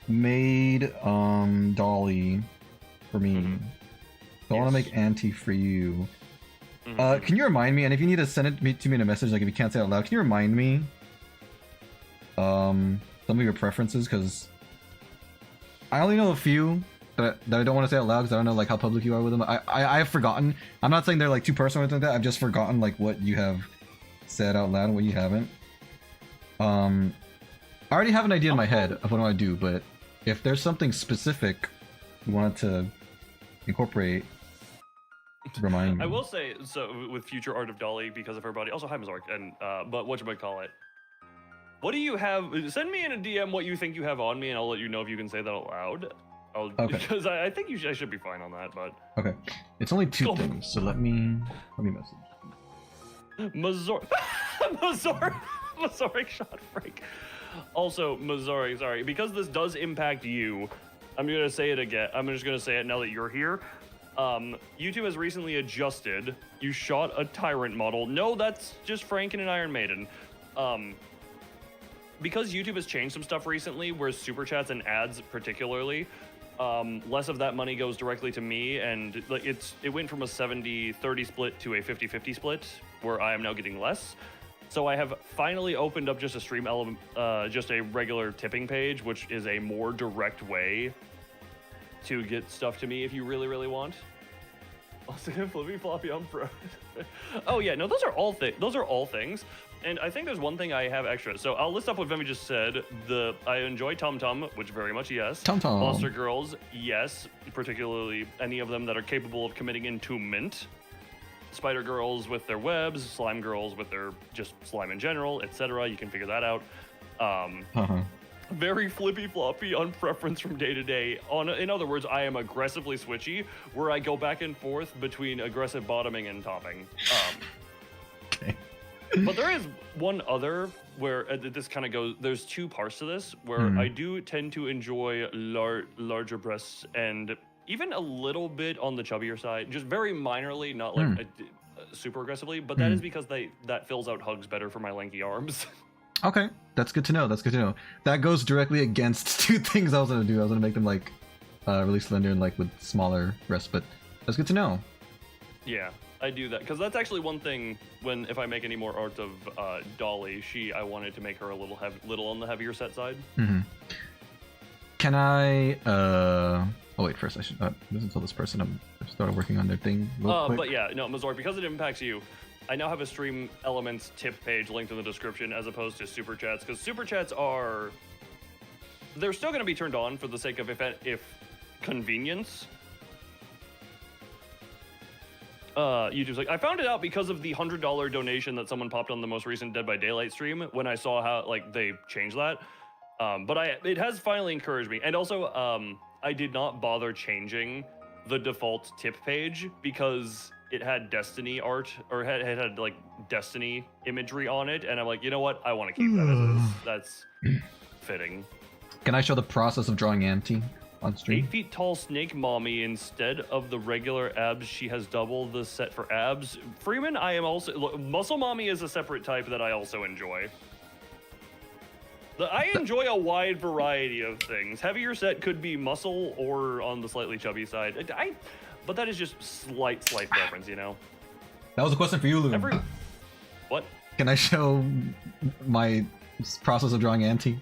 made Dolly for me. Mhm. So I want to Yes. make Auntie for you. Mhm. Can you remind me? And if you need to send it to me in a message, like if you can't say it out loud, can you remind me? Some of your preferences, because I only know a few that I don't want to say out loud because I don't know like how public you are with them. I have forgotten. I'm not saying they're like too personal or anything like that. I've just forgotten like what you have said out loud and what you haven't. I already have an idea in my head of what I want to do, but if there's something specific you wanted to incorporate, remind me. I will say, so with future art of Dolly, because of her body. Also, hi Mazark, and but whatchamacallit. What do you have? Send me in a DM what you think you have on me, and I'll let you know if you can say that out loud. Okay. Because I think I should be fine on that, but Okay, it's only two Oh. things, so let me message. Mazark, Mazark shot Frank. Also, Mazark, sorry, because this does impact you. I'm gonna say it again. I'm just gonna say it now that you're here. YouTube has recently adjusted. You shot a Tyrant model. No, that's just Frank and an Iron Maiden. Because YouTube has changed some stuff recently, where super chats and ads particularly, less of that money goes directly to me, and like it went from a 70-30 split to a 50-50 split, where I am now getting less. So I have finally opened up just a stream element, just a regular tipping page, which is a more direct way to get stuff to me if you really, really want. Also, flippy floppy, I'm pro. Oh yeah, no, those are all things. And I think there's one thing I have extra. So I'll list up what Vemi just said. I enjoy Tum Tum, which very much yes. Tum Tum. Monster Girls, yes. Particularly any of them that are capable of committing entombment. Spider Girls with their webs, Slime Girls with their just slime in general, etc. You can figure that out. Very flippy floppy on preference from day to day. In other words, I am aggressively switchy, where I go back and forth between aggressive bottoming and topping. Okay. But there is one other where this kind of goes. There's two parts to this where I do tend to enjoy larger breasts and even a little bit on the chubbier side, just very minorly, not like super aggressively. But that is because that fills out hugs better for my lanky arms. Okay, that's good to know. That's good to know. That goes directly against two things I was gonna do. I was gonna make them like really slender and like with smaller breasts, but that's good to know. Yeah, I do that because that's actually one thing. If I make any more art of Dolly, I wanted to make her a little on the heavier set side. Can I? Oh wait, first I should listen to this person. I've started working on their thing. But yeah, no, Mazor, because it impacts you. I now have a Stream Elements tip page linked in the description as opposed to super chats, because super chats they're still going to be turned on for the sake of if convenience. YouTube's like, I found it out because of the $100 donation that someone popped on the most recent Dead by Daylight stream when I saw how like they changed that. But it has finally encouraged me, and also I did not bother changing the default tip page because it had Destiny art, or had like Destiny imagery on it, and I'm like, you know what? I want to keep that as is. That's fitting. Can I show the process of drawing Auntie on stream? 8 feet tall snake mommy. Instead of the regular abs, she has double the set for abs. Freeman, I am also... Muscle mommy is a separate type that I also enjoy. I enjoy a wide variety of things. Heavier set could be muscle or on the slightly chubby side. But that is just slight preference, you know? That was a question for you, Loon. What? Can I show my process of drawing Auntie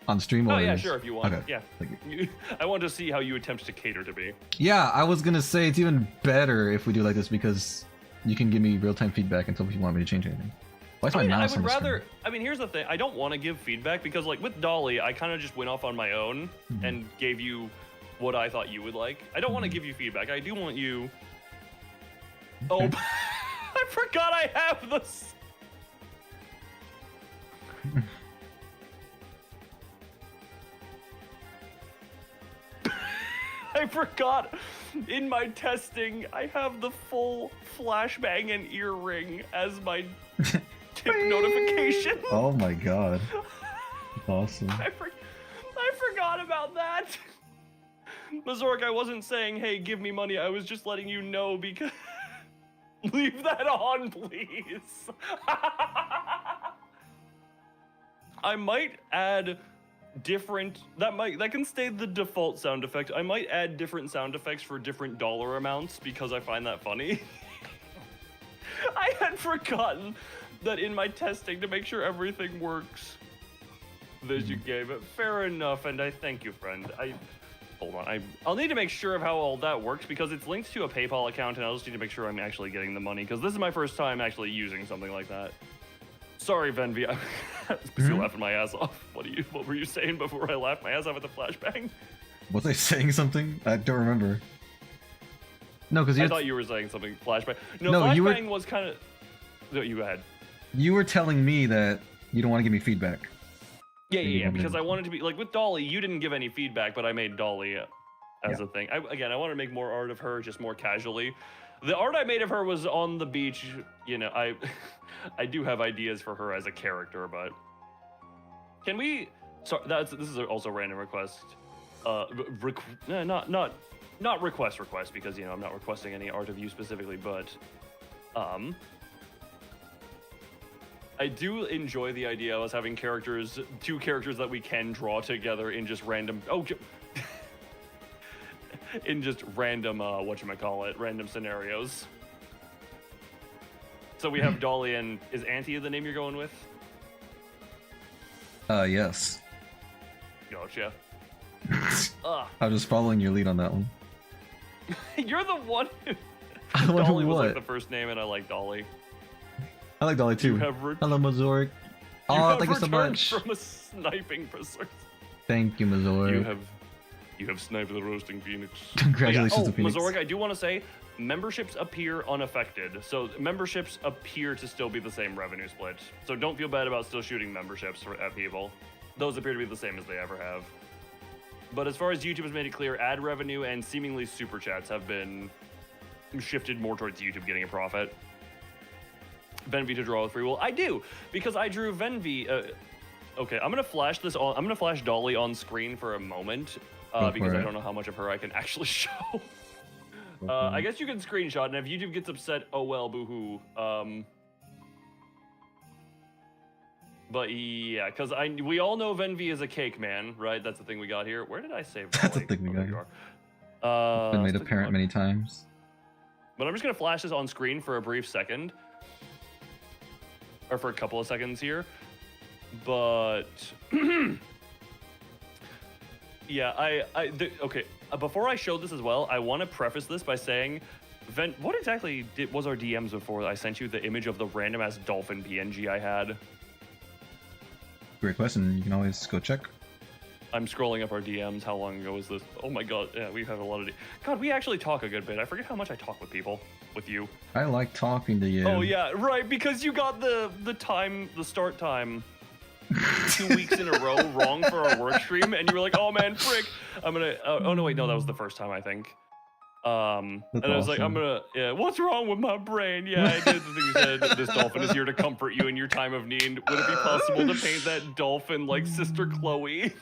on stream? Oh, yeah, sure, if you want. Okay. Yeah. Thank you. I want to see how you attempt to cater to me. Yeah, I was gonna say it's even better if we do like this because you can give me real-time feedback and tell me if you want me to change anything. Why is my mouse on the screen? I mean, here's the thing. I don't want to give feedback because, like, with Dolly, I kind of just went off on my own and gave you what I thought you would like. I don't want to give you feedback. I do want you... Oh, I forgot I have this. I forgot. In my testing, I have the full flashbang and earring as my tip notification. Oh my god. Awesome. I forgot about that. Mazork, I wasn't saying, hey, give me money. I was just letting you know because... Leave that on, please. I might add different... That can stay the default sound effect. I might add different sound effects for different dollar amounts because I find that funny. I had forgotten that in my testing to make sure everything works. This you gave it. Fair enough, and I thank you, friend. Hold on, I'll need to make sure of how all that works because it's linked to a PayPal account and I'll just need to make sure I'm actually getting the money because this is my first time actually using something like that. Sorry, Venvi, I was busy laughing my ass off. What were you saying before I laughed my ass off at the flashbang? Was I saying something? I don't remember. No, because I thought you were saying something. Flashbang. No, flashbang was kind of... No, you go ahead. You were telling me that you don't want to give me feedback. Yeah, because I wanted to be... Like, with Dolly, you didn't give any feedback, but I made Dolly as a thing. I want to make more art of her, just more casually. The art I made of her was on the beach. You know, I do have ideas for her as a character, but... Can we... Sorry, this is also a random request. Not request because, you know, I'm not requesting any art of you specifically, but... I do enjoy the idea of us having two characters that we can draw together in just random, in just random, random scenarios. So we have Dolly and, is Auntie the name you're going with? Yes. Gotcha. I'm just following your lead on that one. You're the one who... Dolly Dolly was what? like the first name and I like Dolly. I like Dolly too. Hello, Mazork. Oh, thank you so much. From a sniping pursuit. Thank you, Mazork. You have sniped the roasting phoenix. Congratulations to Phoenix. Mazork, I do want to say, memberships appear unaffected. So memberships appear to still be the same revenue split. So don't feel bad about still shooting memberships at people. Those appear to be the same as they ever have. But as far as YouTube has made it clear, ad revenue and seemingly super chats have been shifted more towards YouTube getting a profit. Venvi to draw with free will? I do, because I drew Venvi. Okay, I'm gonna flash this on. I'm gonna flash Dolly on screen for a moment, because I don't know how much of her I can actually show. I guess you can screenshot, and if YouTube gets upset, oh well, boo-hoo. But yeah, because we all know Venvi is a cake man, right? That's the thing we got here. Where did I save Dolly? That's the thing we got here. Been made apparent many times. But I'm just gonna flash this on screen for a brief second, or for a couple of seconds here. But yeah, okay. Before I show this as well, I want to preface this by saying, what exactly was our DMs before I sent you the image of the random ass dolphin PNG I had? Great question. You can always go check. I'm scrolling up our DMs. How long ago was this? Oh my god, yeah, we have a lot of. God, we actually talk a good bit. I forget how much I talk with people. With you. I like talking to you. Oh yeah, right. Because you got the start time 2 weeks in a row wrong for our work stream, and you were like, "Oh man, frick! I'm gonna." Oh no, wait, no, that was the first time I think. And I was like, "I'm gonna." Yeah, what's wrong with my brain? Yeah, I did. You said this dolphin is here to comfort you in your time of need. Would it be possible to paint that dolphin like Sister Chloe?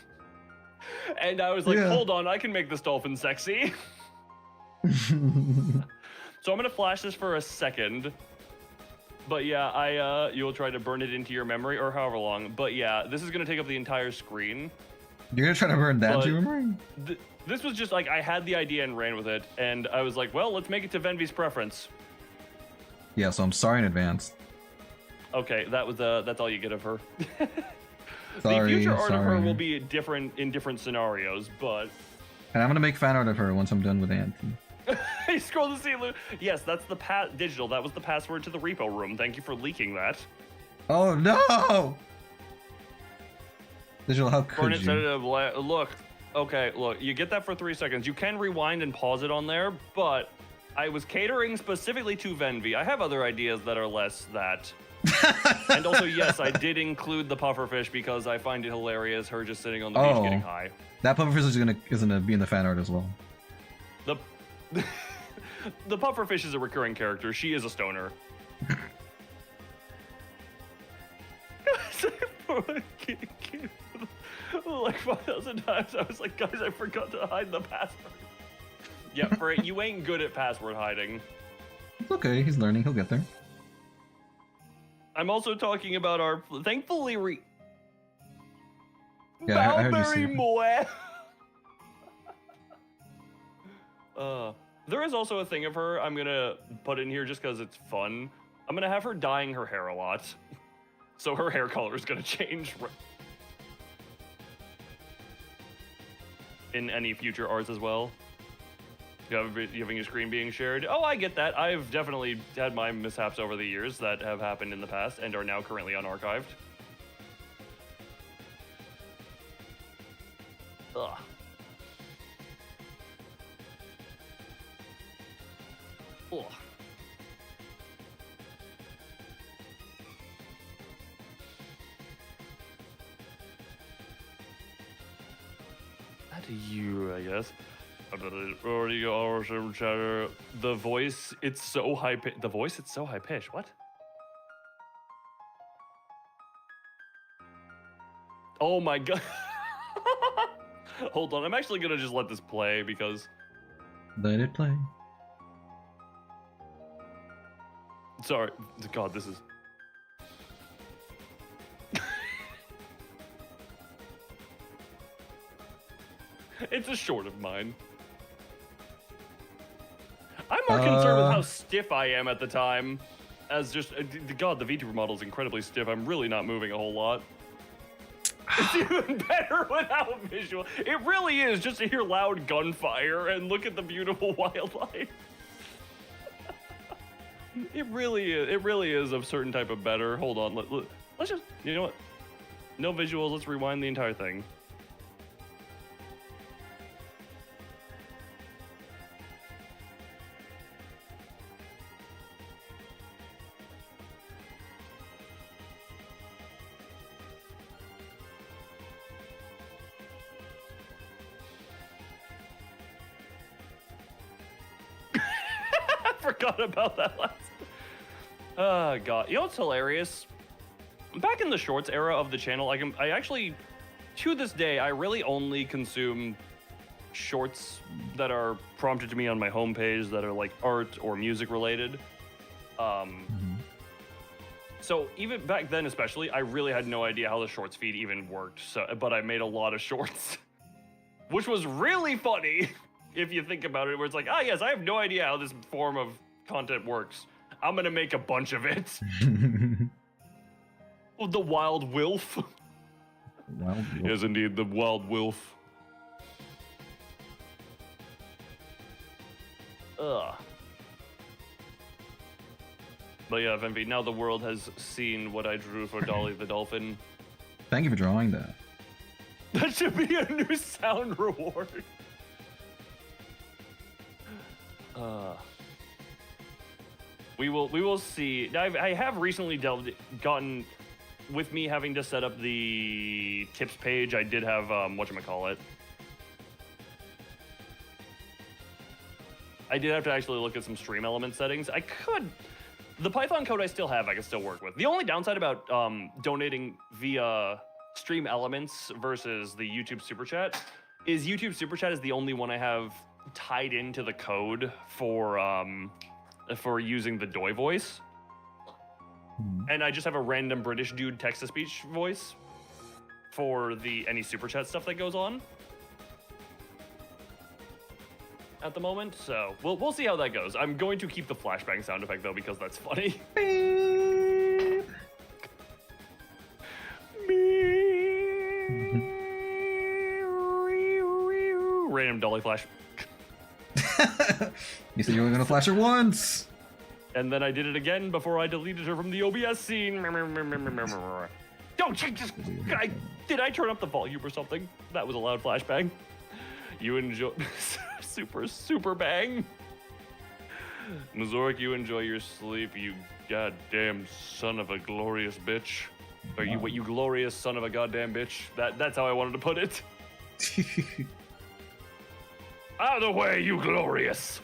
And I was like, hold on, I can make this dolphin sexy. So I'm gonna flash this for a second. But yeah, you'll try to burn it into your memory or however long. But yeah, this is gonna take up the entire screen. You're gonna try to burn that to your memory? This was just like, I had the idea and ran with it. And I was like, well, let's make it to Venvi's preference. Yeah, so I'm sorry in advance. Okay, that's all you get of her. Sorry, the future art of her will be different in different scenarios, but... And I'm gonna make fan art of her once I'm done with Auntie. Hey, scroll to see Loon. Yes, that's the digital. That was the password to the repo room. Thank you for leaking that. Oh no! Digital, how Burn could it, set it up. Look, okay, look. You get that for 3 seconds. You can rewind and pause it on there, but I was catering specifically to Venvi. I have other ideas that are less that. And also, yes, I did include the pufferfish because I find it hilarious. Her just sitting on the beach getting high. That pufferfish is gonna be in the fan art as well. The pufferfish is a recurring character. She is a stoner. Like 5,000 times, I was like, guys, I forgot to hide the password. Yeah, for it, you ain't good at password hiding. It's okay, he's learning. He'll get there. I'm also talking about our thankfully Yeah, I heard you Balberry say Moe. There is also a thing of her I'm gonna put in here just because it's fun. I'm gonna have her dyeing her hair a lot, so her hair color is gonna change in any future arts as well. You having your screen being shared. Oh, I get that. I've definitely had my mishaps over the years that have happened in the past and are now currently unarchived. Ugh. Ugh. That you, I guess. Already chatter. The voice, it's so high. The voice, it's so high pitched. What? Oh my god. Hold on, I'm actually gonna just let this play because. Let it play. Sorry, God, this is. It's a short of mine. I'm more concerned with how stiff I am at the time. As just, God, the VTuber model is incredibly stiff. I'm really not moving a whole lot. It's even better without visual. It really is just to hear loud gunfire and look at the beautiful wildlife. It really is a certain type of better. Hold on, let's just, you know what? No visuals, let's rewind the entire thing. Forgot about that last. Oh god, you know what's hilarious? Back in the shorts era of the channel, I actually, to this day, I really only consume shorts that are prompted to me on my homepage that are like art or music related. So even back then, especially, I really had no idea how the shorts feed even worked. So, but I made a lot of shorts, which was really funny if you think about it. Where it's like, ah, yes, I have no idea how this form of content works. I'm gonna make a bunch of it. Oh, the wild wilf. Wild wolf. Yes, indeed, the wild wilf. Ugh. But yeah, Venvi, now the world has seen what I drew for Dolly the Dolphin. Thank you for drawing that. That should be a new sound reward. We will see. I have recently gotten with me having to set up the tips page. I did have whatchamacallit. I did have to actually look at some stream element settings. The Python code I still have, I can still work with. The only downside about donating via stream elements versus the YouTube Super Chat is YouTube Super Chat is the only one I have tied into the code for using the Doi voice. And I just have a random British dude text-to-speech voice for any Super Chat stuff that goes on at the moment, so we'll see how that goes. I'm going to keep the flashbang sound effect though because that's funny. Random dolly flash. You said you were gonna flash her once. And then I did it again before I deleted her from the OBS scene. Don't you just... Did I turn up the volume or something? That was a loud flashbang. You enjoy... super bang. Mazoric, you enjoy your sleep, you goddamn son of a glorious bitch. Or you glorious son of a goddamn bitch. That's how I wanted to put it. Out of the way, you glorious.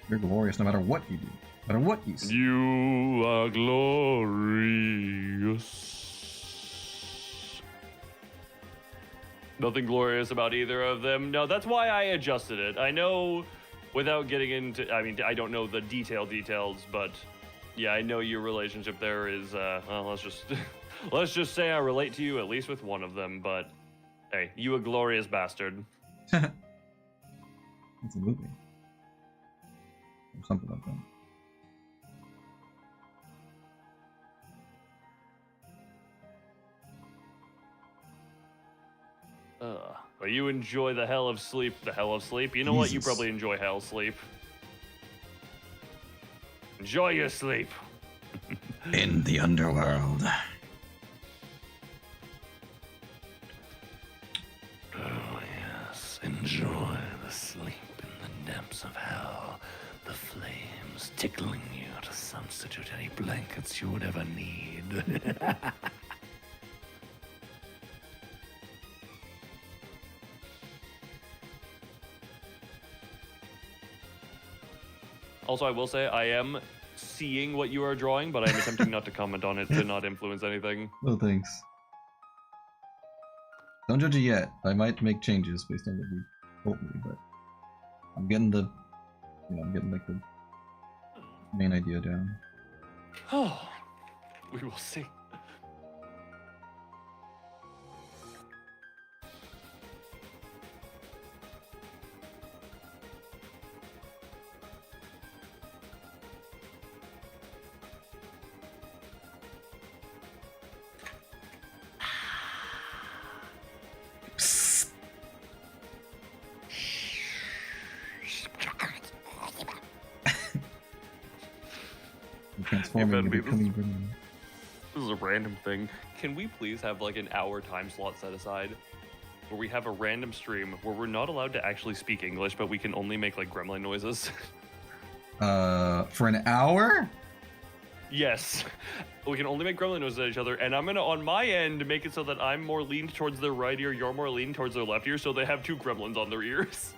You're glorious no matter what you do. No matter what you say. You are glorious. Nothing glorious about either of them. No, that's why I adjusted it. I know, without getting into, I mean, I don't know the details, but yeah, I know your relationship there is, well, let's just say I relate to you at least with one of them, but hey, you a glorious bastard. Absolutely. Or something like that. But you enjoy the hell of sleep. The hell of sleep? You know what? You probably enjoy hell sleep. Enjoy your sleep. In the underworld. Oh, yes. Enjoy the sleep in the depths of hell. The flames tickling you to substitute any blankets you would ever need. Also, I will say I am seeing what you are drawing, but I'm attempting not to comment on it to not influence anything. Oh, thanks. Don't judge it yet. I might make changes based on what you told me, but I'm getting the, I'm getting like the main idea down. Oh, we will see. Transforming into This becoming gremlin. is a random thing. Can we please have like an hour time slot set aside where we have a random stream where we're not allowed to actually speak English, but we can only make like gremlin noises? For an hour? Yes. We can only make gremlin noises at each other, and I'm gonna, on my end, make it so that I'm more leaned towards their right ear, you're more leaned towards their left ear, so they have two gremlins on their ears.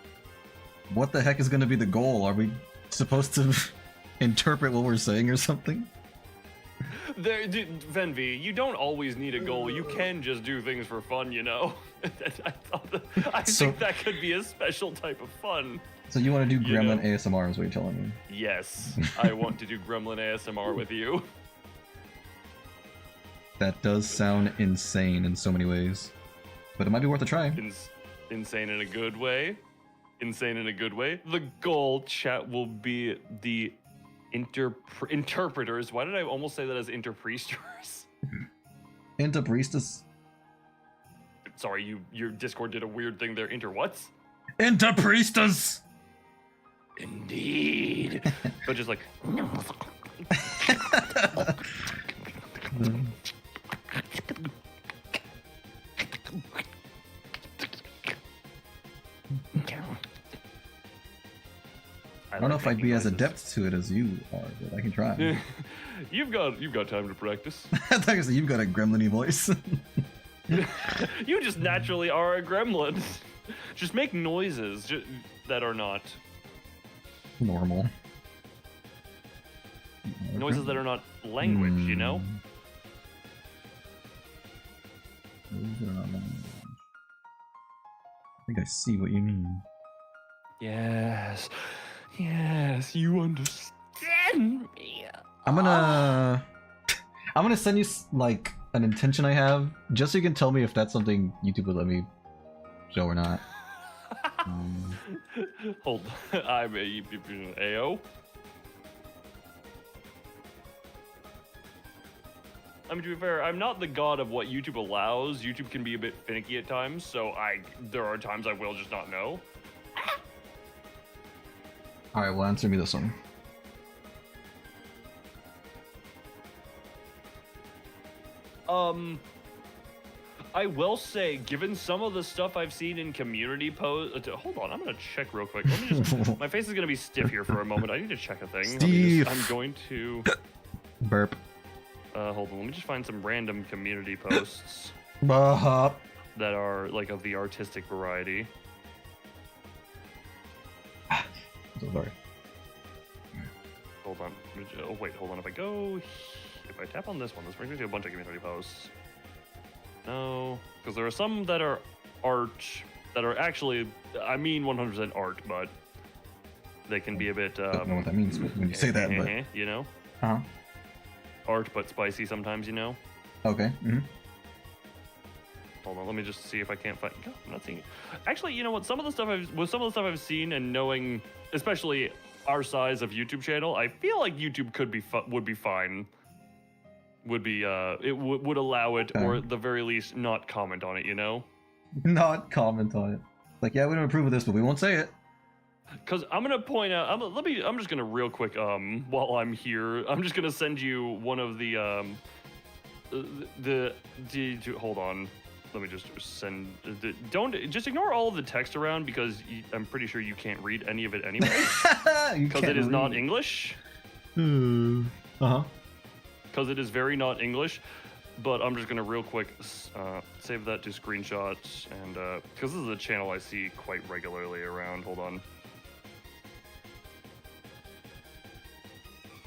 What the heck is going to be the goal? Are we supposed to interpret what we're saying or something? Venvi, you don't always need a goal. You can just do things for fun, you know? I think that could be a special type of fun. So you want to do Gremlin know? ASMR is what you're telling me? Yes, I want to do Gremlin ASMR with you. That does sound insane in so many ways. But it might be worth a try. Insane in a good way. Insane in a good way. The goal, chat, will be the interpreters. Why did I almost say that as interpriesters? Interpriestess? Sorry, your Discord did a weird thing there. What? Interpriestess! Indeed. But just like... I don't know if I'd be as adept to it as you are, but I can try. You've got time to practice. I thought you said you've got a gremlin-y voice. You just naturally are a gremlin. Just make noises that are not normal. Noises that are not language, you know? Noises that are not language. I think I see what you mean. Yes. Yes, you understand me. I'm gonna send you like an intention I have, just so you can tell me if that's something YouTube would let me show or not. Hold on. I'm a AO. I mean, to be fair, I'm not the god of what YouTube allows. YouTube can be a bit finicky at times, so there are times I will just not know. Alright, well, answer me this one. I will say, given some of the stuff I've seen in community posts... hold on, I'm gonna check real quick. Let me just... My face is gonna be stiff here for a moment. I need to check a thing. Steve! I'm going to... Burp. Hold on, let me just find some random community posts Bah. that are, like, of the artistic variety. So sorry. Hold on. Oh, wait, hold on. If I tap on this one, this brings me to a bunch of community posts. No, because there are some that are art, that are actually, I mean 100% art, but they can be a bit... I don't know what that means when you say that, but... You know? Uh-huh. Art, but spicy sometimes, you know? Okay. Mm-hmm. Hold on, let me just see if I can't find... God, I'm not seeing it. Actually, you know what? Some of the stuff I've seen and knowing, especially our size of YouTube channel, I feel like YouTube would be fine. It would allow it, or at the very least, not comment on it, you know? Not comment on it. Like, yeah, we don't approve of this, but we won't say it. Because I'm gonna point out, I'm just gonna real quick, while I'm here, I'm just gonna send you one of the hold on. Let me just send. Just ignore all of the text around, because I'm pretty sure you can't read any of it anyway. Because it is not English. Uh-huh. Because it is very not English. But I'm just gonna real quick save that to screenshots, and because this is a channel I see quite regularly around. Hold on.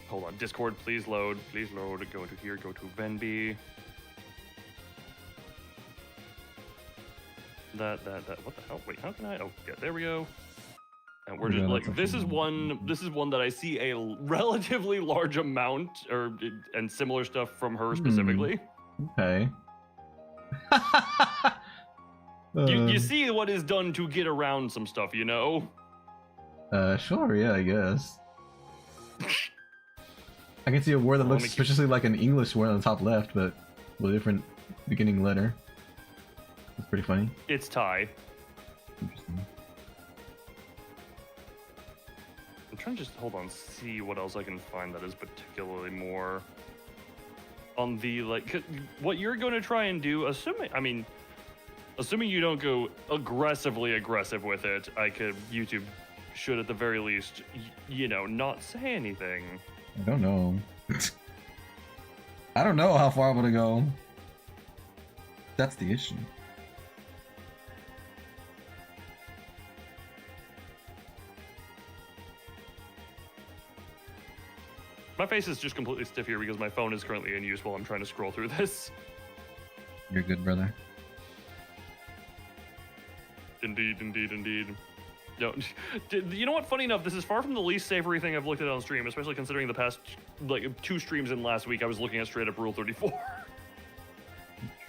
Hold on. Discord, please load. Please load. Go to here. Go to Venby. That. What the hell? Wait, how can I? Oh, yeah, there we go. And we're just like, this is one that I see a relatively large amount, and similar stuff from her specifically. Okay. You see what is done to get around some stuff, you know? Sure, yeah, I guess. I can see a word that looks suspiciously like an English word on the top left, but with a different beginning letter. It's pretty funny. It's Thai. Interesting. I'm trying to just, hold on, see what else I can find that is particularly more on the, like, what you're going to try and do, assuming you don't go aggressive with it, YouTube should at the very least, you know, not say anything. I don't know. I don't know how far I'm gonna go. That's the issue. My face is just completely stiff here because my phone is currently in use while I'm trying to scroll through this. You're good, brother. Indeed, indeed, indeed. You know what? Funny enough, this is far from the least savory thing I've looked at on stream, especially considering the past, like, 2 streams in last week I was looking at straight up Rule 34.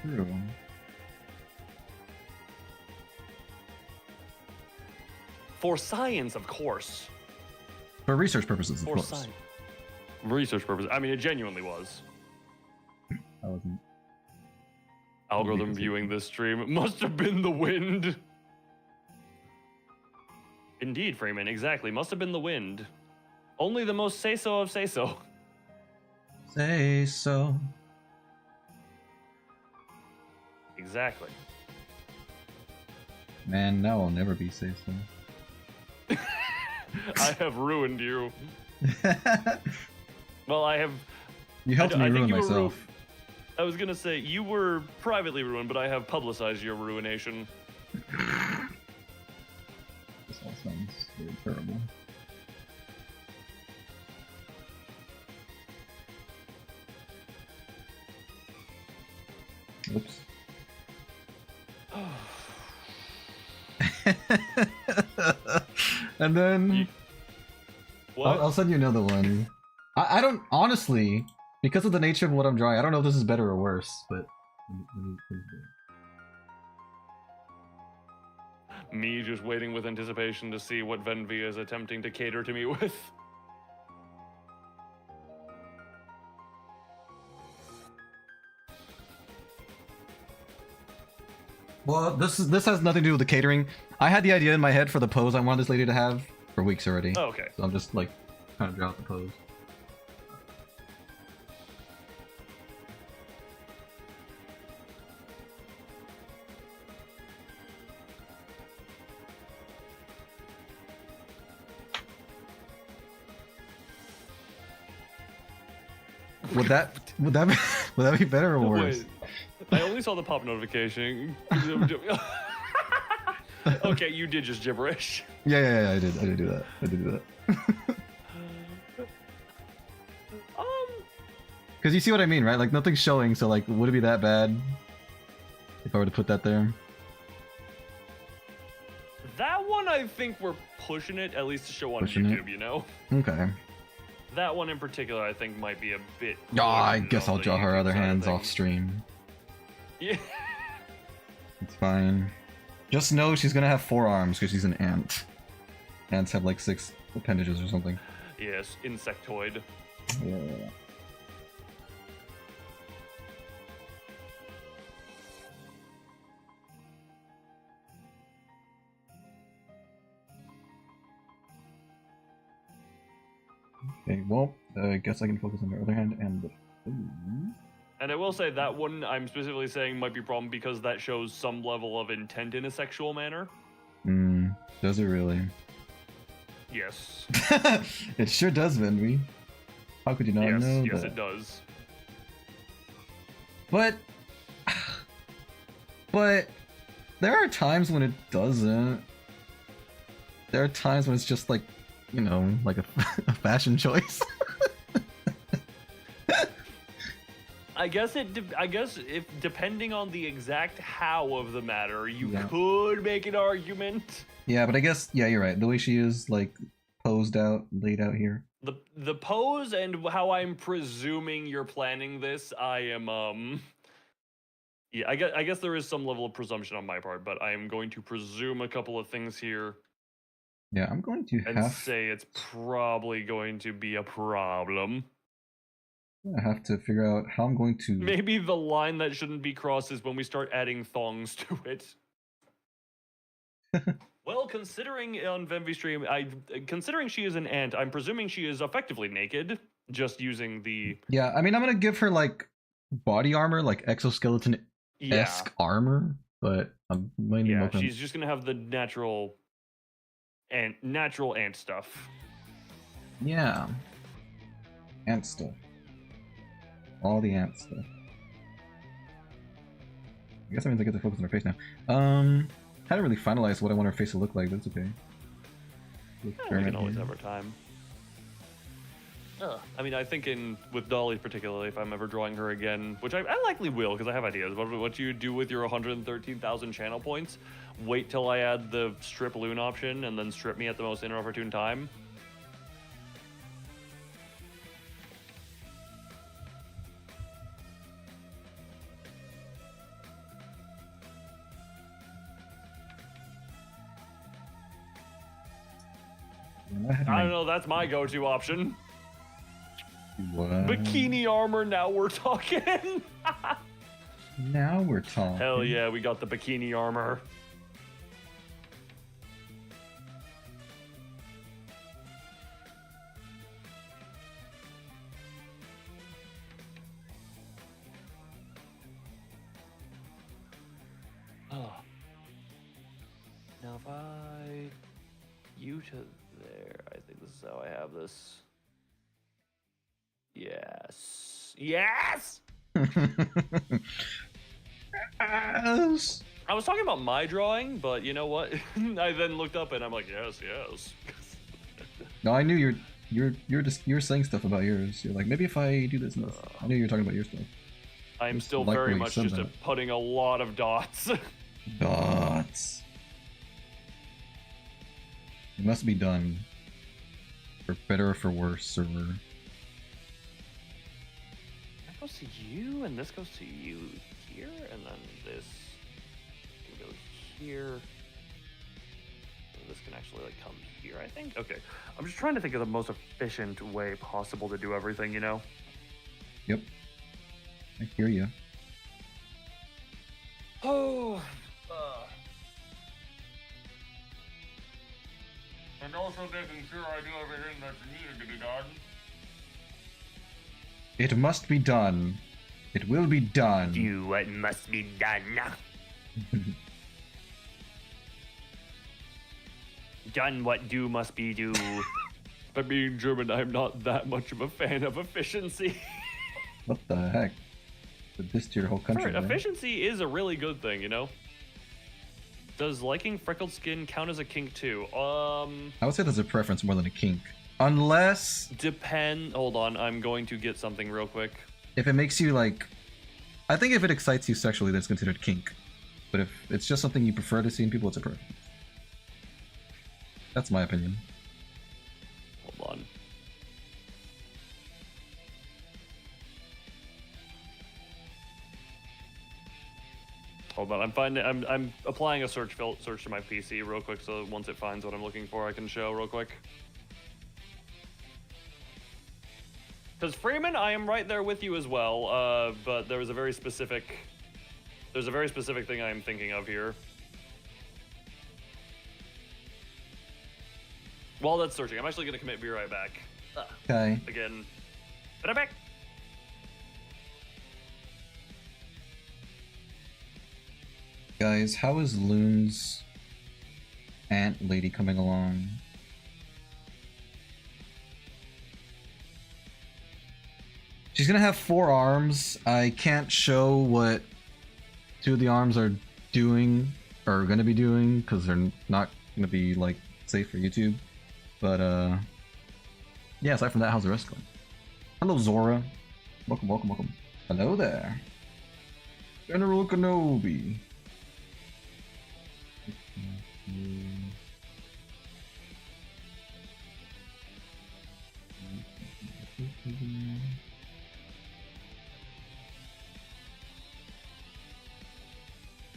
True. For science, of course. For research purposes, of For course. science. Research purposes. I mean, it genuinely was. I wasn't. Algorithm viewing this stream. It must have been the wind. Indeed, Freeman, exactly. Must have been the wind. Only the most say-so of say-so. Say so. Exactly. Man, now I'll never be say so. I have ruined you. Well, I have... You helped me I think ruin you were myself. I was gonna say, you were privately ruined, but I have publicized your ruination. This all sounds very terrible. Oops. And then What? I'll send you another one. I don't honestly, because of the nature of what I'm drawing, I don't know if this is better or worse, but Me just waiting with anticipation to see what Venvi is attempting to cater to me with. Well, this has nothing to do with the catering. I had the idea in my head for the pose I wanted this lady to have for weeks already. Oh, okay. So I'm just like trying to draw out the pose. Would that be better or worse? Wait, I only saw the pop notification. Okay, you did just gibberish. Yeah, I did do that. Because you see what I mean, right? Like nothing's showing, so like, would it be that bad if I were to put that there? That one, I think we're pushing it, at least to show on Pushing it? YouTube, you know? Okay. That one in particular, I think, might be a bit... Oh, I pushing guess on I'll the draw her YouTube other side of hands off things. stream. Yeah. It's fine. Just know she's gonna have 4 arms because she's an ant. Ants have like 6 appendages or something. Yes, insectoid. Yeah. Okay, well, I guess I can focus on the other hand and the... Ooh. And I will say that one I'm specifically saying might be a problem because that shows some level of intent in a sexual manner. Does it really? Yes. It sure does, Venvi. How could you not know Yes, that? it does. But there are times when it doesn't. There are times when it's just like, you know, like a fashion choice. I guess if depending on the exact how of the matter, you Yeah. could make an argument. Yeah, but I guess, yeah, you're right. The way she is like posed out, laid out here. The pose and how I'm presuming you're planning this, I am yeah, I guess there is some level of presumption on my part, but I am going to presume a couple of things here Yeah, I'm going to and have say it's probably going to be a problem. I have to figure out how I'm going to. Maybe the line that shouldn't be crossed is when we start adding thongs to it. Well, considering on Venvi stream, considering she is an ant, I'm presuming she is effectively naked, just using the Yeah, I mean, I'm gonna give her like body armor, like exoskeleton-esque yeah, armor, but I'm mainly yeah. looking- She's just gonna have the natural ant stuff. Yeah. Ant stuff. All the ant stuff. I guess that means I get to focus on her face now. Hadn't really finalized what I want her face to look like, but it's okay. We can always have our time. I mean, I think with Dolly particularly, if I'm ever drawing her again, which I likely will because I have ideas. What you do with your 113,000 channel points? Wait till I add the strip Loon option and then strip me at the most inopportune time. I don't know. That's my go-to option. What? Bikini armor. Now we're talking. Now we're talking. Hell yeah, we got the bikini armor. Oh. Now if I you to there, I think this is how I have this. Yes. Yes! Yes. I was talking about my drawing, but you know what? I then looked up and I'm like, yes. No, I knew you're saying stuff about yours. You're like, maybe if I do this and this. I knew you were talking about your stuff. I'm Just still like very when you much said just that. putting a lot of dots. Dots. It must be done. For better or for worse, or... That goes to you, and this goes to you here, and then this can go here. This can actually like come here, I think. Okay, I'm just trying to think of the most efficient way possible to do everything, you know? Yep. I hear you. Oh. And also making sure I do everything that's needed to be done. It must be done. It will be done. Do what must be done. Done what do must be do. By being German, I'm not that much of a fan of efficiency. What the heck? Did this to your whole country, man? Efficiency is a really good thing, you know? Does liking freckled skin count as a kink too? I would say that's a preference more than a kink. Unless... Hold on, I'm going to get something real quick. if it makes you like... I think if it excites you sexually, that's considered kink. But if it's just something you prefer to see in people, it's a preference. That's my opinion. Hold on. Hold on, I'm applying a search to my PC real quick, so once it finds what I'm looking for, I can show real quick. Because Freeman, I am right there with you as well, but there's a very specific thing I am thinking of here. While that's searching, I'm actually gonna commit be right back. Okay. Again. Be right back. Guys, how is Loon's ant lady coming along? She's gonna have 4 arms. I can't show what 2 of the arms are doing, or gonna be doing, because they're not gonna be, like, safe for YouTube. But, yeah, aside from that, how's the rest going? Hello, Zora. Welcome, welcome, welcome. Hello there. General Kenobi.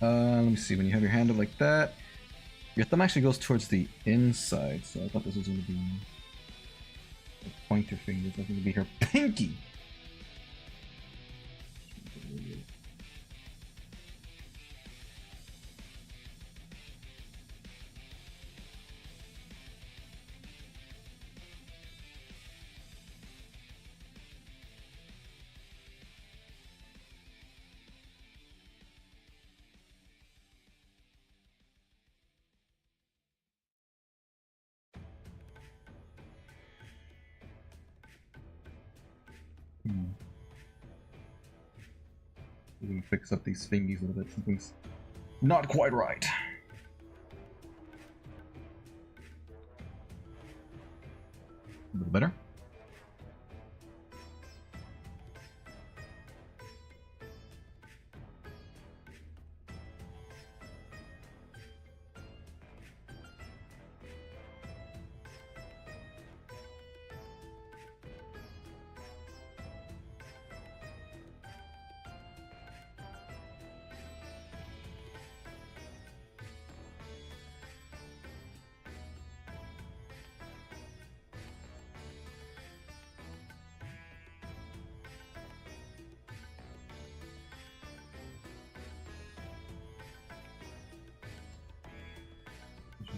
Let me see, when you have your hand up like that, your thumb actually goes towards the inside, so I thought this was going to be her pointer finger, it's going to be her pinky! We're gonna fix up these fingies a little bit. Something's not quite right. A little better.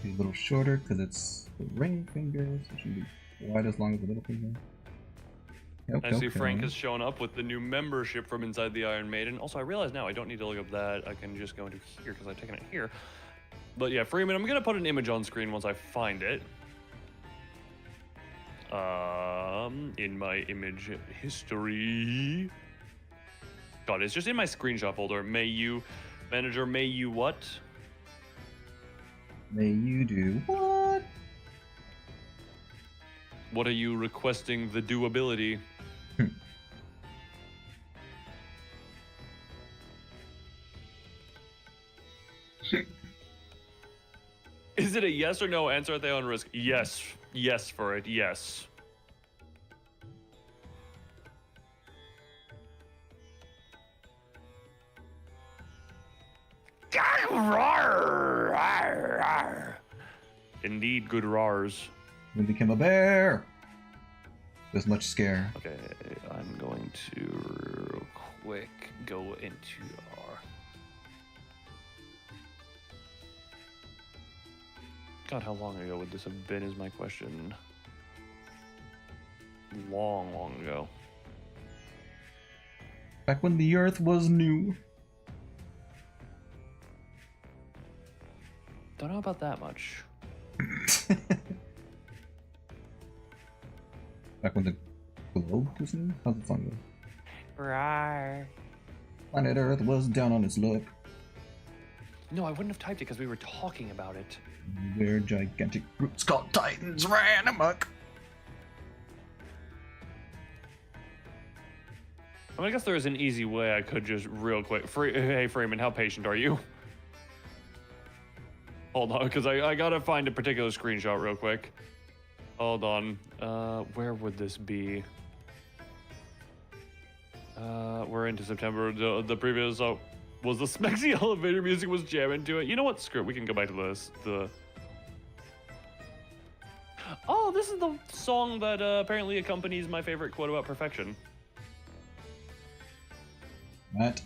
Be a little shorter because it's the ring finger, so it should be wide as long as the little finger. I see Frank has shown up with the new membership from inside the Iron Maiden. Also, I realize now I don't need to look up that. I can just go into here because I've taken it here. But yeah, Freeman, I'm gonna put an image on screen once I find it. In my image history. God, it's just in my screenshot folder. May you, manager, may you what? May you do what? What are you requesting the doability? Is it a yes or no answer at their own risk? Yes. Yes for it, yes. Indeed, good rars. We became a bear. There's much scare. Okay, I'm going to real quick go into our... God, how long ago would this have been is my question. Long, long ago. Back when the earth was new. Don't know about that much. Back when the globe was new? How's the song go? Rawr. Planet Earth was down on its luck. No, I wouldn't have typed it because we were talking about it. Where gigantic brutes called Titans ran amok. I mean, I guess there is an easy way I could just real quick... Hey, Freeman, how patient are you? Hold on, because I gotta find a particular screenshot real quick. Hold on. Where would this be? We're into September. The previous was the Smexy elevator music was jamming to it. You know what? Screw it. We can go back to this. Oh, this is the song that apparently accompanies my favorite quote about perfection. What?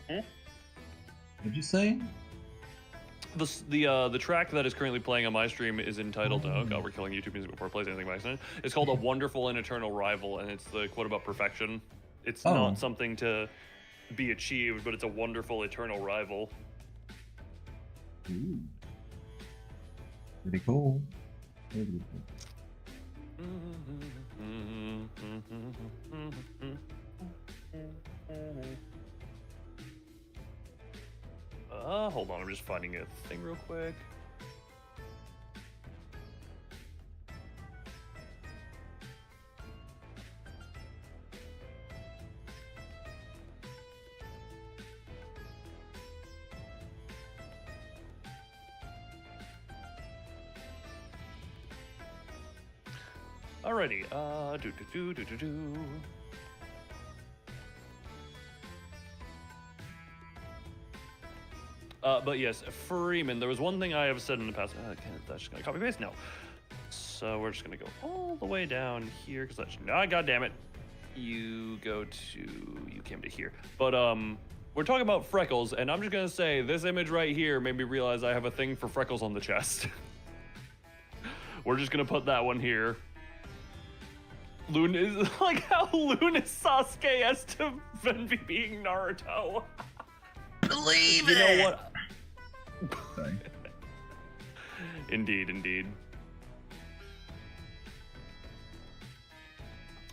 What'd you say? The track that is currently playing on my stream is entitled, oh god, we're killing YouTube music before it plays anything by accident. It's called A Wonderful and Eternal Rival, and it's the quote about perfection. It's not something to be achieved, but it's a wonderful eternal rival. Ooh. Pretty cool. Pretty cool. Hold on, I'm just finding a thing real quick. Alrighty, do. But yes, Freeman, there was one thing I have said in the past. That's just gonna copy paste? No. So we're just gonna go all the way down here, because that's, god damn it. You came to here. But we're talking about freckles, and I'm just gonna say this image right here made me realize I have a thing for freckles on the chest. We're just gonna put that one here. Loon is like how Loon is Sasuke as to Venvi being Naruto. Believe you it! know what? Sorry. Indeed.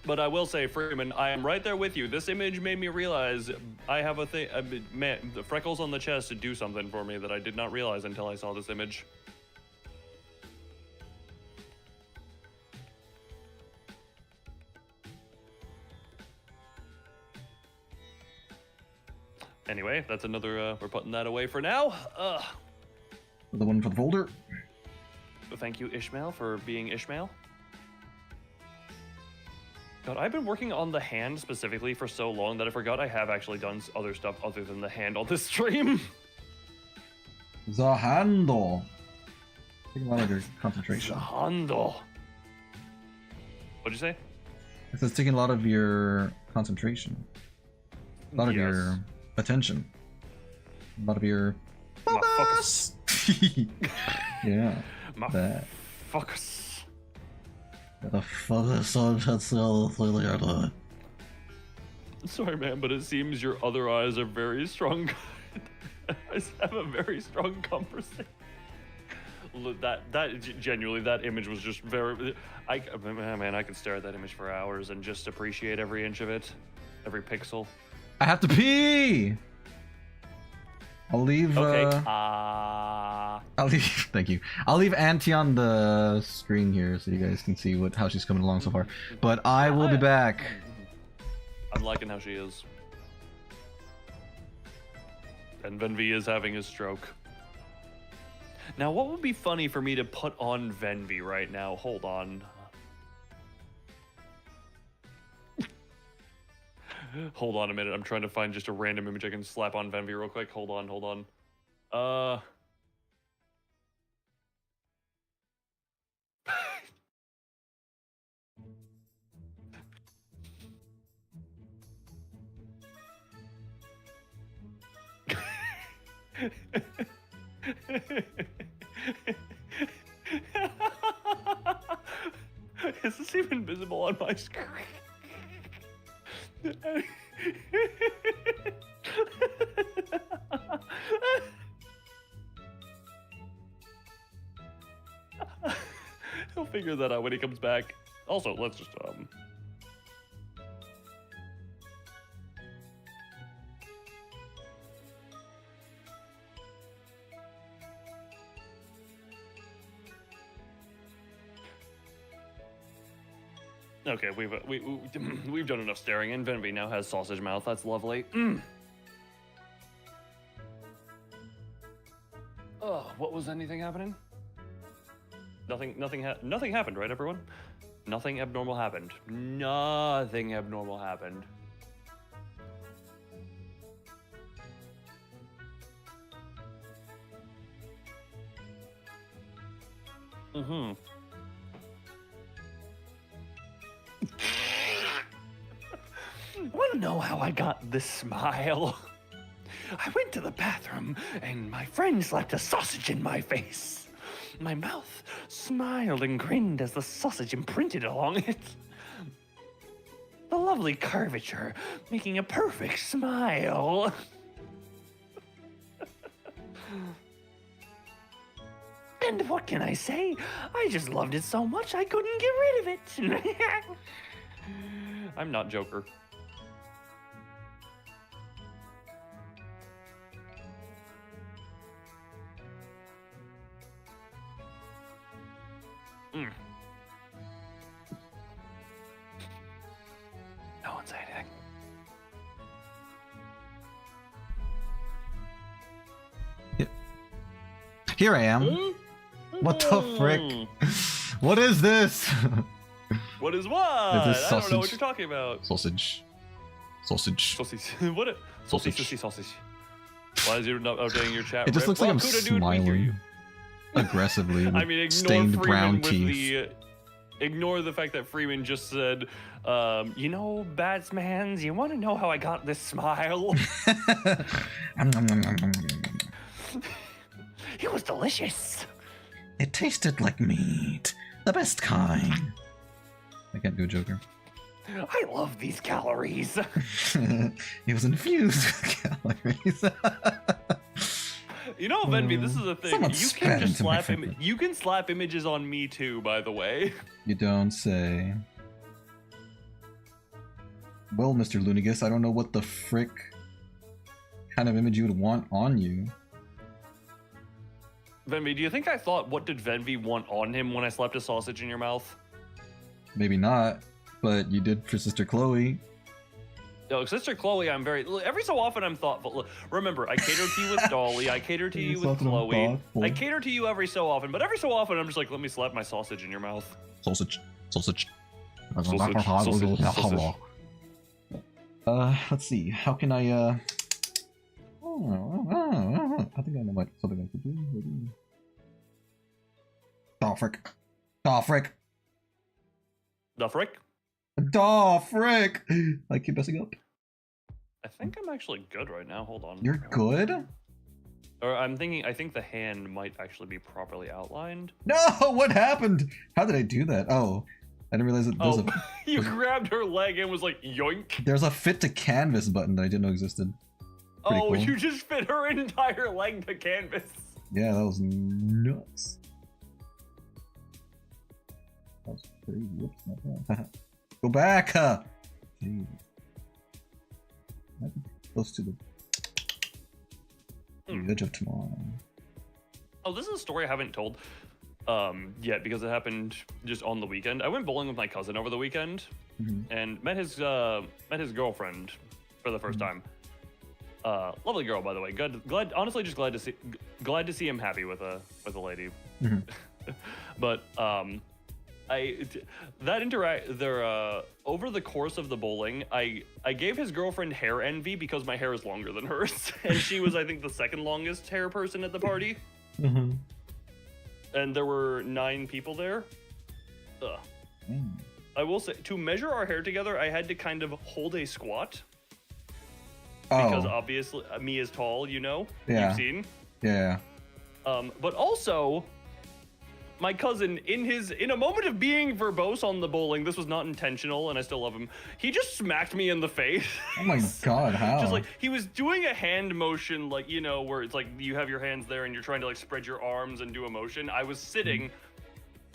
But I will say, Freeman, I am right there with you. This image made me realize I have a thing. Man, the freckles on the chest do something for me that I did not realize until I saw this image. Anyway, that's another, we're putting that away for now. The one for the folder. Thank you, Ishmael, for being Ishmael. God, I've been working on the hand specifically for so long that I forgot I have actually done other stuff other than the hand on this stream. The handle. Taking a lot of your concentration. The handle. What'd you say? It says taking a lot of your concentration. A lot of your attention. A lot of your Motherfuckers! Yeah. My That. fuckers. The fuckers on the Sorry, man, but it seems your other eyes are very strong. I have a very strong conversation. That genuinely, that image was just very. Man, I could stare at that image for hours and just appreciate every inch of it, every pixel. I have to pee. I'll leave. Okay. I'll leave. Thank you. I'll leave Auntie on the screen here so you guys can see how she's coming along so far. But I will be back. I'm liking how she is. And Venvi is having a stroke. Now, what would be funny for me to put on Venvi right now? Hold on. Hold on a minute. I'm trying to find just a random image I can slap on Venvi real quick. Hold on. Is this even visible on my screen? He'll figure that out when he comes back. Also, let's just Okay, we've done enough staring, and Venvi now has sausage mouth. That's lovely. Oh, what was anything happening? Nothing happened, right, everyone? Nothing abnormal happened. Nothing abnormal happened. Want to know how I got this smile? I went to the bathroom and my friend slapped a sausage in my face. My mouth smiled and grinned as the sausage imprinted along it. The lovely curvature making a perfect smile. And what can I say? I just loved it so much I couldn't get rid of it. I'm not Joker. No one say anything. Here I am. What the frick? What is this? What is what? Is this I don't know what sausage? you're talking about. Sausage. Sausage. What? Sausage. Why is you not updating your chat? It just Rip? looks like I'm Kuda dude, we hear you. smiling aggressively with I mean, ignore stained Freeman brown with teeth. ignore the fact that Freeman just said, you know, Batsmans, you want to know how I got this smile? It was delicious. It tasted like meat. The best kind. I can't do a Joker. I love these calories. It was infused with calories. You know, Venvi, this is a thing. Someone You spat can just into my slap food. you can slap images on me too, by the way. You don't say. Well, Mr. Lunigus, I don't know what the frick kind of image you would want on you. Venvi, do you think I thought, what did Venvi want on him when I slapped a sausage in your mouth? Maybe not, but you did for Sister Chloe. No, Sister Chloe, I'm very... Every so often I'm thoughtful. Look, remember, I cater to you with Dolly, I cater to you with Chloe. I cater to you every so often, but every so often I'm just like, let me slap my sausage in your mouth. Sausage. Sausage. Sausage. Let's see. How can I, I think I know what something I could do. Daw frick. Daw frick. The frick? Daw frick. I keep messing up. I think I'm actually good right now. Hold on. You're good? Or I think the hand might actually be properly outlined. No, what happened? How did I do that? Oh, I didn't realize that there's You grabbed her leg and was like, yoink. there's a fit to canvas button that I didn't know existed. Pretty Oh, cool. you just fit her entire leg to canvas. Yeah, that was nuts. That was pretty. Whoops, not bad. Go back! Jeez. Might be close to the edge of tomorrow. Oh, this is a story I haven't told yet because it happened just on the weekend. I went bowling with my cousin over the weekend and met his girlfriend for the first time. Lovely girl, by the way. Honestly, just glad to see him happy with a lady. But over the course of the bowling, I gave his girlfriend hair envy because my hair is longer than hers, and she was, I think, the second longest hair person at the party. And there were 9 people there. I will say, to measure our hair together, I had to kind of hold a squat. Because obviously, me is tall, you know? Yeah. You've seen? Yeah. But also, my cousin, in a moment of being verbose on the bowling, this was not intentional, and I still love him, he just smacked me in the face. Oh my god, how? Just like, he was doing a hand motion, like, you know, where it's like, you have your hands there and you're trying to like spread your arms and do a motion. I was sitting,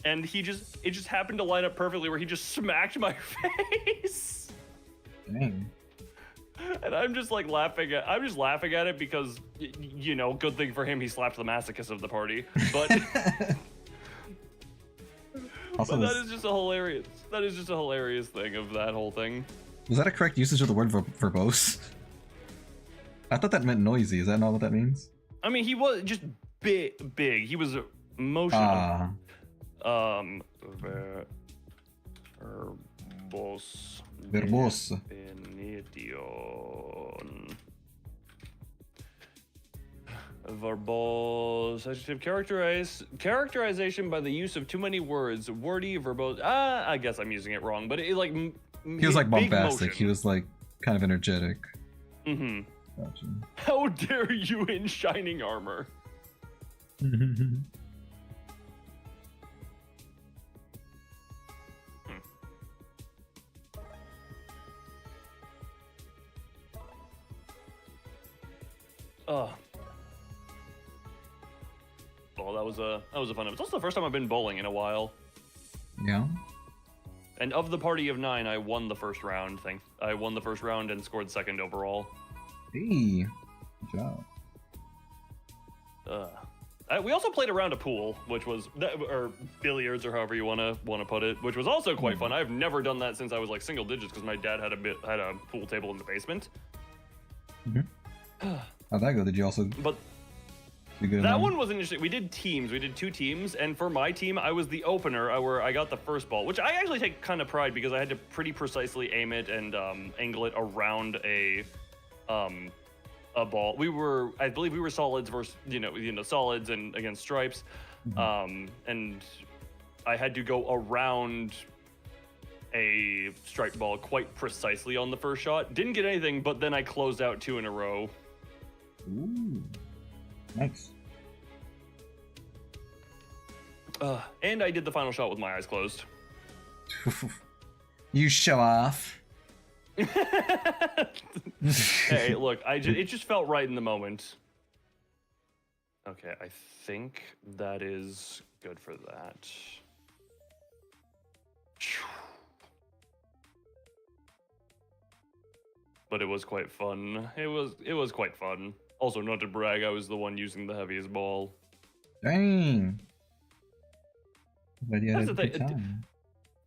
and it just happened to line up perfectly where he just smacked my face. Dang. And I'm just like laughing at it because, you know, good thing for him, he slapped the masochist of the party. But, Also, that is just a hilarious thing of that whole thing. was that a correct usage of the word verbose? I thought that meant noisy. Is that not what that means? I mean, he was just big. He was emotional. Verbose. Definition. Verbose. Adjective characterization by the use of too many words. Wordy, verbose. I guess I'm using it wrong, but it like. He was like big bombastic. motion. He was like kind of energetic. Mm-hmm. Gotcha. How dare you in shining armor? Well, that was a fun one. It's also the first time I've been bowling in a while. Yeah. And of the party of 9, I won the first round. I won the first round and scored second overall. Hey. Good job. We also played a round of pool, which was or billiards, or however you want to put it, which was also quite fun. I've never done that since I was like single digits because my dad had a pool table in the basement. How'd that go? Did you also? But do good that one was interesting. We did teams. We did 2 teams, and for my team, I was the opener, where I got the first ball, which I actually take kind of pride because I had to pretty precisely aim it and angle it around a ball. I believe we were solids versus solids and against stripes, and I had to go around a striped ball quite precisely on the first shot. Didn't get anything, but then I closed out 2 in a row. Ooh. Nice. And I did the final shot with my eyes closed. You show off. Hey, look, it just felt right in the moment. Okay, I think that is good for that. But it was quite fun. It was quite fun. Also, not to brag, I was the one using the heaviest ball. Dang. But you had That's a the good thing. time.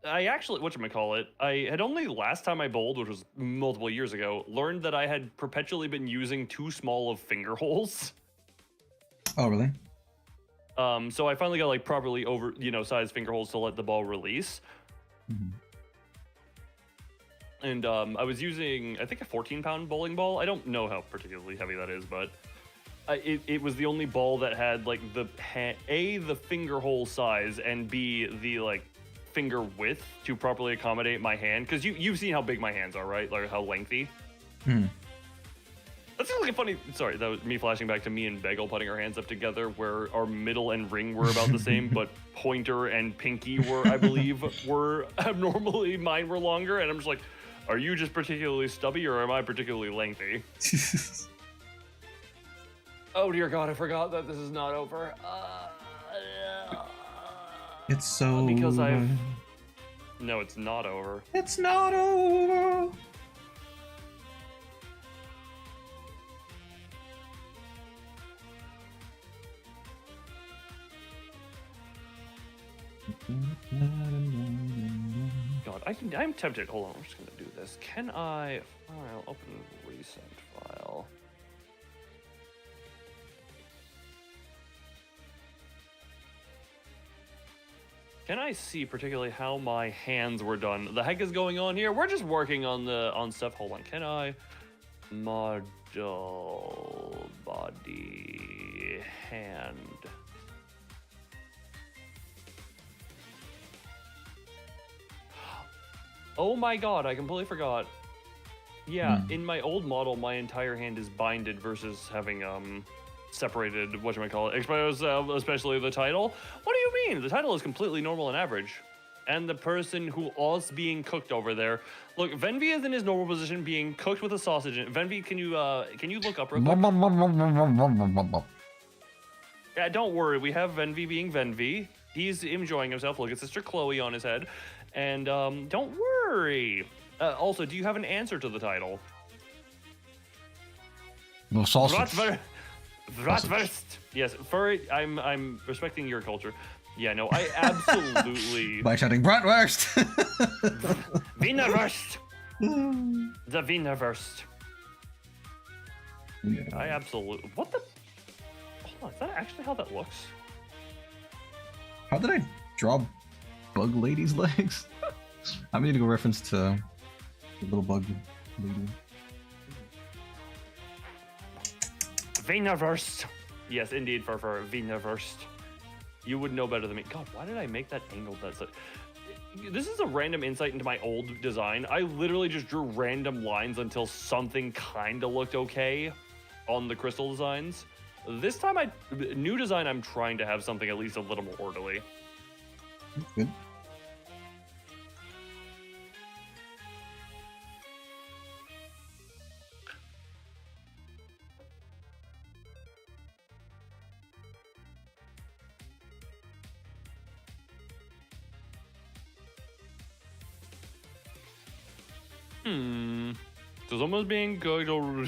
I actually, whatchamacallit, I had only last time I bowled, which was multiple years ago, learned that I had perpetually been using too small of finger holes. Oh, really? So I finally got like properly sized finger holes to let the ball release. And I was using, I think, a 14-pound bowling ball. I don't know how particularly heavy that is, but it was the only ball that had like the finger hole size, and B, the like finger width to properly accommodate my hand. Because you've seen how big my hands are, right? Like how lengthy. The That's like a funny. Sorry, that was me flashing back to me and Bagel putting our hands up together, where our middle and ring were about the same, but pointer and pinky were, I believe, were abnormally. Mine were longer, and I'm just like, are you just particularly stubby, or am I particularly lengthy? Oh dear God, I forgot that this is not over. It's so because I've. No, it's not over. It's not over. God, I'm tempted. Hold on, I'm just gonna do this. Can I file open recent file? Can I see particularly how my hands were done? The heck is going on here? We're just working on stuff. Hold on. Can I model body hand? Oh my God, I completely forgot. Yeah, in my old model, my entire hand is binded versus having separated, exposed, especially the title. What do you mean? The title is completely normal and average. And the person who is being cooked over there. Look, Venvi is in his normal position being cooked with a sausage. Venvi, can you look up real quick? Yeah, don't worry, we have Venvi being Venvi. He's enjoying himself. Look at Sister Chloe on his head. And don't worry. Also, do you have an answer to the title? No sausage. Bratwurst. Yes, furry. I'm respecting your culture. Yeah, no, I absolutely. By shouting Bratwurst. Wienerwurst. The Wienerwurst. Yeah. I absolutely. What the? Hold on, is that actually how that looks? How did I draw bug lady's legs? I'm gonna go reference to the little bug lady. Wienerwurst. Yes, indeed, for Wienerwurst. You would know better than me. God, why did I make that angled? This is a random insight into my old design. I literally just drew random lines until something kind of looked okay on the crystal designs. This time, new design, I'm trying to have something at least a little more orderly. Good. So someone's being cooked or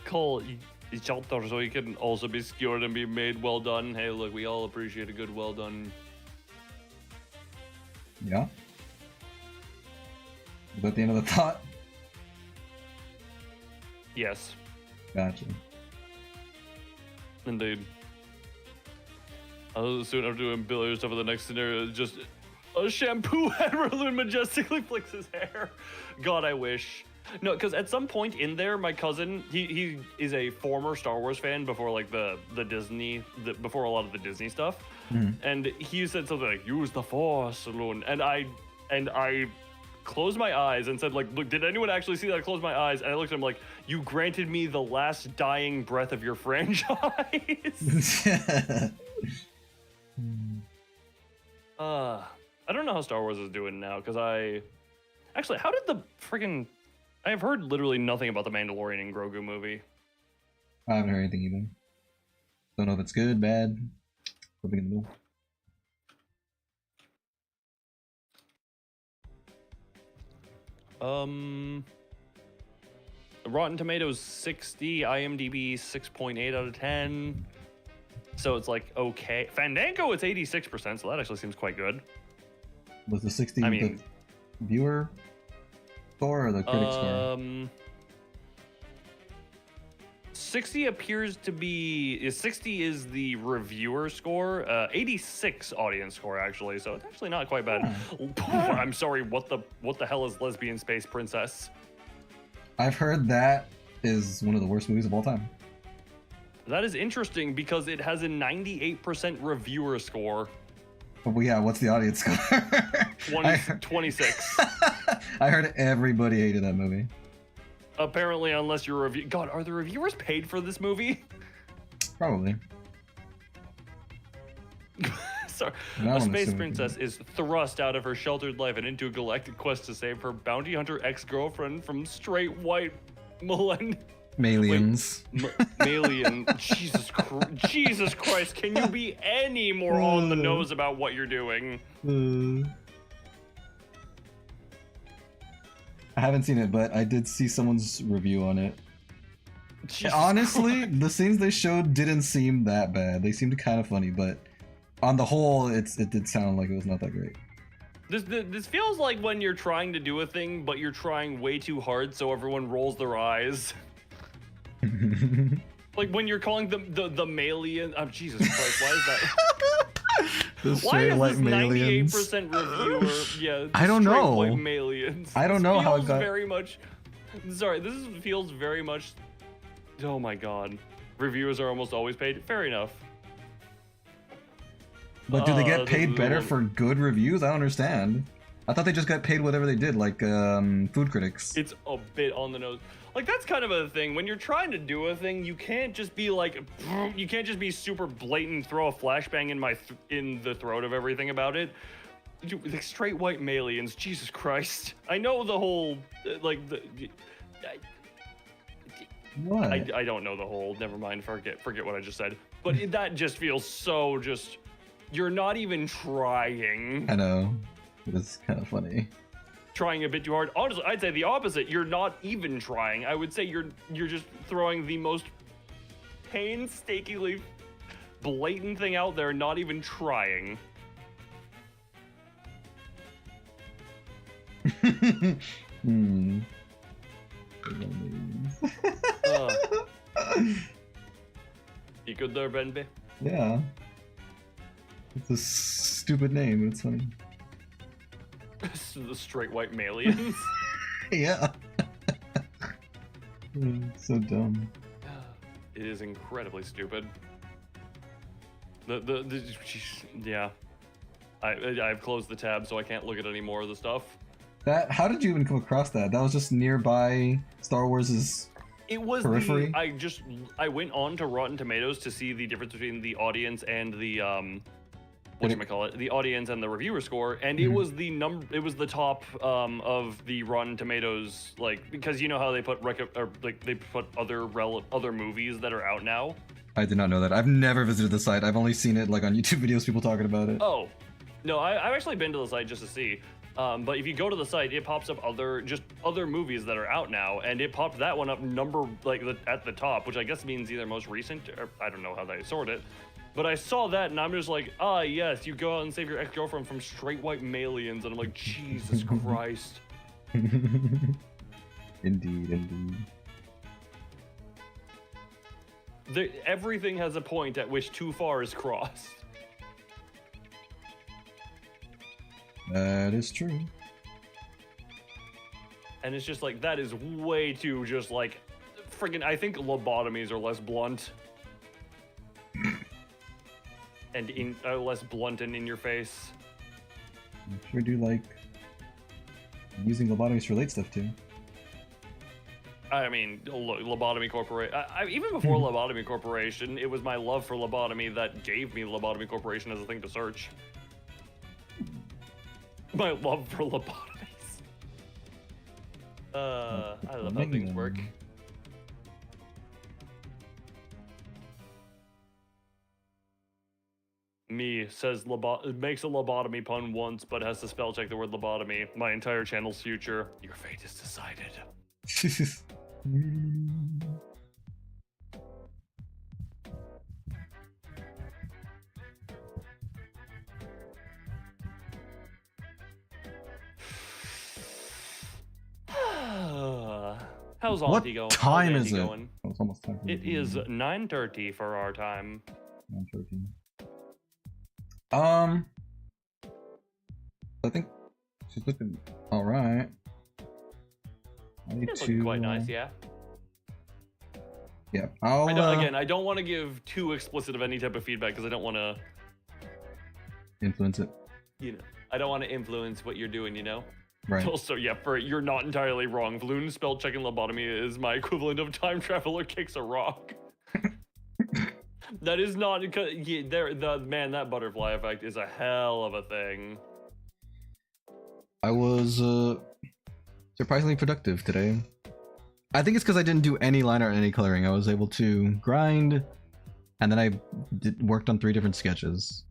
call each other so he can also be skewered and be made well done. Hey, look, we all appreciate a good well done. Yeah. Is that the end of the thought? Yes, Gotcha. indeed. Soon after doing billiards stuff for the next scenario, just a shampoo head where Loon majestically flicks his hair. God, I wish. No, because at some point in there, my cousin, he is a former Star Wars fan before like the Disney, before a lot of the Disney stuff. And he said something like, use the Force, Loon. And I closed my eyes and said like, look, did anyone actually see that? I closed my eyes and I looked at him like, you granted me the last dying breath of your franchise. I don't know how Star Wars is doing now, because actually, how did the friggin'... I've heard literally nothing about the Mandalorian and Grogu movie. I haven't heard anything either. Don't know if it's good, bad, something in the middle. Rotten Tomatoes 60, IMDb 6.8 out of 10. So it's like, okay. Fandango, it's 86%, so that actually seems quite good. Was the 60 I mean, the viewer score or the critic score? 60 appears to be... 60 is the reviewer score. 86 audience score, actually, so it's actually not quite bad. I'm sorry, what the hell is Lesbian Space Princess? I've heard that is one of the worst movies of all time. That is interesting because it has a 98% reviewer score. Well, yeah, what's the audience score? 26. I heard everybody hated that movie. Apparently, unless you're a review. God, are the reviewers paid for this movie? Probably. Sorry. That A one space is princess is thrust out of her sheltered life and into a galactic quest to save her bounty hunter ex-girlfriend from straight white Malians. Malian. Jesus Christ, can you be any more on the nose about what you're doing? I haven't seen it, but I did see someone's review on it. Jesus Honestly, Christ. the scenes they showed didn't seem that bad. They seemed kind of funny, but on the whole, it did sound like it was not that great. This feels like when you're trying to do a thing, but you're trying way too hard, so everyone rolls their eyes. Like when you're calling them the Malian. Oh, Jesus Christ! Why is that? The Why straight is white this Malians. 98% reviewer? Yeah, I don't straight know. White Malians. I don't know how it got. Very much. Sorry, feels very much. Oh my God, reviewers are almost always paid. Fair enough. But do they get paid the better one- for good reviews? I don't understand. I thought they just got paid whatever they did, like food critics. It's a bit on the nose. Like, that's kind of a thing. When you're trying to do a thing, you can't just be like, you can't just be super blatant, throw a flashbang in the throat of everything about it. Dude, like straight white Malians, Jesus Christ. I know the whole, What? I don't know the whole, never mind, forget what I just said. But that just feels so just, you're not even trying. I know. It's kind of funny. Trying a bit too hard. Honestly, I'd say the opposite. You're not even trying. I would say you're just throwing the most painstakingly blatant thing out there, not even trying. Hmm. You good there, Benby? Yeah. It's a stupid name, but it's funny. The straight white Malians. Yeah. So dumb. It is incredibly stupid. Yeah. I've closed the tab, so I can't look at any more of the stuff. How did you even come across that? That was just nearby Star Wars's It was periphery? I went on to Rotten Tomatoes to see the difference between the audience and the the audience and the reviewer score, and it was the top of the Rotten Tomatoes, like, because you know how they put they put other movies that are out now. I did not know that. I've never visited the site. I've only seen it like on YouTube videos, people talking about it. Oh, no, I've actually been to the site just to see. But if you go to the site, it pops up other movies that are out now, and it popped that one up at the top, which I guess means either most recent, or I don't know how they sort it. But I saw that, and I'm just like, ah, yes, you go out and save your ex-girlfriend from straight white Malians, and I'm like, Jesus Christ. Indeed. Everything has a point at which too far is crossed. That is true. And it's just like, that is way too just like, friggin', I think lobotomies are less blunt. And less blunt and in your face. I sure do like using lobotomies for late stuff too. I mean, Lobotomy Corporation. Even before Lobotomy Corporation, it was my love for lobotomy that gave me Lobotomy Corporation as a thing to search. My love for lobotomies. I love how things work. Me says makes a lobotomy pun once, but has to spell check the word lobotomy. My entire channel's future. Your fate is decided. How's What Auntie going? time How's is Auntie it? going? Oh, it's almost time for It is 9:30 for our time. 9:13. I think she's looking all right. I need It's to. looking quite nice, yeah. Yeah, I'll. I don't want to give too explicit of any type of feedback because I don't want to, influence it. I don't want to influence what you're doing, Right. Also, yeah, you're not entirely wrong. Loon spell check and lobotomy is my equivalent of time traveler kicks a rock. That is not because man, that butterfly effect is a hell of a thing. I was surprisingly productive today. I think it's because I didn't do any line art or any coloring. I was able to grind, and then I worked on 3 different sketches,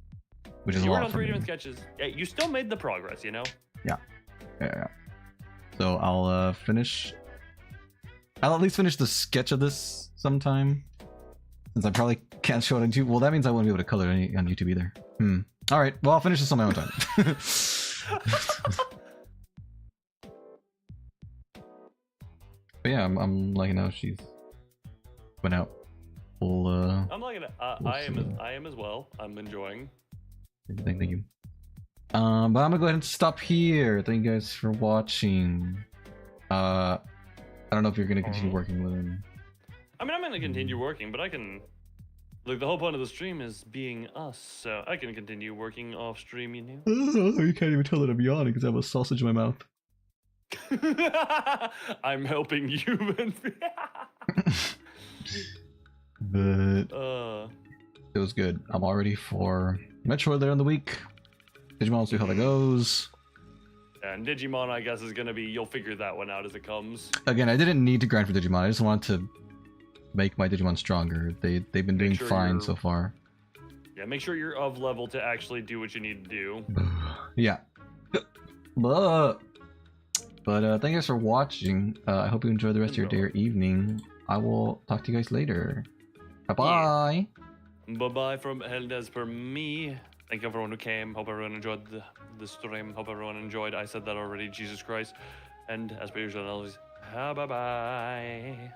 which is a lot. You worked on 3 different sketches. Yeah, you still made the progress, you know. Yeah. So I'll finish. I'll at least finish the sketch of this sometime, since I probably can't show it on YouTube. Well, that means I won't be able to color any on YouTube either. All right. Well, I'll finish this on my own time. But yeah, I'm liking how she's went out. Full, I'm liking it. I am as well. I'm enjoying. Thank you. But I'm gonna go ahead and stop here. Thank you guys for watching. I don't know if you're gonna continue working with him. I mean, I'm gonna continue working, but I can. Look, the whole point of the stream is being us, so I can continue working off stream, you know. You can't even tell that I'm yawning because I have a sausage in my mouth. I'm helping you. But it was good. I'm all ready for Metroid later in the week. Digimon, we'll see how that goes. And Digimon, I guess, is gonna be. You'll figure that one out as it comes. Again, I didn't need to grind for Digimon. I just wanted to make my Digimon stronger. They've been doing fine so far. Yeah, make sure you're of level to actually do what you need to do. Yeah. But thank you guys for watching. I hope you enjoy the rest of your day or evening. I will talk to you guys later. Bye bye. Bye bye from Heldes for me. Thank you everyone who came. Hope everyone enjoyed the stream. Hope everyone enjoyed. I said that already. Jesus Christ. And as per usual, always bye bye.